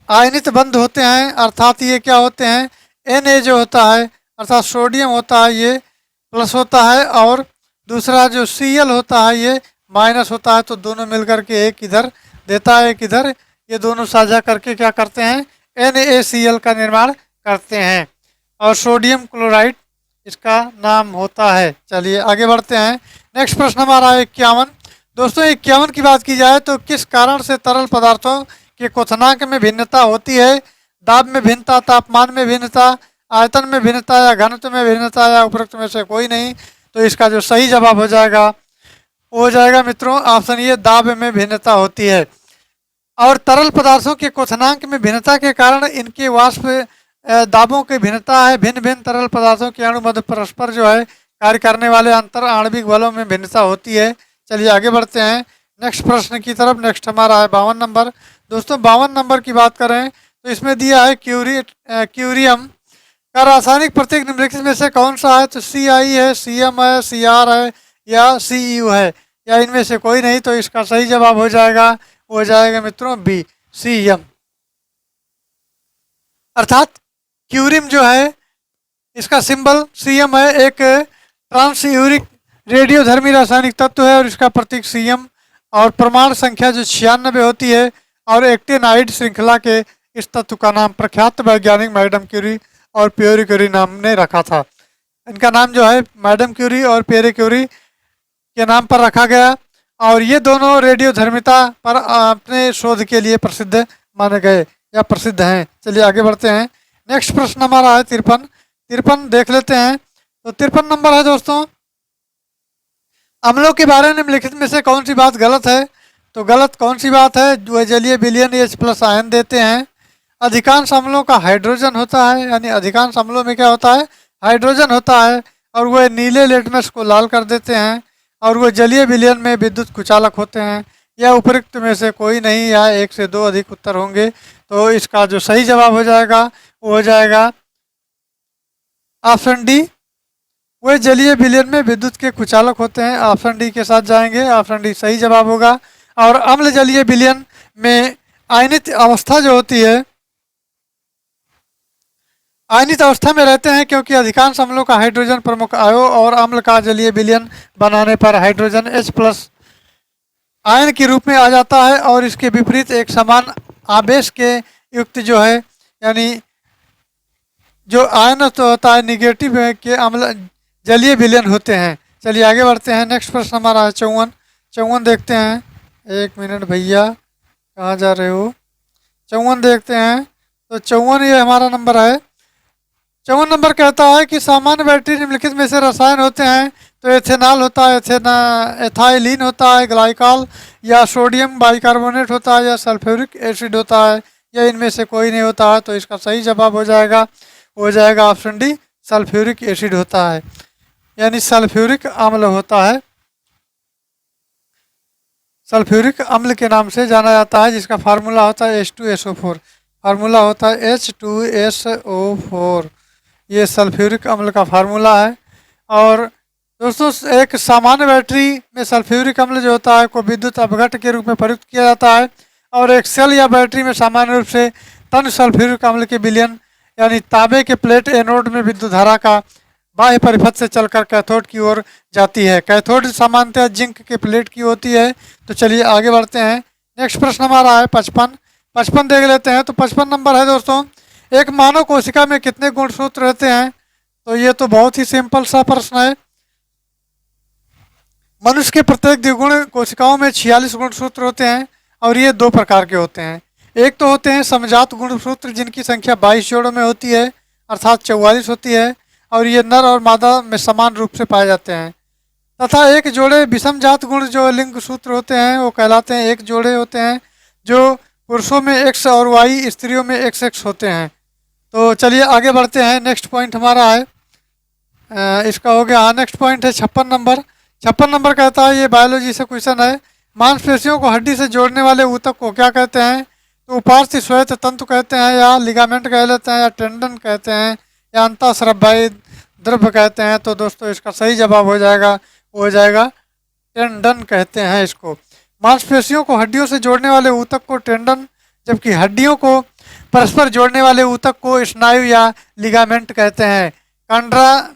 आयनित बंध होते हैं। अर्थात ये क्या होते हैं, Na जो होता है अर्थात सोडियम होता है ये प्लस होता है और दूसरा जो Cl होता है ये माइनस होता है। तो दोनों मिलकर के एक इधर देता है एक इधर, ये दोनों साझा करके क्या करते हैं NaCl का निर्माण करते हैं और सोडियम क्लोराइड इसका नाम होता है। चलिए आगे बढ़ते हैं। नेक्स्ट प्रश्न हमारा 51। दोस्तों 51 की बात की जाए तो किस कारण से तरल पदार्थों के क्वथनांक में भिन्नता होती है? दाब में भिन्नता, तापमान में भिन्नता, आयतन में भिन्नता, या घनत्व में भिन्नता, या उपरोक्त में से कोई नहीं। तो इसका जो सही जवाब हो जाएगा वो हो जाएगा मित्रों ऑप्शन ये, दाब में भिन्नता होती है। और तरल पदार्थों के क्वथनांक में भिन्नता के कारण इनके वाष्प दाबों की भिन्नता है। भिन्न भिन्न तरल पदार्थों के अणु मध्य परस्पर जो है कार्य करने वाले अंतर आणविक बलों में भिन्नता होती है। चलिए आगे बढ़ते हैं नेक्स्ट प्रश्न की तरफ। नेक्स्ट हमारा है 52 नंबर। दोस्तों 52 नंबर की बात करें तो इसमें दिया है क्यूरियम का रासायनिक प्रतीक निम्नलिखित में से कौन सा है? तो CI है, CM है, CR है या CU है, या इनमें से कोई नहीं। तो इसका सही जवाब हो जाएगा, हो जाएगा मित्रों बी, CM। अर्थात क्यूरियम जो है इसका सिंबल CM है, एक ट्रांसयूरिक रेडियोधर्मी रासायनिक तत्व है और इसका प्रतीक CM और प्रमाण संख्या जो 96 होती है। और एक्टिनाइड श्रृंखला के इस तत्व का नाम प्रख्यात वैज्ञानिक मैडम क्यूरी और पियरे क्यूरी नाम ने रखा था। इनका नाम जो है मैडम क्यूरी और पियरे क्यूरी के नाम पर रखा गया और ये दोनों रेडियोधर्मिता पर अपने शोध के लिए प्रसिद्ध माने गए या प्रसिद्ध हैं। चलिए आगे बढ़ते हैं। नेक्स्ट प्रश्न हमारा है 53 देख लेते हैं। तो 53 नंबर है दोस्तों, अम्लों के बारे में निम्नलिखित में से कौन सी बात गलत है? तो गलत कौन सी बात है? जो जलीय विलयन H+ आयन देते हैं। अधिकांश अम्लों का हाइड्रोजन होता है, यानी अधिकांश अम्लों में क्या होता है? हाइड्रोजन होता है और वह नीले लिटमस को लाल कर देते हैं और वह जलीय विलयन में विद्युत कुचालक होते हैं। या उपरोक्त में से कोई नहीं या एक से दो अधिक उत्तर होंगे। तो इसका जो सही जवाब हो जाएगा वो हो जाएगा ऑप्शन डी, वे जलीय विलयन में विद्युत के कुचालक होते हैं। ऑप्शन डी के साथ जाएंगे, ऑप्शन डी सही जवाब होगा। और अम्ल जलीय विलयन में आयनित अवस्था जो होती है, आयनित अवस्था में रहते हैं क्योंकि अधिकांश अम्लों का हाइड्रोजन प्रमुख आयो और अम्ल का जलीय विलयन बनाने पर हाइड्रोजन H+ आयन के रूप में आ जाता है और इसके विपरीत एक समान आवेश के युक्त जो है यानी जो आयन तो होता है निगेटिव के अम्ल जलीय विलयन होते हैं। चलिए आगे बढ़ते हैं। नेक्स्ट प्रश्न हमारा है 54 देखते हैं। एक मिनट भैया, कहाँ जा रहे हो? 54 देखते हैं। तो 54 ये हमारा नंबर है। 54 नंबर कहता है कि सामान्य बैटरी निम्नलिखित में से रसायन होते हैं। तो एथेनॉल होता है, एथाइलिन होता है, ग्लाइकॉल या सोडियम बाइकार्बोनेट होता है या सल्फ्यूरिक एसिड होता है, या इनमें से कोई नहीं होता है। तो इसका सही जवाब हो जाएगा ऑप्शन डी, सल्फ्यूरिक एसिड होता है, यानी सल्फ्यूरिक अम्ल होता है। सल्फ्यूरिक अम्ल के नाम से जाना जाता है, जिसका फार्मूला होता है H2SO4। फार्मूला होता है H2SO4, ये सल्फ्यूरिक अम्ल का फार्मूला है। और दोस्तों एक सामान्य बैटरी में सल्फ्यूरिक अम्ल जो होता है को विद्युत अपघट्ट के रूप में प्रयुक्त किया जाता है। और एक सेल या बैटरी में सामान्य रूप से तन सल्फ्यूरिक अम्ल के विलयन यानी तांबे के प्लेट एनोड में विद्युत धारा का बाह्य परिपथ से चलकर कैथोड की ओर जाती है। कैथोड सामान्यतः जिंक के प्लेट की होती है। तो चलिए आगे बढ़ते हैं। नेक्स्ट प्रश्न हमारा है 55 देख लेते हैं। तो 55 नंबर है दोस्तों, एक मानव कोशिका में कितने गुणसूत्र रहते हैं? तो ये तो बहुत ही सिंपल सा प्रश्न है। मनुष्य के प्रत्येक द्विगुण कोशिकाओं में 46 गुणसूत्र होते हैं और ये दो प्रकार के होते हैं। एक तो होते हैं समजात गुणसूत्र जिनकी संख्या 22 जोड़ों में होती है अर्थात 44 होती है और ये नर और मादा में समान रूप से पाए जाते हैं। तथा एक जोड़े विषमजात गुण जो लिंग सूत्र होते हैं वो कहलाते हैं। एक जोड़े होते हैं जो पुरुषों में X और Y, स्त्रियों में XX होते हैं। तो चलिए आगे बढ़ते हैं। नेक्स्ट पॉइंट हमारा है इसका हो गया। हाँ, नेक्स्ट पॉइंट है 56 नंबर। 56 नंबर कहता है, ये बायोलॉजी से क्वेश्चन है, मांसपेशियों को हड्डी से जोड़ने वाले ऊतक को क्या कहते हैं? तो उपास्थि श्वेत तंतु कहते हैं या लिगामेंट कह लेते हैं या टेंडन कहते हैं या अंतःस्रावी द्रव्य कहते हैं। तो दोस्तों इसका सही जवाब हो जाएगा टेंडन कहते हैं इसको। मांसपेशियों को हड्डियों से जोड़ने वाले ऊतक को टेंडन, जबकि हड्डियों को परस्पर जोड़ने वाले ऊतक को स्नायु या लिगामेंट कहते हैं। कंडरा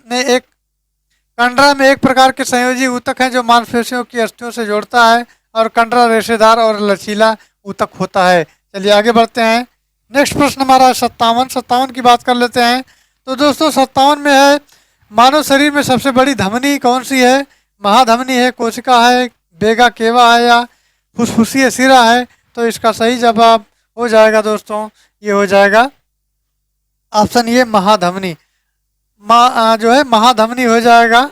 में एक प्रकार के संयोजी ऊतक है जो मांसपेशियों की अस्थियों से जोड़ता है और कंडरा रेशेदार और लचीला ऊतक होता है। चलिए आगे बढ़ते हैं। नेक्स्ट प्रश्न हमारा 57 की बात कर लेते हैं। तो दोस्तों 57 में है, मानव शरीर में सबसे बड़ी धमनी कौन सी है? महाधमनी है, कोशिका है, बेगा केवा है या फुसफुसीय सिरा है? तो इसका सही जवाब हो जाएगा दोस्तों, ये हो जाएगा ऑप्शन ये महाधमनी। जो है महाधमनी हो जाएगा।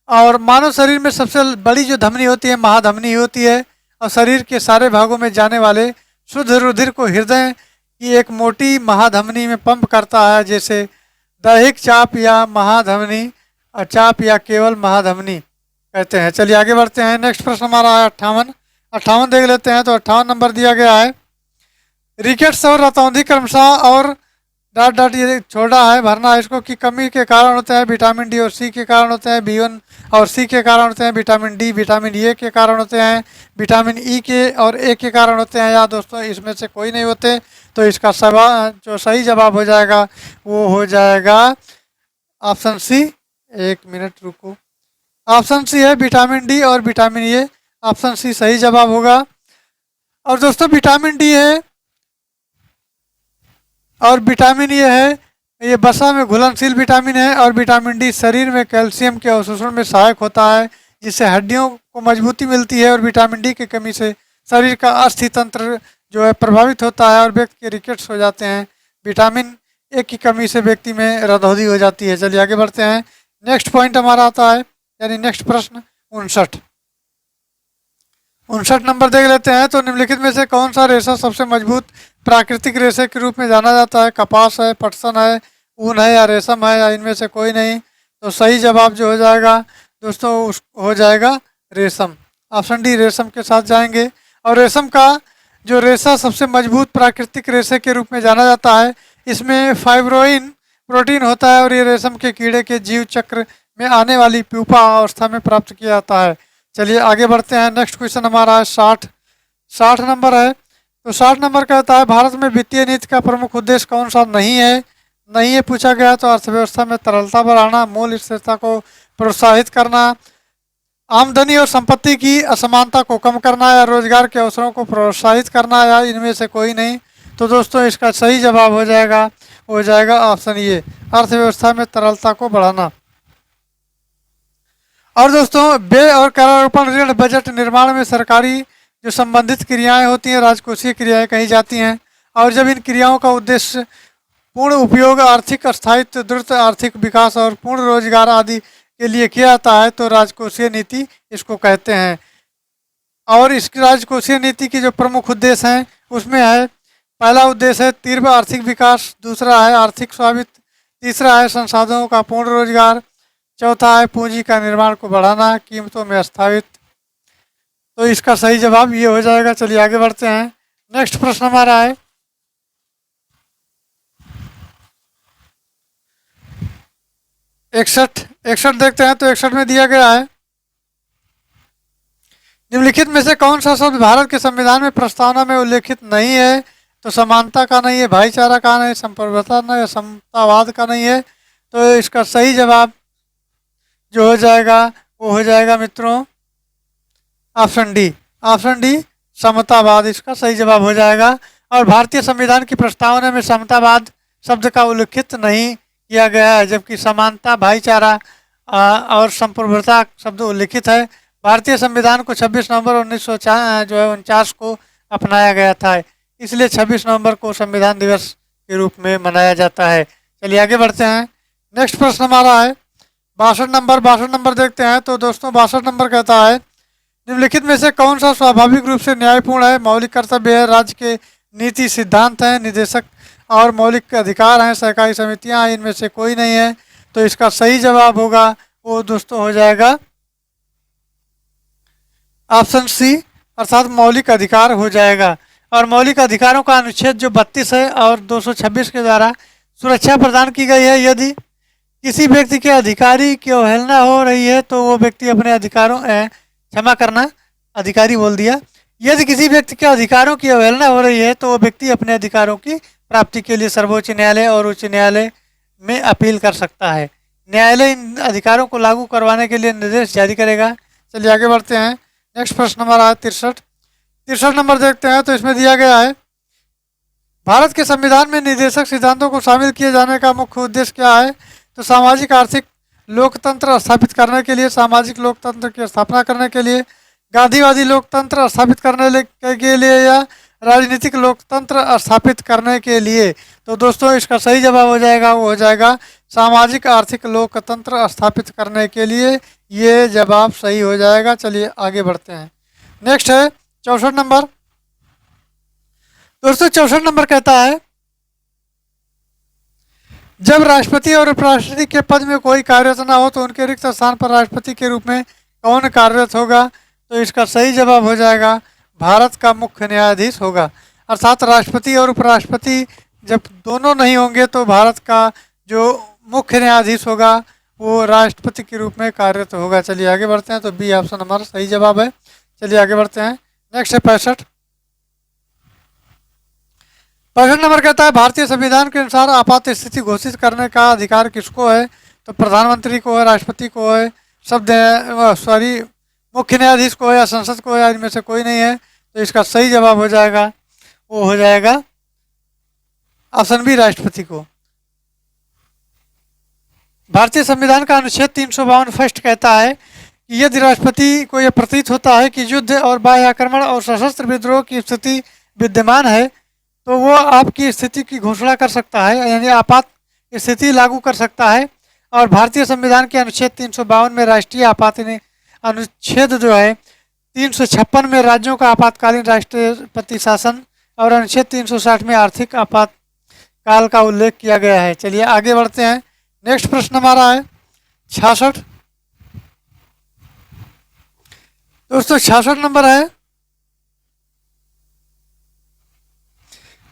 और मानव शरीर में सबसे बड़ी जो धमनी होती है महाधमनी होती है और शरीर के सारे भागों में जाने वाले शुद्ध रुधिर को हृदय कि एक मोटी महाधमनी में पंप करता है, जैसे दैहिक चाप या महाधमनी चाप या केवल महाधमनी कहते हैं। चलिए आगे बढ़ते हैं। नेक्स्ट प्रश्न हमारा है 58। 58 देख लेते हैं। तो 58 नंबर दिया गया है, रिकेट्स और रतौंधी क्रमशः और डॉट डॉट ये छोड़ा है भरना है इसको, की कमी के कारण होते हैं विटामिन डी और सी के कारण होते हैं, B1 और सी के कारण होते हैं, विटामिन डी विटामिन ए के कारण होते हैं, विटामिन ई के और ए के कारण होते हैं, या दोस्तों इसमें से कोई नहीं होते। तो इसका जो सही जवाब हो जाएगा वो हो जाएगा ऑप्शन सी। एक मिनट रुको, ऑप्शन सी है विटामिन डी और विटामिन ए। ऑप्शन सी सही जवाब होगा। और दोस्तों विटामिन डी है और विटामिन ये है, ये वसा में घुलनशील विटामिन है, और विटामिन डी शरीर में कैल्शियम के अवशोषण में सहायक होता है, जिससे हड्डियों को मजबूती मिलती है। और विटामिन डी की कमी से शरीर का अस्थि तंत्र जो है प्रभावित होता है और व्यक्ति के रिकेट्स हो जाते हैं। विटामिन ए की कमी से व्यक्ति में रधौधी हो जाती है। चलिए आगे बढ़ते हैं। नेक्स्ट पॉइंट हमारा आता है, यानी नेक्स्ट प्रश्न 59। 59 नंबर देख लेते हैं। तो निम्नलिखित में से कौन सा रेशा सबसे मजबूत प्राकृतिक रेशे के रूप में जाना जाता है? कपास है, पटसन है, ऊन है, या रेशम है, या इनमें से कोई नहीं? तो सही जवाब जो हो जाएगा दोस्तों उस हो जाएगा रेशम। ऑप्शन डी रेशम के साथ जाएंगे। और रेशम का जो रेशा सबसे मजबूत प्राकृतिक रेशे के रूप में जाना जाता है, इसमें फाइब्रोइन प्रोटीन होता है, और ये रेशम के कीड़े के जीव चक्र में आने वाली प्यूपा अवस्था में प्राप्त किया जाता है। चलिए आगे बढ़ते हैं। नेक्स्ट क्वेश्चन हमारा है 60 नंबर है। तो 60 नंबर कहता है, भारत में वित्तीय नीति का प्रमुख उद्देश्य कौन सा नहीं है? नहीं है पूछा गया। तो अर्थव्यवस्था में तरलता बढ़ाना, मूल्य स्थिरता को प्रोत्साहित करना, आमदनी और संपत्ति की असमानता को कम करना, या रोजगार के अवसरों को प्रोत्साहित करना, या इनमें से कोई नहीं? तो दोस्तों इसका सही जवाब हो जाएगा ऑप्शन ए, अर्थव्यवस्था में तरलता को बढ़ाना। और दोस्तों व्यय और करारोपण, ऋण, बजट निर्माण में सरकारी जो संबंधित क्रियाएं होती हैं, राजकोषीय क्रियाएं कही जाती हैं। और जब इन क्रियाओं का उद्देश्य पूर्ण उपयोग, आर्थिक स्थायित्व, द्रुत आर्थिक विकास और पूर्ण रोजगार आदि के लिए किया जाता है, तो राजकोषीय नीति इसको कहते हैं। और इस राजकोषीय नीति के जो प्रमुख उद्देश्य हैं उसमें है, पहला उद्देश्य है तीव्र आर्थिक विकास, दूसरा है आर्थिक स्वामित्व, तीसरा है संसाधनों का पूर्ण रोजगार, चौथा है पूंजी का निर्माण को बढ़ाना, कीमतों में स्थायित्व। तो इसका सही जवाब ये हो जाएगा। चलिए आगे बढ़ते हैं। नेक्स्ट प्रश्न हमारा है 61 देखते हैं। तो 61 में दिया गया है, निम्नलिखित में से कौन सा शब्द भारत के संविधान में प्रस्तावना में उल्लेखित नहीं है? तो समानता का नहीं है, भाईचारा का नहीं, संप्रभुता नहीं, समतावाद का नहीं है। तो इसका सही जवाब जो हो जाएगा वो हो जाएगा मित्रों ऑप्शन डी। ऑप्शन डी समतावाद इसका सही जवाब हो जाएगा। और भारतीय संविधान की प्रस्तावना में समतावाद शब्द का उल्लेखित नहीं किया गया है, जबकि समानता, भाईचारा और संप्रभुता शब्द उल्लिखित है। भारतीय संविधान को 26 नवंबर 1949 को अपनाया गया था, इसलिए 26 नवंबर को संविधान दिवस के रूप में मनाया जाता है। चलिए आगे बढ़ते हैं। नेक्स्ट प्रश्न हमारा है 62 नंबर देखते हैं। तो दोस्तों 62 नंबर कहता है, निम्नलिखित में से कौन सा स्वाभाविक रूप से न्यायपूर्ण है? मौलिक कर्तव्य है, राज्य के नीति सिद्धांत हैं, निदेशक और मौलिक अधिकार हैं, सहकारी समितियां, इनमें से कोई नहीं है। तो इसका सही जवाब होगा वो दोस्तों हो जाएगा ऑप्शन सी, अर्थात मौलिक अधिकार हो जाएगा। और मौलिक अधिकारों का अनुच्छेद जो 32 है और 226 के द्वारा सुरक्षा प्रदान की गई है। यदि किसी व्यक्ति के अधिकारी की अवहेलना हो रही है तो वो व्यक्ति अपने अधिकारों क्षमा करना अधिकारी बोल दिया, यदि किसी व्यक्ति के अधिकारों की अवहेलना हो रही है तो वो व्यक्ति अपने अधिकारों की प्राप्ति के लिए सर्वोच्च न्यायालय और उच्च न्यायालय में अपील कर सकता है। न्यायालय इन अधिकारों को लागू करवाने के लिए निर्देश जारी करेगा। चलिए आगे बढ़ते हैं। नेक्स्ट प्रश्न हमारा है 63 नंबर देखते हैं। तो इसमें दिया गया है, भारत के संविधान में निर्देशक सिद्धांतों को शामिल किए जाने का मुख्य उद्देश्य क्या है? तो सामाजिक आर्थिक लोकतंत्र स्थापित करने के लिए, सामाजिक लोकतंत्र की स्थापना करने के लिए, गांधीवादी लोकतंत्र स्थापित करने के लिए, या राजनीतिक लोकतंत्र स्थापित करने के लिए? तो दोस्तों इसका सही जवाब हो जाएगा वो हो जाएगा सामाजिक आर्थिक लोकतंत्र स्थापित करने के लिए। ये जवाब सही हो जाएगा। चलिए आगे बढ़ते हैं। नेक्स्ट है 64 नंबर। दोस्तों 64 नंबर कहता है, जब राष्ट्रपति और उपराष्ट्रपति के पद में कोई कार्यरत न हो तो उनके रिक्त स्थान पर राष्ट्रपति के रूप में कौन कार्यरत होगा? तो इसका सही जवाब हो जाएगा भारत का मुख्य न्यायाधीश होगा। अर्थात राष्ट्रपति और उपराष्ट्रपति जब दोनों नहीं होंगे तो भारत का जो मुख्य न्यायाधीश होगा वो राष्ट्रपति के रूप में कार्यरत होगा। चलिए आगे बढ़ते हैं। तो बी ऑप्शन हमारा सही जवाब है। चलिए आगे बढ़ते हैं। नेक्स्ट है 65। 65 नंबर कहता है भारतीय संविधान के अनुसार आपात स्थिति घोषित करने का अधिकार किसको है? तो प्रधानमंत्री को है, राष्ट्रपति को है, सब सॉरी मुख्य न्यायाधीश को है या संसद को है, इनमें से कोई नहीं है। तो इसका सही जवाब हो जाएगा, वो हो जाएगा ऑप्शन बी राष्ट्रपति को। भारतीय संविधान का अनुच्छेद 352 फर्स्ट कहता है कि यदि राष्ट्रपति को यह प्रतीत होता है कि युद्ध और बाह्य आक्रमण और सशस्त्र विद्रोह की स्थिति विद्यमान है तो वो आपकी स्थिति की घोषणा कर सकता है, यानी आपात स्थिति लागू कर सकता है। और भारतीय संविधान के अनुच्छेद 352 में राष्ट्रीय आपात अनुच्छेद जो है 356 में राज्यों का आपातकालीन राष्ट्रपति शासन और अनुच्छेद 360 में आर्थिक आपातकाल का उल्लेख किया गया है। चलिए आगे बढ़ते हैं। नेक्स्ट प्रश्न हमारा है 66। दोस्तों 66 नंबर है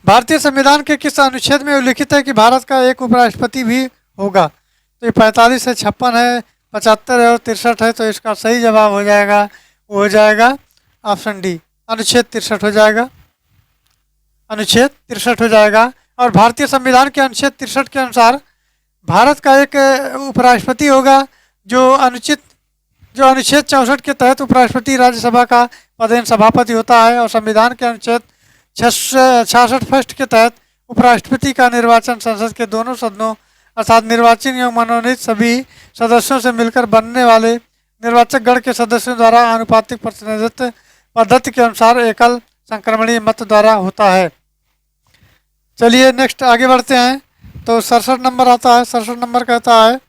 भारतीय संविधान के किस अनुच्छेद में उल्लिखित है कि भारत का एक उपराष्ट्रपति भी होगा? तो ये 45 है, 56 है, 75 है और 63 है। तो इसका सही जवाब हो जाएगा, वो हो जाएगा ऑप्शन डी अनुच्छेद 63 हो जाएगा। अनुच्छेद 63 हो जाएगा। और भारतीय संविधान के अनुच्छेद 63 के अनुसार भारत का एक उपराष्ट्रपति होगा जो अनुच्छेद 64 के तहत उपराष्ट्रपति राज्यसभा का पदेन सभापति होता है। और संविधान के अनुच्छेद 66 फर्स्ट के तहत उपराष्ट्रपति का निर्वाचन संसद के दोनों सदनों अर्थात निर्वाचन एवं मनोनीत सभी सदस्यों से मिलकर बनने वाले निर्वाचक गण के सदस्यों द्वारा आनुपातिक प्रतिनिधित्व पद्धति के अनुसार एकल संक्रमणीय मत द्वारा होता है। चलिए नेक्स्ट आगे बढ़ते हैं। तो 67 नंबर आता है। 67 नंबर कहता है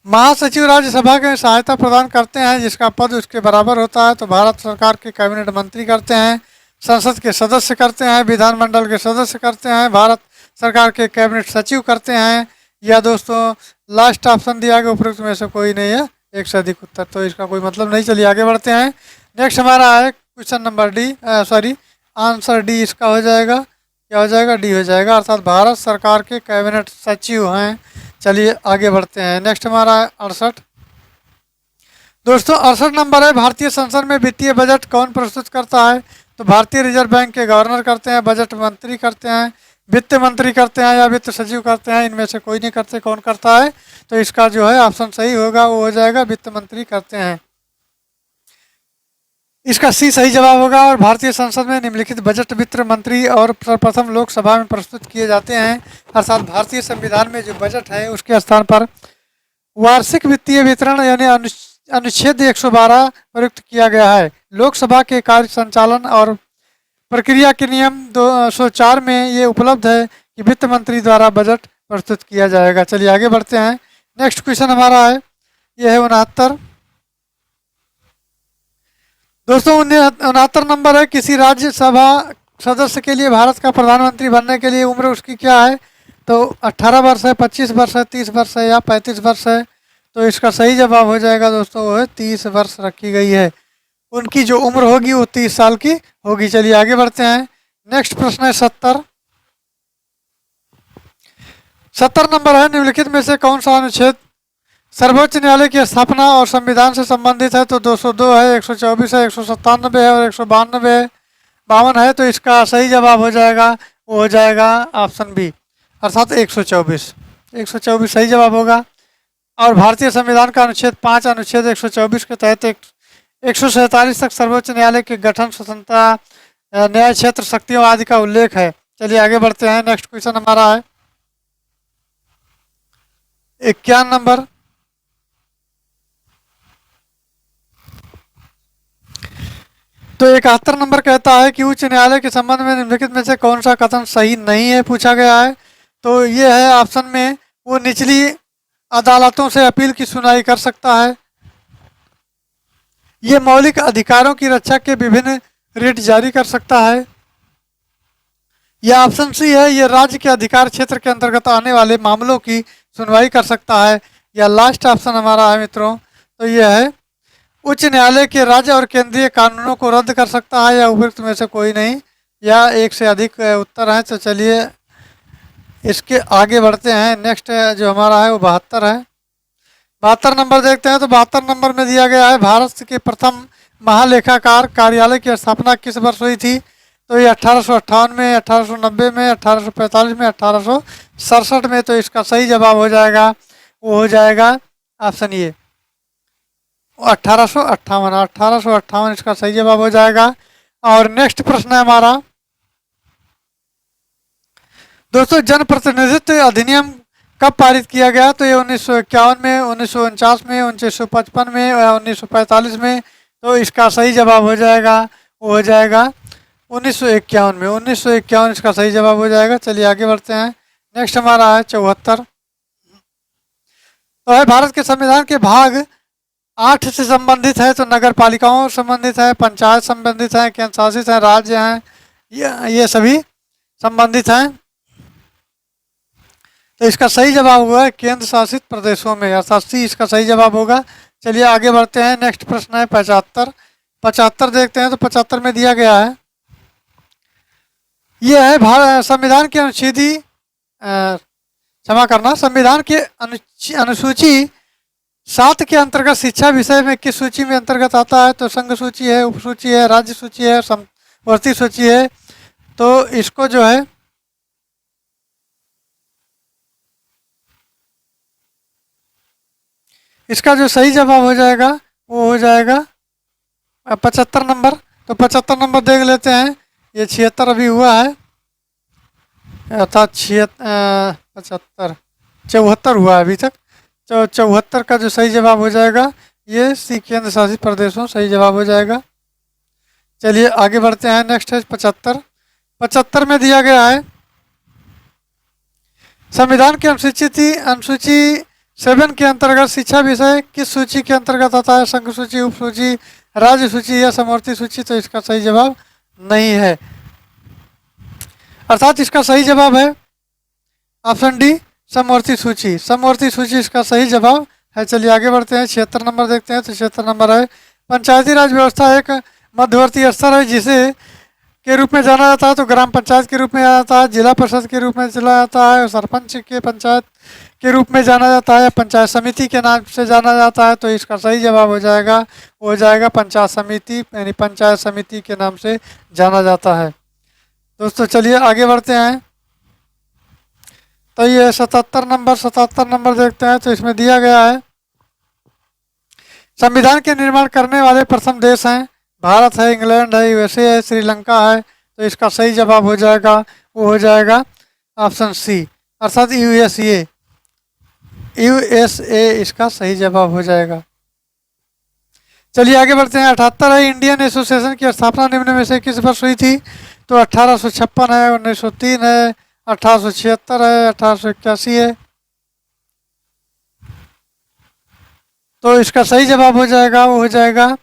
महासचिव राज्यसभा के सहायता प्रदान करते हैं जिसका पद उसके बराबर होता है। तो भारत सरकार के कैबिनेट मंत्री करते हैं, संसद के सदस्य करते हैं, विधानमंडल के सदस्य करते हैं, भारत सरकार के कैबिनेट सचिव करते हैं, या दोस्तों लास्ट ऑप्शन दिया गया उपरोक्त में से कोई नहीं है, एक से अधिक उत्तर। तो इसका कोई मतलब नहीं। चलिए आगे बढ़ते हैं। नेक्स्ट हमारा है question number D, sorry answer D इसका हो जाएगा, क्या हो जाएगा? डी हो जाएगा। अर्थात भारत सरकार के कैबिनेट सचिव हैं। चलिए आगे बढ़ते हैं। नेक्स्ट हमारा है 68। दोस्तों 68 नंबर है भारतीय संसद में वित्तीय बजट कौन प्रस्तुत करता है? तो भारतीय रिजर्व बैंक के गवर्नर करते हैं, बजट मंत्री करते हैं, वित्त मंत्री करते हैं या वित्त सचिव करते हैं, इनमें से कोई नहीं करते। कौन करता है? तो इसका जो है ऑप्शन सही होगा, वो हो जाएगा वित्त मंत्री करते हैं। इसका सी सही जवाब होगा। और भारतीय संसद में निम्नलिखित बजट वित्त मंत्री और सर्वप्रथम लोकसभा में प्रस्तुत किए जाते हैं। अर्थात भारतीय संविधान में जो बजट है उसके स्थान पर वार्षिक वित्तीय वितरण यानी अनुच्छेद 112 प्रयुक्त किया गया है। लोकसभा के कार्य संचालन और प्रक्रिया के नियम 204 में ये उपलब्ध है कि वित्त मंत्री द्वारा बजट प्रस्तुत किया जाएगा। चलिए आगे बढ़ते हैं। नेक्स्ट क्वेश्चन हमारा है, यह है 69। दोस्तों 69 नंबर है किसी राज्यसभा सदस्य के लिए भारत का प्रधानमंत्री बनने के लिए उम्र उसकी क्या है? तो 18 वर्ष है, 25 वर्ष है, 30 वर्ष है या 35 वर्ष है? तो इसका सही जवाब हो जाएगा दोस्तों, वो है 30 वर्ष रखी गई है। उनकी जो उम्र होगी वो 30 साल की होगी। चलिए आगे बढ़ते हैं। नेक्स्ट प्रश्न है 70। 70 नंबर है निम्नलिखित में से कौन सा अनुच्छेद सर्वोच्च न्यायालय की स्थापना और संविधान से संबंधित है? तो 202 है, 124 है, 197 है और 192 है, 52 है। तो इसका सही जवाब हो जाएगा, वो हो जाएगा ऑप्शन बी अर्थात 124। 124 सही जवाब होगा। और भारतीय संविधान का अनुच्छेद 5 अनुच्छेद 124 के तहत 147 तक सर्वोच्च न्यायालय के गठन, स्वतंत्रता, न्याय क्षेत्र, शक्तियों आदि का उल्लेख है। चलिए आगे बढ़ते हैं। नेक्स्ट क्वेश्चन हमारा है 51 नंबर। तो 71 नंबर कहता है कि उच्च न्यायालय के संबंध में निम्नलिखित में से कौन सा कथन सही नहीं है पूछा गया है। तो ये है ऑप्शन में, वो निचली अदालतों से अपील की सुनवाई कर सकता है, ये मौलिक अधिकारों की रक्षा के विभिन्न रिट जारी कर सकता है, यह ऑप्शन सी है, ये राज्य के अधिकार क्षेत्र के अंतर्गत आने वाले मामलों की सुनवाई कर सकता है। या लास्ट ऑप्शन हमारा है मित्रों, तो यह है उच्च न्यायालय के राज्य और केंद्रीय कानूनों को रद्द कर सकता है, या उपयुक्त में से कोई नहीं, या एक से अधिक उत्तर हैं। तो चलिए इसके आगे बढ़ते हैं। नेक्स्ट जो हमारा है वो 72 है। 72 नंबर देखते हैं। तो 72 नंबर में दिया गया है भारत के प्रथम महालेखाकार कार्यालय की स्थापना किस वर्ष हुई थी? तो ये 1858 में, 1890 में, 1845 में, 1867 में। तो इसका सही जवाब हो जाएगा, वो हो जाएगा ऑप्शन ए 1858। 1858 इसका सही जवाब हो जाएगा। और नेक्स्ट प्रश्न है हमारा दोस्तों, जनप्रतिनिधित्व अधिनियम कब पारित किया गया? तो ये 1951 में, 1949 में, 1955 में या 1945 में। तो इसका सही जवाब हो जाएगा, वो हो जाएगा 1951 में। 1951 इसका सही जवाब हो जाएगा। चलिए आगे बढ़ते हैं। नेक्स्ट हमारा है 74। तो है भारत के संविधान के भाग 8 से संबंधित है। तो नगर पालिकाओं संबंधित है, पंचायत संबंधित है, केंद्र शासित है, राज्य हैं, ये सभी संबंधित हैं। तो इसका सही जवाब हुआ है केंद्र शासित प्रदेशों में, अर्थात सी इसका सही जवाब होगा। चलिए आगे बढ़ते हैं। नेक्स्ट प्रश्न है 75। 75 देखते हैं। तो 75 में दिया गया है, यह है भारत संविधान के अनुच्छेदी क्षमा करना, संविधान के अनुसूची 7 के अंतर्गत शिक्षा विषय में किस सूची में अंतर्गत आता है? तो संघ सूची है, उपसूची है, राज्य सूची है, समवर्ती सूची है। तो इसको जो है इसका जो सही जवाब हो जाएगा वो हो जाएगा 75 नंबर। तो 75 नंबर देख लेते हैं। ये 76 अभी हुआ है, अर्थात 75 74 हुआ है अभी तक। तो 74 का जो सही जवाब हो जाएगा ये सी केंद्र शासित प्रदेशों सही जवाब हो जाएगा। चलिए आगे बढ़ते हैं। नेक्स्ट है 75। 75 में दिया गया है, संविधान की अनुसूची 7 के अंतर्गत शिक्षा विषय किस सूची के अंतर्गत आता है? संघ सूची, उप सूची, राज्य सूची या समवर्ती सूची। तो इसका सही जवाब नहीं है, अर्थात इसका सही जवाब है ऑप्शन डी समवर्ती सूची। समवर्ती सूची इसका सही जवाब है। चलिए आगे बढ़ते हैं। 76 नंबर देखते हैं। तो 76 नंबर है, पंचायती राज व्यवस्था एक मध्यवर्ती स्तर है जिसे के रूप में जाना जाता है। तो ग्राम पंचायत के रूप में जाना जाता है, जिला परिषद के रूप में चला जाता है, सरपंच के पंचायत के रूप में जाना जाता है, पंचायत समिति के नाम से जाना जाता है। तो इसका सही जवाब हो जाएगा, हो जाएगा पंचायत समिति, यानी पंचायत समिति के नाम से जाना जाता है। दोस्तों चलिए आगे बढ़ते हैं। तो ये 77 नंबर देखते हैं। तो इसमें दिया गया है, संविधान के निर्माण करने वाले प्रथम देश हैं, भारत है, इंग्लैंड है, यूएसए है, श्रीलंका है। तो इसका सही जवाब हो जाएगा, वो हो जाएगा ऑप्शन सी, अर्थात यूएसए। यूएसए इसका सही जवाब हो जाएगा। चलिए आगे बढ़ते हैं। 78 है, इंडियन एसोसिएशन की स्थापना निम्न में से किस वर्ष हुई थी? तो 1856 है, 1903 है, 1876 है, 1881 है। तो इसका सही जवाब हो जाएगा, वो हो जाएगा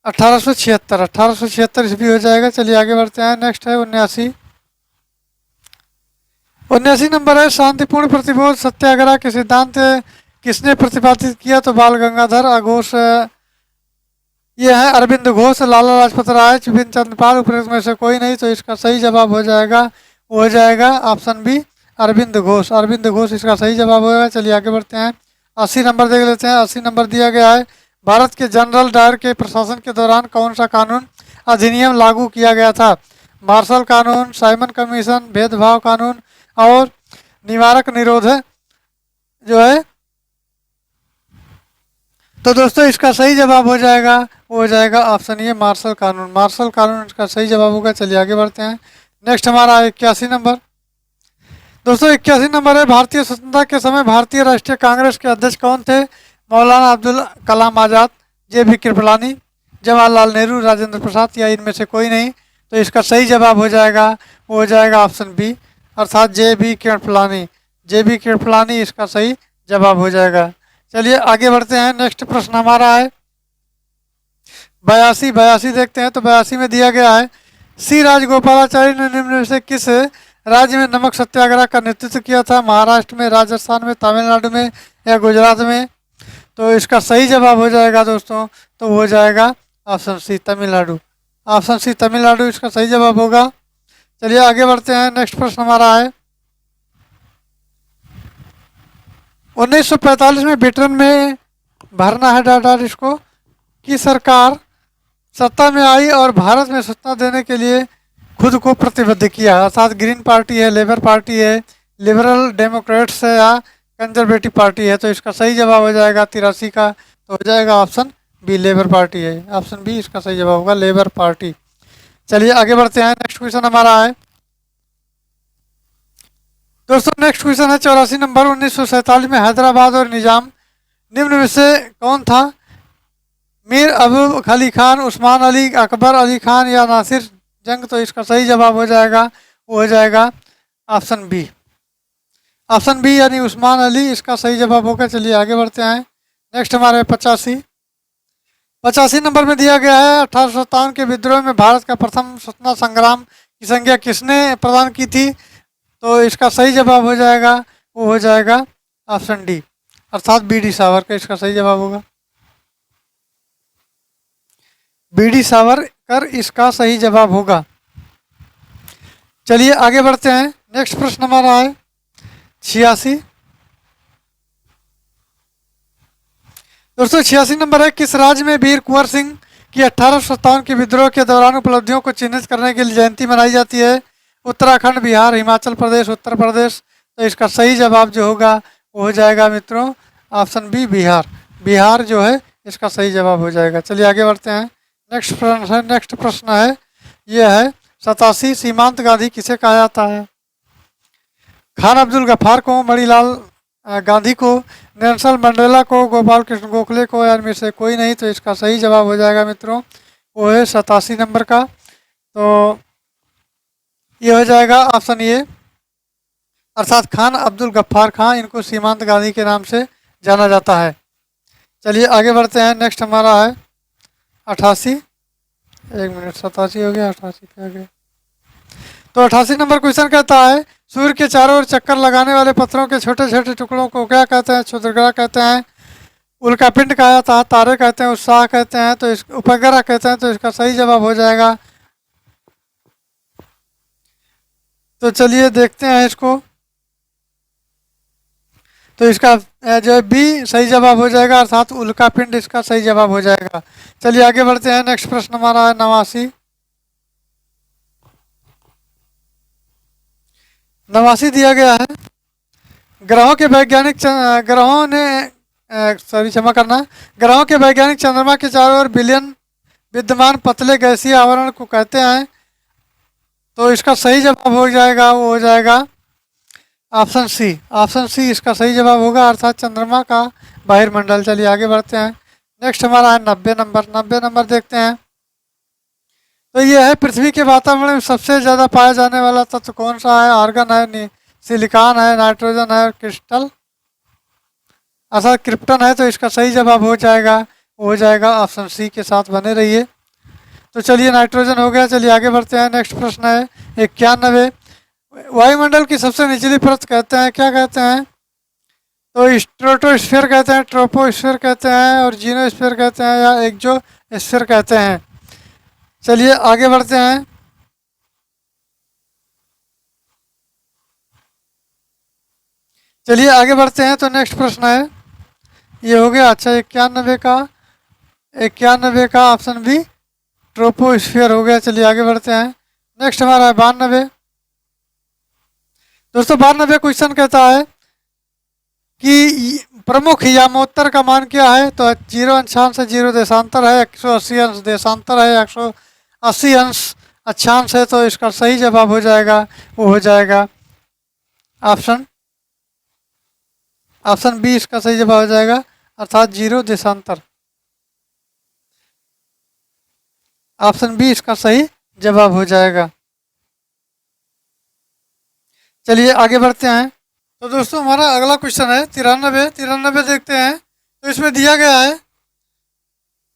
1876। 1876 ईस्वी हो जाएगा। चलिए आगे बढ़ते हैं। नेक्स्ट है 79। 79 नंबर है, शांतिपूर्ण प्रतिरोध सत्याग्रह के सिद्धांत किसने प्रतिपादित किया? तो बाल गंगाधर घोष, ये है अरविंद घोष, लाला लाजपत राय, बिपिन चंद्रपाल, उपरोक्त में से कोई नहीं। तो इसका सही जवाब हो जाएगा, वो हो जाएगा ऑप्शन बी अरविंद घोष। अरविंद घोष इसका सही जवाब होगा। चलिए आगे बढ़ते हैं। 80 नंबर देख लेते हैं। 80 नंबर दिया गया है, भारत के जनरल डायर के प्रशासन के दौरान कौन सा कानून अधिनियम लागू किया गया था? मार्शल कानून, साइमन कमीशन, भेदभाव कानून और निवारक निरोध जो है। तो दोस्तों इसका सही जवाब हो जाएगा, वो हो जाएगा ऑप्शन ये मार्शल कानून। मार्शल कानून इसका सही जवाब होगा। चलिए आगे बढ़ते हैं। नेक्स्ट हमारा 81 नंबर। दोस्तों 81 नंबर है, भारतीय स्वतंत्रता के समय भारतीय राष्ट्रीय कांग्रेस के अध्यक्ष कौन थे? मौलाना अब्दुल कलाम आज़ाद, जे.बी. कृपलानी, जवाहरलाल नेहरू, राजेंद्र प्रसाद, या इनमें से कोई नहीं। तो इसका सही जवाब हो जाएगा, वो हो जाएगा ऑप्शन बी, अर्थात जे.बी. कृपलानी। जे.बी. कृपलानी इसका सही जवाब हो जाएगा। चलिए आगे बढ़ते हैं। नेक्स्ट प्रश्न हमारा है 82 देखते हैं। तो 82 में दिया गया है, सी राजगोपालाचारी ने निम्न में से किस राज्य में नमक सत्याग्रह का नेतृत्व किया था? महाराष्ट्र में, राजस्थान में, तमिलनाडु में या गुजरात में? तो इसका सही जवाब हो जाएगा दोस्तों, तो हो जाएगा option C Tamil Nadu. Option C Tamil Nadu इसका सही जवाब होगा। चलिए आगे बढ़ते हैं। नेक्स्ट प्रश्न हमारा है 1945 में ब्रिटेन में भरना है डाटा इसको कि सरकार सत्ता में आई और भारत में सत्ता देने के लिए खुद को प्रतिबद्ध किया, अर्थात ग्रीन पार्टी है, लेबर पार्टी है, लिबरल डेमोक्रेट्स है या कंजर्वेटिव पार्टी है? तो इसका सही जवाब हो जाएगा 83 का, तो हो जाएगा ऑप्शन बी लेबर पार्टी है। ऑप्शन बी इसका सही जवाब होगा, लेबर पार्टी। चलिए आगे बढ़ते हैं। नेक्स्ट क्वेश्चन हमारा है दोस्तों, नेक्स्ट क्वेश्चन है 84 नंबर। 1947 में हैदराबाद और निजाम निम्न में से कौन था? मीर अबू अली खान, उस्मान अली, अकबर अली खान या नासिर जंग? तो इसका सही जवाब हो जाएगा, वो हो जाएगा ऑप्शन बी। ऑप्शन बी यानी उस्मान अली इसका सही जवाब होगा। चलिए आगे बढ़ते हैं। नेक्स्ट हमारे 85 नंबर में दिया गया है 1857 के विद्रोह में भारत का प्रथम स्वतंत्रता संग्राम की संज्ञा किसने प्रदान की थी? तो इसका सही जवाब हो जाएगा, वो हो जाएगा ऑप्शन डी, अर्थात बी डी सावरकर इसका सही जवाब होगा। बी डी सावरकर इसका सही जवाब होगा। चलिए आगे बढ़ते हैं। नेक्स्ट प्रश्न हमारा है 86 दोस्तों। 86 नंबर है, किस राज्य में वीर कुंवर सिंह की 1857 के विद्रोह के दौरान उपलब्धियों को चिन्हित करने के लिए जयंती मनाई जाती है? उत्तराखंड, बिहार, हिमाचल प्रदेश, उत्तर प्रदेश? तो इसका सही जवाब जो होगा वो हो जाएगा मित्रों ऑप्शन बी बिहार। बिहार जो है इसका सही जवाब हो जाएगा। चलिए आगे बढ़ते हैं। नेक्स्ट प्रश्न है, ये है 87 सीमांत गांधी किसे कहा जाता है? खान अब्दुल गफ्फार को, मणिलाल गांधी को, नेल्सन मंडेला को, गोपाल कृष्ण गोखले को या इनमें से कोई नहीं? तो इसका सही जवाब हो जाएगा मित्रों, वो है 87 नंबर का, तो ये हो जाएगा ऑप्शन ए, अर्थात खान अब्दुल गफ्फार खान, इनको सीमांत गांधी के नाम से जाना जाता है। चलिए आगे बढ़ते हैं। नेक्स्ट हमारा है 88, एक मिनट 87 हो गया, 88 पे आ गया। तो 88 नंबर क्वेश्चन कहता है, सूर्य के चारों ओर चक्कर लगाने वाले पत्थरों के छोटे छोटे टुकड़ों को क्या कहते हैं? क्षुद्रग्रह कहते हैं, उल्कापिंड कहा जाता है, तारे कहते हैं, उत्साह कहते हैं, तो इस उपग्रह कहते हैं। तो इसका सही जवाब हो जाएगा। तो चलिए देखते हैं इसको, तो इसका जो है बी सही जवाब हो जाएगा, अर्थात उल्कापिंड इसका सही जवाब हो जाएगा। चलिए आगे बढ़ते हैं। नेक्स्ट प्रश्न हमारा है 89 दिया गया है, ग्रहों के वैज्ञानिक ग्रहों ने सॉरी क्षमा करना, ग्रहों के वैज्ञानिक चंद्रमा के चारों ओर बिलियन विद्यमान पतले गैसीय आवरण को कहते हैं? तो इसका सही जवाब हो जाएगा, वो हो जाएगा ऑप्शन सी। ऑप्शन सी इसका सही जवाब होगा, अर्थात चंद्रमा का बहिर्मंडल। चलिए आगे बढ़ते हैं। नेक्स्ट हमारा है 90 नंबर देखते हैं। तो ये है, पृथ्वी के वातावरण में सबसे ज़्यादा पाया जाने वाला तत्व कौन सा है? आर्गन है, सिलिकॉन है, नाइट्रोजन है, क्रिस्टल अर्थात क्रिप्टन है? तो इसका सही जवाब हो जाएगा, वो हो जाएगा ऑप्शन सी के साथ बने रहिए। तो चलिए नाइट्रोजन हो गया। चलिए आगे बढ़ते हैं। नेक्स्ट प्रश्न है 91, वायुमंडल की सबसे निचली परत कहते हैं, क्या कहते हैं? तो स्ट्रेटोस्फीयर कहते हैं, ट्रोपोस्फीयर कहते हैं, और जीनोस्फीयर कहते हैं, या एक्सोस्फीयर कहते हैं? चलिए आगे बढ़ते हैं। चलिए आगे बढ़ते हैं। तो नेक्स्ट प्रश्न है, ये हो गया। अच्छा 91 का ऑप्शन बी ट्रोपोस्फीयर हो गया। चलिए आगे बढ़ते हैं। नेक्स्ट हमारा है 92 दोस्तों। 92 क्वेश्चन कहता है कि प्रमुख यामोत्तर का मान क्या है? तो 0 अंशांश है, 0 देशांतर है, 180 अंश देशांतर है, 180 अंश अक्षांश है? तो इसका सही जवाब हो जाएगा, वो हो जाएगा ऑप्शन बी इसका सही जवाब हो जाएगा, अर्थात 0 देशांतर। ऑप्शन बी इसका सही जवाब हो जाएगा। चलिए आगे बढ़ते हैं। तो दोस्तों हमारा अगला क्वेश्चन है 93 देखते हैं। तो इसमें दिया गया है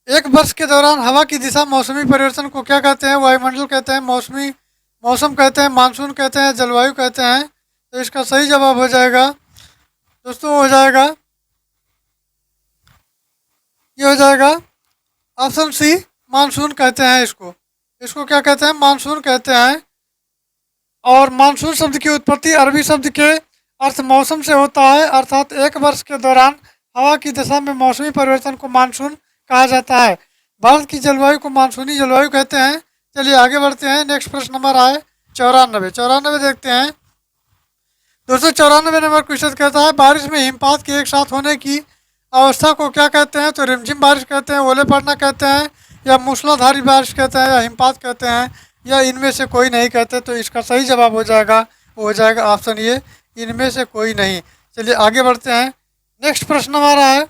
एक वर्ष के दौरान हवा की दिशा मौसमी परिवर्तन को क्या कहते हैं? वायुमंडल कहते हैं, मौसमी मौसम कहते हैं, मानसून कहते हैं, जलवायु कहते हैं। तो इसका सही जवाब हो जाएगा दोस्तों, हो जाएगा, ये हो जाएगा ऑप्शन सी, मानसून कहते हैं इसको। इसको क्या कहते हैं? मानसून कहते हैं। और मानसून शब्द की उत्पत्ति अरबी शब्द के अर्थ मौसम से होता है, अर्थात एक वर्ष के दौरान हवा की दिशा में मौसमी परिवर्तन को मानसून कहा जाता है। भारत की जलवायु को मानसूनी जलवायु कहते हैं। चलिए आगे बढ़ते हैं। नेक्स्ट प्रश्न नंबर आए 94। 94 देखते हैं दोस्तों। 94 नंबर क्वेश्चन कहता है बारिश में हिमपात के एक साथ होने की अवस्था को क्या कहते हैं? तो रिमझिम बारिश कहते हैं, ओले पड़ना कहते हैं, या मूसलाधारी बारिश कहते हैं, या हिमपात कहते हैं, या इनमें से कोई नहीं कहते। तो इसका सही जवाब हो जाएगा, वो हो जाएगा ऑप्शन ये, इनमें से कोई नहीं। चलिए आगे बढ़ते हैं। नेक्स्ट प्रश्न हमारा है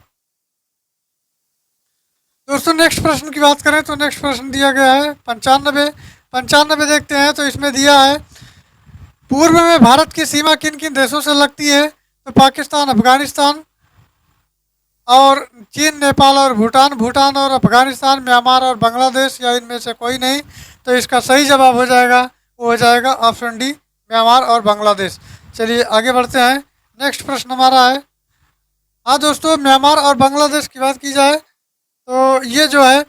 दोस्तों, नेक्स्ट प्रश्न की बात करें तो नेक्स्ट प्रश्न दिया गया है 95। 95 देखते हैं तो इसमें दिया है पूर्व में भारत की सीमा किन किन देशों से लगती है? तो पाकिस्तान, अफगानिस्तान और चीन, नेपाल और भूटान। भूटान और अफगानिस्तान, म्यांमार और बांग्लादेश, या इनमें से कोई नहीं। तो इसका सही जवाब हो जाएगा, वो हो जाएगा ऑप्शन डी, म्यांमार और बांग्लादेश। चलिए आगे बढ़ते हैं। नेक्स्ट प्रश्न हमारा है, हाँ दोस्तों, म्यांमार और बांग्लादेश की बात की जाए तो ये जो है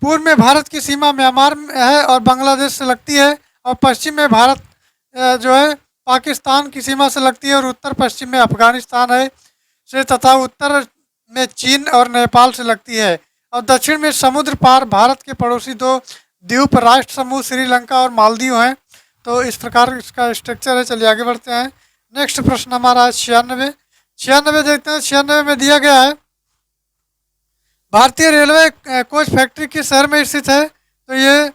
पूर्व में भारत की सीमा म्यांमार में है और बांग्लादेश से लगती है, और पश्चिम में भारत जो है पाकिस्तान की सीमा से लगती है, और उत्तर पश्चिम में अफगानिस्तान है से, तथा उत्तर में चीन और नेपाल से लगती है, और दक्षिण में समुद्र पार भारत के पड़ोसी दो द्वीप राष्ट्र समूह श्रीलंका और मालदीव हैं। तो इस प्रकार इसका स्ट्रक्चर है। चलिए आगे बढ़ते हैं। नेक्स्ट प्रश्न हमारा है 96। 96 देखते हैं। 96 में दिया गया है भारतीय रेलवे कोच फैक्ट्री किस शहर में स्थित है? तो ये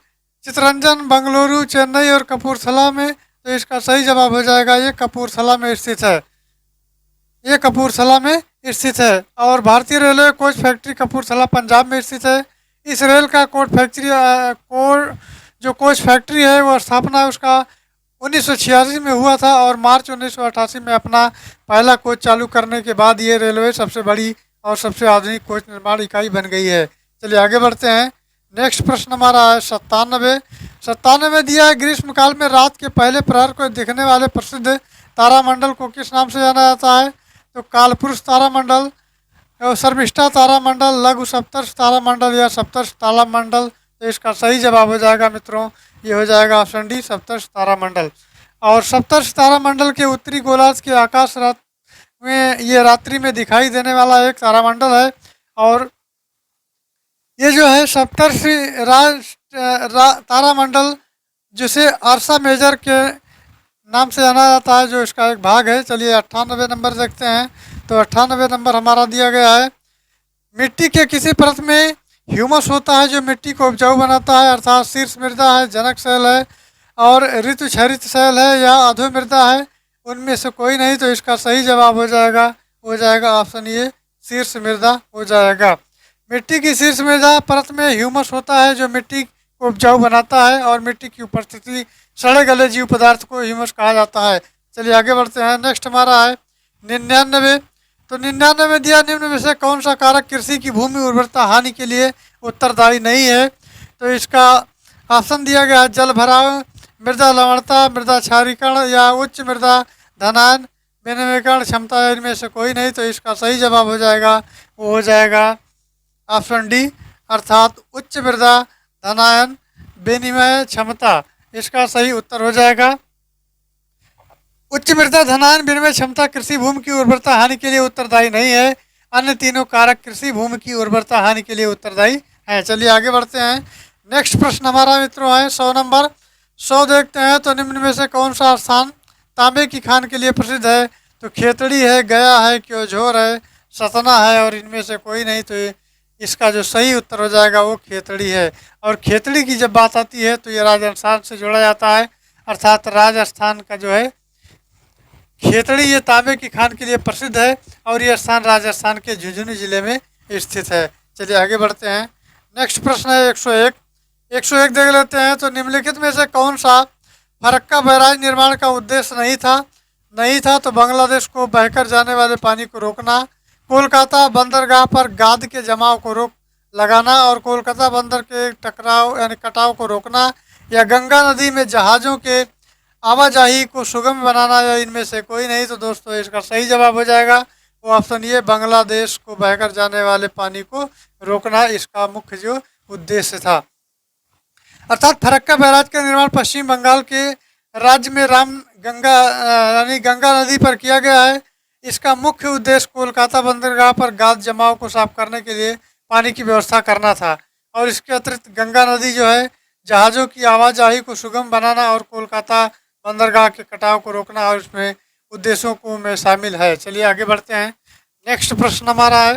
चितरंजन, बंगलुरु, चेन्नई और कपूरथला में। तो इसका सही जवाब हो जाएगा, ये कपूरथला में स्थित है, ये कपूरथला में स्थित है। और भारतीय railway coach factory Kapurthala Punjab में स्थित है। इस रेल का जो कोच फैक्ट्री है वो स्थापना उसका 1986 में हुआ था, और मार्च 1988 में अपना पहला कोच चालू करने के बाद ये रेलवे सबसे बड़ी और सबसे आधुनिक कोच निर्माण इकाई बन गई है। चलिए आगे बढ़ते हैं। नेक्स्ट प्रश्न हमारा है 97। 97 में दिया है ग्रीष्म काल में रात के पहले प्रहर को दिखने वाले प्रसिद्ध तारामंडल को किस नाम से जाना जाता है? तो कालपुरुष तारामंडल, शर्मिष्ठा तारामंडल, लघु सप्तर्षि तारामंडल, या सप्तर्षि तारामंडल। तो इसका सही जवाब हो जाएगा मित्रों, ये हो जाएगा ऑप्शन डी, सप्तर्षि तारामंडल। और सप्तर्षि तारामंडल के उत्तरी गोलार्ध के आकाश में ये रात्रि में दिखाई देने वाला एक तारामंडल है। और ये जो है सप्तर्षि तारामंडल, जिसे अर्सा मेजर के नाम से जाना जाता है, जो इसका एक भाग है। चलिए 98 नंबर देखते हैं। तो 98 नंबर हमारा दिया गया है मिट्टी के किसी परत में ह्यूमस होता है जो मिट्टी को उपजाऊ बनाता है, अर्थात शीर्ष मृदा है, जनक शैल है, और ऋतुक्षरित शैल है, या अधो मृदा है। उनमें से कोई नहीं। तो इसका सही जवाब हो जाएगा, हो जाएगा ऑप्शन ये, शीर्ष मृदा हो जाएगा। मिट्टी की शीर्ष मृदा परत में ह्यूमस होता है जो मिट्टी को उपजाऊ बनाता है, और मिट्टी की उपस्थिति सड़े गले जीव पदार्थ को ह्यूमस कहा जाता है। चलिए आगे बढ़ते हैं। नेक्स्ट हमारा है 99। तो 99 में दिया निम्न में से कौन सा कारक कृषि की भूमि उर्वरता हानि के लिए उत्तरदायी नहीं है? तो इसका ऑप्शन दिया गया है जल भराव, मृदा लवणता, मृदा क्षारीकरण, या उच्च मृदा धनायन विनिमयकरण क्षमता। इनमें से कोई नहीं। तो इसका सही जवाब हो जाएगा, वो हो जाएगा ऑप्शन डी, अर्थात उच्च मृदा धनायन विनिमय क्षमता। इसका सही उत्तर हो जाएगा। उच्च मृदा धनायन विनिमय क्षमता कृषि भूमि की उर्वरता हानि के लिए उत्तरदायी नहीं है। अन्य तीनों कारक कृषि भूमि की उर्वरता हानि के लिए उत्तरदायी है। चलिए आगे बढ़ते हैं। नेक्स्ट प्रश्न हमारा मित्रों है 100 नंबर। 100 देखते हैं। तो निम्न में से कौन सा स्थान तांबे की खान के लिए प्रसिद्ध है? तो खेतड़ी है, गया है, क्योंझोर है, सतना है, और इनमें से कोई नहीं। तो इसका जो सही उत्तर हो जाएगा वो खेतड़ी है। और खेतड़ी की जब बात आती है तो ये राजस्थान से जोड़ा जाता है, अर्थात राजस्थान का जो है खेतड़ी ये तांबे की खान के लिए प्रसिद्ध है, और यह स्थान राजस्थान के झुंझुनू जिले में स्थित है। चलिए आगे बढ़ते हैं। नेक्स्ट प्रश्न है 101। 101 देख लेते हैं। तो निम्नलिखित में से कौन सा फरक्का बैराज निर्माण का उद्देश्य नहीं था? तो बांग्लादेश को बहकर जाने वाले पानी को रोकना, कोलकाता बंदरगाह पर गाद के जमाव को लगाना और कोलकाता बंदर के टकराव यानी कटाव को रोकना, या गंगा नदी में जहाज़ों के आवाजाही को सुगम बनाना, या इनमें से कोई नहीं। तो दोस्तों इसका सही जवाब हो जाएगा वो ऑप्शन ये, बांग्लादेश को बहकर जाने वाले पानी को रोकना इसका मुख्य जो उद्देश्य था। अर्थात फरक्का बैराज का निर्माण पश्चिम बंगाल के राज्य में राम गंगा यानी गंगा नदी पर किया गया है। इसका मुख्य उद्देश्य कोलकाता बंदरगाह पर गाद जमाव को साफ करने के लिए पानी की व्यवस्था करना था, और इसके अतिरिक्त गंगा नदी जो है जहाज़ों की आवाजाही को सुगम बनाना और कोलकाता बंदरगाह के कटाव को रोकना, और इसमें उद्देश्यों को में शामिल है। चलिए आगे बढ़ते हैं। नेक्स्ट प्रश्न हमारा है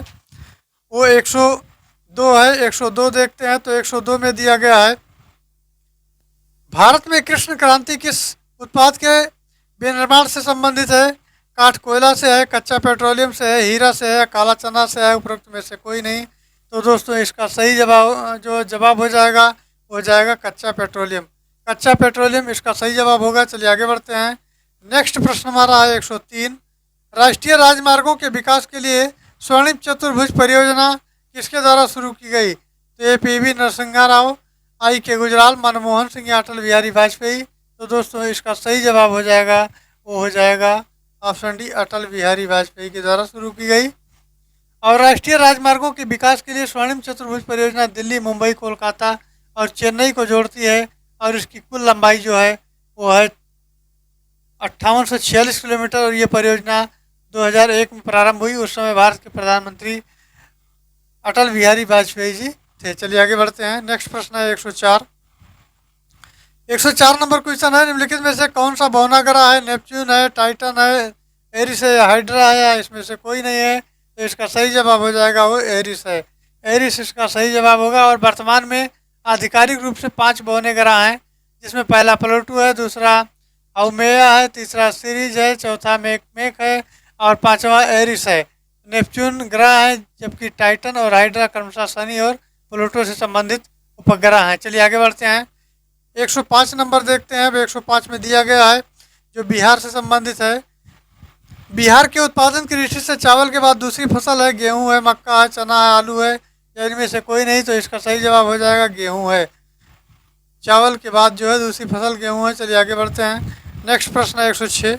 वो 102 है। 102 देखते हैं। तो 102 में दिया गया है, भारत में कृष्ण क्रांति किस उत्पाद के विनिर्माण से संबंधित है? काठ कोयला से है, कच्चा पेट्रोलियम से है, हीरा से है, काला चना से है, उपरोक्त में से कोई नहीं। तो दोस्तों इसका सही जवाब हो जाएगा हो जाएगा कच्चा पेट्रोलियम। कच्चा पेट्रोलियम इसका सही जवाब होगा। चलिए आगे बढ़ते हैं। नेक्स्ट प्रश्न हमारा है 103, राष्ट्रीय राजमार्गों के विकास के लिए स्वर्णिम चतुर्भुज परियोजना किसके द्वारा शुरू की गई? तो ये PV नरसिम्हा राव, के गुजराल, मनमोहन सिंह या अटल बिहारी वाजपेयी। तो दोस्तों इसका सही जवाब हो जाएगा वो हो जाएगा ऑप्शन डी, अटल बिहारी वाजपेयी के द्वारा शुरू की गई। और राष्ट्रीय राजमार्गों के विकास के लिए स्वर्णिम चतुर्भुज परियोजना दिल्ली, मुंबई, कोलकाता और चेन्नई को जोड़ती है, और इसकी कुल लंबाई जो है वो है 5846 किलोमीटर, और ये परियोजना 2001 में प्रारंभ हुई। उस समय भारत के प्रधानमंत्री अटल बिहारी वाजपेयी जी थे। चलिए आगे बढ़ते हैं। नेक्स्ट प्रश्न है 104। 104 नंबर क्वेश्चन है, निम्नलिखित में से कौन सा भौनाग्रह है? नेपच्यून है, टाइटन है, एरिस है या हाइड्रा है, या इसमें से कोई नहीं है? तो इसका सही जवाब हो जाएगा वो एरिस है। एरिस इसका सही जवाब होगा। और वर्तमान में आधिकारिक रूप से 5 भौनाग्रह हैं, जिसमें पहला प्लूटो है, दूसरा हाउमेया है, तीसरा सीरीज है, चौथा मेक है, और पांचवा एरिस है। नेपच्यून ग्रह है, जबकि टाइटन और हाइड्रा क्रमशः शनि और प्लूटो से संबंधित उपग्रह हैं। चलिए आगे बढ़ते हैं। 105 नंबर देखते हैं। 105 में दिया गया है जो बिहार से संबंधित है, बिहार के उत्पादन की दृष्टि से चावल के बाद दूसरी फसल है गेहूं है, मक्का है, चना है, आलू है, या इनमें से कोई नहीं? तो इसका सही जवाब हो जाएगा गेहूं है। चावल के बाद जो है दूसरी फसल गेहूं है। चलिए आगे बढ़ते हैं। नेक्स्ट प्रश्न है 106,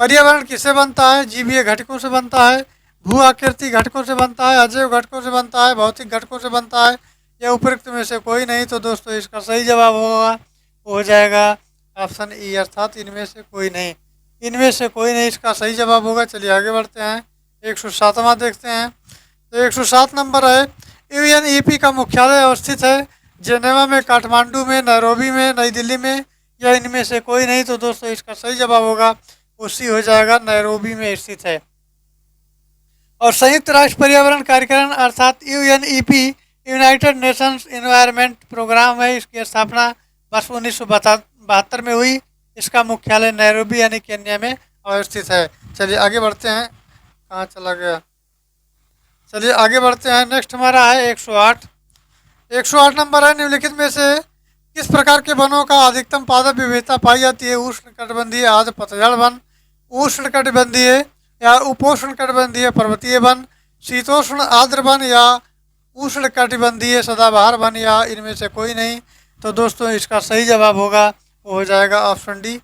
पर्यावरण किससे बनता है? जीवीय घटकों से बनता है, भू आकृति घटकों से बनता है, अजैव घटकों से बनता है, भौतिक घटकों से बनता है, या उपयुक्त में से कोई नहीं? तो दोस्तों इसका सही जवाब होगा हो जाएगा ऑप्शन ई, अर्थात इनमें से कोई नहीं। इनमें से कोई नहीं इसका सही जवाब होगा। चलिए आगे बढ़ते हैं। 107वां देखते हैं। तो 107 नंबर है, UNEP का मुख्यालय अवस्थित है जेनेवा में, काठमांडू में, नैरोबी में, नई दिल्ली में, या इनमें से कोई नहीं? तो दोस्तों इसका सही जवाब होगा उसी हो जाएगा, नैरोबी में स्थित है। और संयुक्त राष्ट्र पर्यावरण कार्यक्रम अर्थात UNEP United Nations Environment Programme है, इसकी स्थापना वर्ष 1972 में हुई। इसका मुख्यालय नैरोबी यानी केन्या में अवस्थित है। चलिए आगे बढ़ते हैं। कहाँ चला गया? चलिए आगे बढ़ते हैं। नेक्स्ट हमारा है 108। 108 नंबर है, निम्नलिखित में से किस प्रकार के वनों का अधिकतम पादप विविधता पाई जाती है? उष्ण कटिबंधीय आर्द्र पतझड़ वन, उष्ण कटिबंधीय या उपोष्ण कटिबंधीय पर्वतीय वन, शीतोष्ण आर्द्र वन, या उष्ण कटिबंधीय सदाबहार वन, या इनमें से कोई नहीं? तो दोस्तों इसका सही जवाब होगा वो हो जाएगा ऑप्शन डी,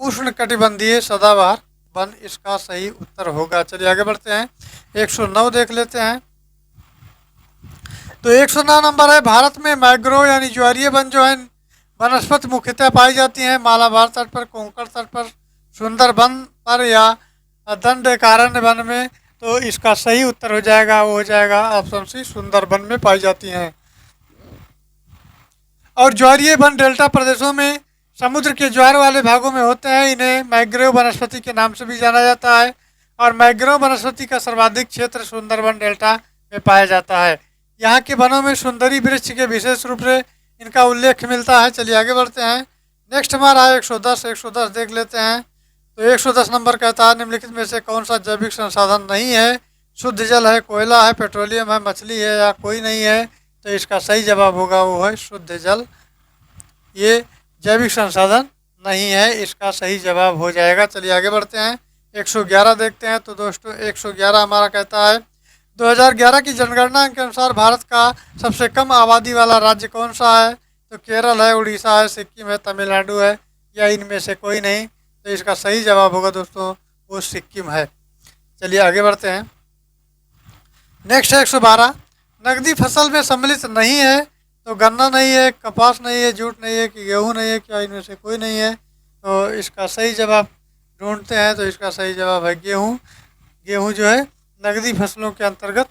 उष्ण कटिबंधीय सदाबहार वन इसका सही उत्तर होगा। चलिए आगे बढ़ते हैं। 109 देख लेते हैं। तो 109 नंबर है, भारत में मैंग्रोव यानी ज्वारीय वन जो है वनस्पति मुख्यतः पाई जाती हैं मालाबार तट पर, कोंकण तट पर, सुंदरबन पर, या दंडकारण्य वन में? तो इसका सही उत्तर हो जाएगा वो हो जाएगा ऑप्शन सी, सुंदरबन में पाई जाती हैं। और ज्वारीय वन डेल्टा प्रदेशों में समुद्र के ज्वार वाले भागों में होते हैं। इन्हें मैंग्रोव वनस्पति के नाम से भी जाना जाता है। और मैंग्रोव वनस्पति का सर्वाधिक क्षेत्र सुंदरबन डेल्टा में पाया जाता है। यहाँ के वनों में सुंदरी वृक्ष के विशेष रूप से इनका उल्लेख मिलता है। चलिए आगे बढ़ते हैं। नेक्स्ट हमारा है 110। 110 देख लेते हैं। तो 110 नंबर कहता है, निम्नलिखित में से कौन सा जैविक संसाधन नहीं है? शुद्ध जल है, कोयला है, पेट्रोलियम है, मछली है, या कोई नहीं है? तो इसका सही जवाब होगा वो है शुद्ध जल। ये जैविक संसाधन नहीं है, इसका सही जवाब हो जाएगा। चलिए आगे बढ़ते हैं। 111 देखते हैं। तो दोस्तों 111 हमारा कहता है, 2011 की जनगणना के अनुसार भारत का सबसे कम आबादी वाला राज्य कौन सा है? तो केरल है, उड़ीसा है, सिक्किम है, तमिलनाडु है, या इनमें से कोई नहीं। तो इसका सही जवाब होगा दोस्तों वो सिक्किम है। चलिए आगे बढ़ते हैं। नेक्स्ट है 112। नकदी फसल में सम्मिलित नहीं है तो गन्ना नहीं है, कपास नहीं है, जूट नहीं है, कि गेहूँ नहीं है, क्या इनमें से कोई नहीं है? तो इसका सही जवाब ढूंढते हैं। तो इसका सही जवाब है गेहूँ। गेहूँ जो है नकदी फसलों के अंतर्गत,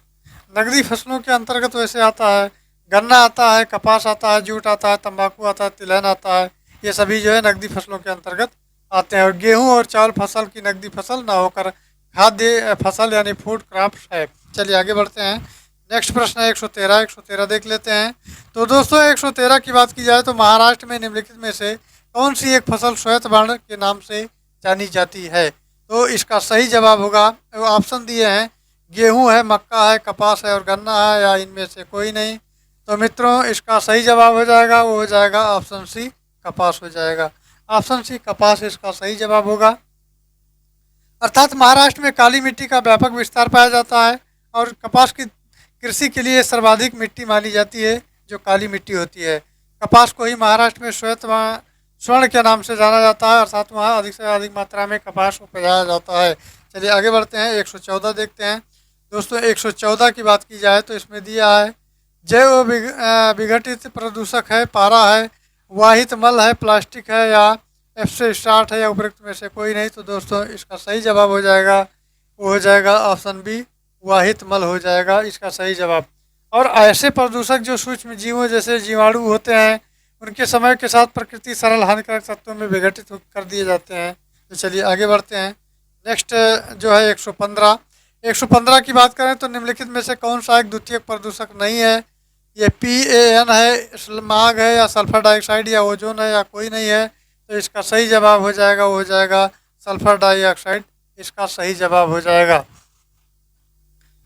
नकदी फसलों के अंतर्गत वैसे आता है, गन्ना आता है, कपास आता है, जूट आता है, तंबाकू आता है, तिलहन आता है, ये सभी जो है नकदी फसलों के अंतर्गत आते हैं। और गेहूँ और चावल फसल की नकदी फसल ना होकर खाद्य फसल यानी फूड क्रॉप्स है। चलिए आगे बढ़ते हैं। नेक्स्ट प्रश्न है 113। 113 देख लेते हैं। तो दोस्तों 113 की बात की जाए तो महाराष्ट्र में निम्नलिखित में से कौन सी एक फसल श्वेत वर्ण के नाम से जानी जाती है? तो इसका सही जवाब होगा, ऑप्शन दिए हैं, गेहूं है, मक्का है, कपास है और गन्ना है, या इनमें से कोई नहीं। तो मित्रों इसका सही जवाब हो जाएगा, वो हो जाएगा ऑप्शन सी, कपास हो जाएगा। ऑप्शन सी कपास इसका सही जवाब होगा। अर्थात महाराष्ट्र में काली मिट्टी का व्यापक विस्तार पाया जाता है और कपास की कृषि के लिए सर्वाधिक मिट्टी मानी जाती है जो काली मिट्टी होती है। कपास को ही महाराष्ट्र में श्वेत स्वर्ण के नाम से जाना जाता है, अर्थात वहाँ अधिक से अधिक मात्रा में कपास उपजाया जाता है। चलिए आगे बढ़ते हैं। 114 देखते हैं। दोस्तों 114 की बात की जाए तो इसमें दिया है जैव विघटित प्रदूषक है, पारा है, वाहित मल है, प्लास्टिक है, या एफ से स्टार्ट है, या उपरोक्त में से कोई नहीं। तो दोस्तों इसका सही जवाब हो जाएगा, वो हो जाएगा ऑप्शन बी, वाहित मल हो जाएगा इसका सही जवाब। और ऐसे प्रदूषक जो सूक्ष्म जीवों जैसे जीवाणु होते हैं उनके समय के साथ प्रकृति सरल हानिकारक तत्वों में विघटित कर दिए जाते हैं। तो चलिए आगे बढ़ते हैं। नेक्स्ट जो है 115। 115 की बात करें तो निम्नलिखित में से कौन सा एक द्वितीयक प्रदूषक नहीं है? ये PAN है, स्माग है, या सल्फर डाइऑक्साइड, या ओजोन है, या कोई नहीं है। तो इसका सही जवाब हो जाएगा, वो हो जाएगा सल्फर डाइऑक्साइड इसका सही जवाब हो जाएगा।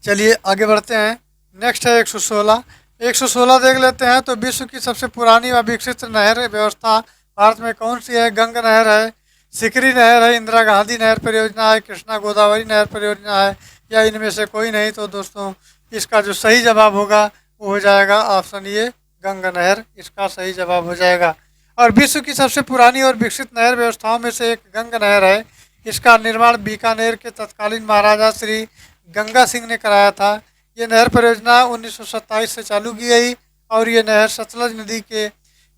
चलिए आगे बढ़ते हैं। नेक्स्ट है 116। 116 देख लेते हैं। तो विश्व की सबसे पुरानी व विकसित नहर व्यवस्था भारत में कौन सी है? गंगा नहर है, सिकरी नहर है, इंदिरा गांधी नहर परियोजना है, कृष्णा गोदावरी नहर परियोजना है, या इनमें से कोई नहीं। तो दोस्तों इसका जो सही जवाब होगा वो हो जाएगा ऑप्शन ये, गंगा नहर इसका सही जवाब हो जाएगा। और विश्व की सबसे पुरानी और विकसित नहर व्यवस्थाओं में से एक गंगा नहर है। इसका निर्माण बीकानेर के तत्कालीन महाराजा श्री गंगा सिंह ने कराया था। ये नहर परियोजना 1927 से चालू की गई और ये नहर सतलज नदी के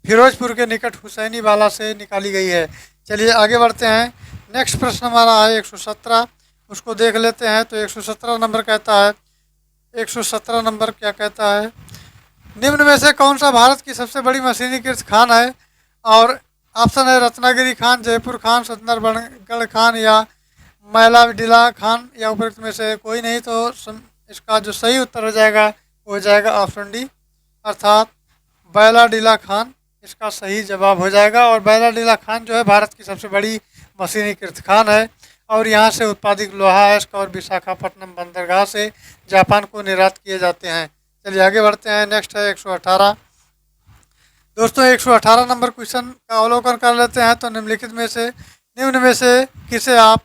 फिरोजपुर के निकट हुसैनी वाला से निकाली गई है। चलिए आगे बढ़ते हैं। नेक्स्ट प्रश्न हमारा है 117, उसको देख लेते हैं। तो 117 नंबर कहता है, 117 नंबर क्या कहता है, निम्न में से कौन सा भारत की सबसे बड़ी मशीनीकृत खान है? और ऑप्शन है रत्नागिरी खान, जयपुर खान, सुंदरगढ़ खान, या मैलाडिला खान, या उपरोक्त में से कोई नहीं। तो इसका जो सही उत्तर हो जाएगा वो हो जाएगा ऑप्शन डी, अर्थात बैलाडिला खान इसका सही जवाब हो जाएगा। और बैलाडिला खान जो है भारत की सबसे बड़ी मशीनीकृत खान है और यहाँ से उत्पादित लोहा अयस्क और विशाखापट्टनम बंदरगाह से जापान को निर्यात किए जाते हैं। चलिए आगे बढ़ते हैं। नेक्स्ट है 118। दोस्तों 118 नंबर क्वेश्चन का अवलोकन कर लेते हैं। तो निम्न में से किसे आप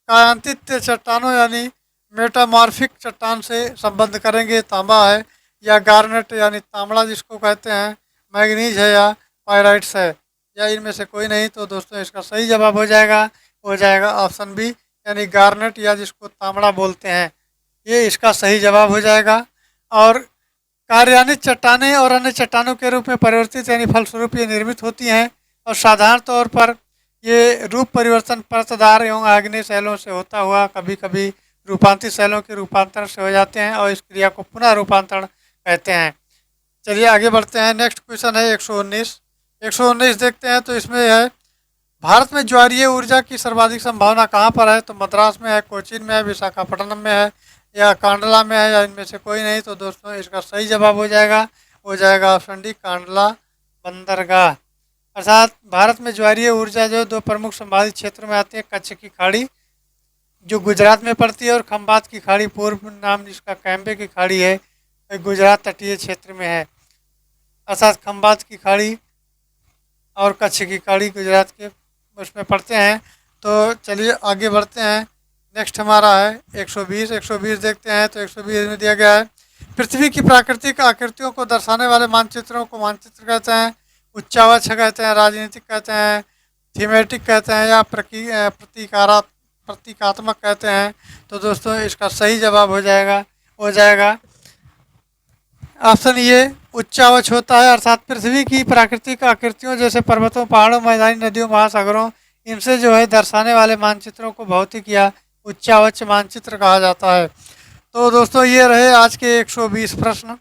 कायांतित चट्टानों यानी मेटामॉर्फिक चट्टान से संबंध करेंगे? तांबा है, या गार्नेट यानी तांबड़ा जिसको कहते हैं, मैग्नीज है, या पायराइट्स है, या इनमें से कोई नहीं। तो दोस्तों इसका सही जवाब हो जाएगा ऑप्शन बी, यानी गार्नेट या जिसको तांबड़ा बोलते हैं, ये इसका सही जवाब हो जाएगा। और कार्यान्वित चट्टानें और अन्य चट्टानों के रूप में परिवर्तित यानी फलस्वरूप ये निर्मित होती हैं और साधारण तौर पर ये रूप परिवर्तन परतदार एवं आग्नेय शैलों से होता हुआ कभी कभी रूपांतरित शैलों के रूपांतरण से हो जाते हैं और इस क्रिया को पुनः रूपांतरण कहते हैं। चलिए आगे बढ़ते हैं। नेक्स्ट क्वेश्चन है 119। 119 देखते हैं। तो इसमें है भारत में ज्वारीय ऊर्जा की सर्वाधिक संभावना कहाँ पर है? तो मद्रास में है, कोचीन में है, विशाखापट्टनम में है, या कांडला में है, या इनमें से कोई नहीं। तो दोस्तों इसका सही जवाब हो जाएगा ऑप्शन डी, कांडला बंदरगाह। अर्थात भारत में ज्वारीय ऊर्जा जो दो प्रमुख संभावित क्षेत्रों में आती है, कच्छ की खाड़ी जो गुजरात में पड़ती है और खंबात की खाड़ी, पूर्व नाम जिसका कैम्बे की खाड़ी है, गुजरात तटीय क्षेत्र में है। अर्थात खंबात की खाड़ी और कच्छ की खाड़ी गुजरात के उसमें पड़ते हैं। तो चलिए आगे बढ़ते हैं। नेक्स्ट हमारा है 120। 120 देखते हैं तो 120 में दिया गया है, पृथ्वी की प्राकृतिक आकृतियों को दर्शाने वाले मानचित्रों को मानचित्र कहते हैं, उच्चावच कहते हैं, राजनीतिक कहते हैं, थीमेटिक कहते हैं, या प्रतीकात्मक कहते हैं। तो दोस्तों इसका सही जवाब हो जाएगा ऑप्शन ये उच्चावच होता है, अर्थात पृथ्वी की प्राकृतिक आकृतियों जैसे पर्वतों, पहाड़ों, मैदानी नदियों, महासागरों, इनसे जो है दर्शाने वाले मानचित्रों को भौतिक या उच्चावच मानचित्र कहा जाता है। तो दोस्तों ये रहे आज के 120 प्रश्न।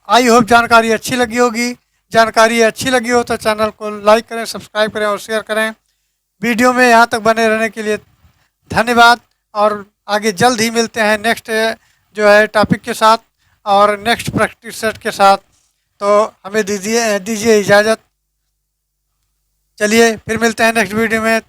आई होप जानकारी अच्छी लगी होगी। जानकारी अच्छी लगी हो तो चैनल को लाइक करें, सब्सक्राइब करें और शेयर करें। वीडियो में यहाँ तक बने रहने के लिए धन्यवाद, और आगे जल्द ही मिलते हैं नेक्स्ट जो है टॉपिक के साथ और नेक्स्ट प्रैक्टिस सेट के साथ। तो हमें दीजिए इजाज़त। चलिए फिर मिलते हैं नेक्स्ट वीडियो में।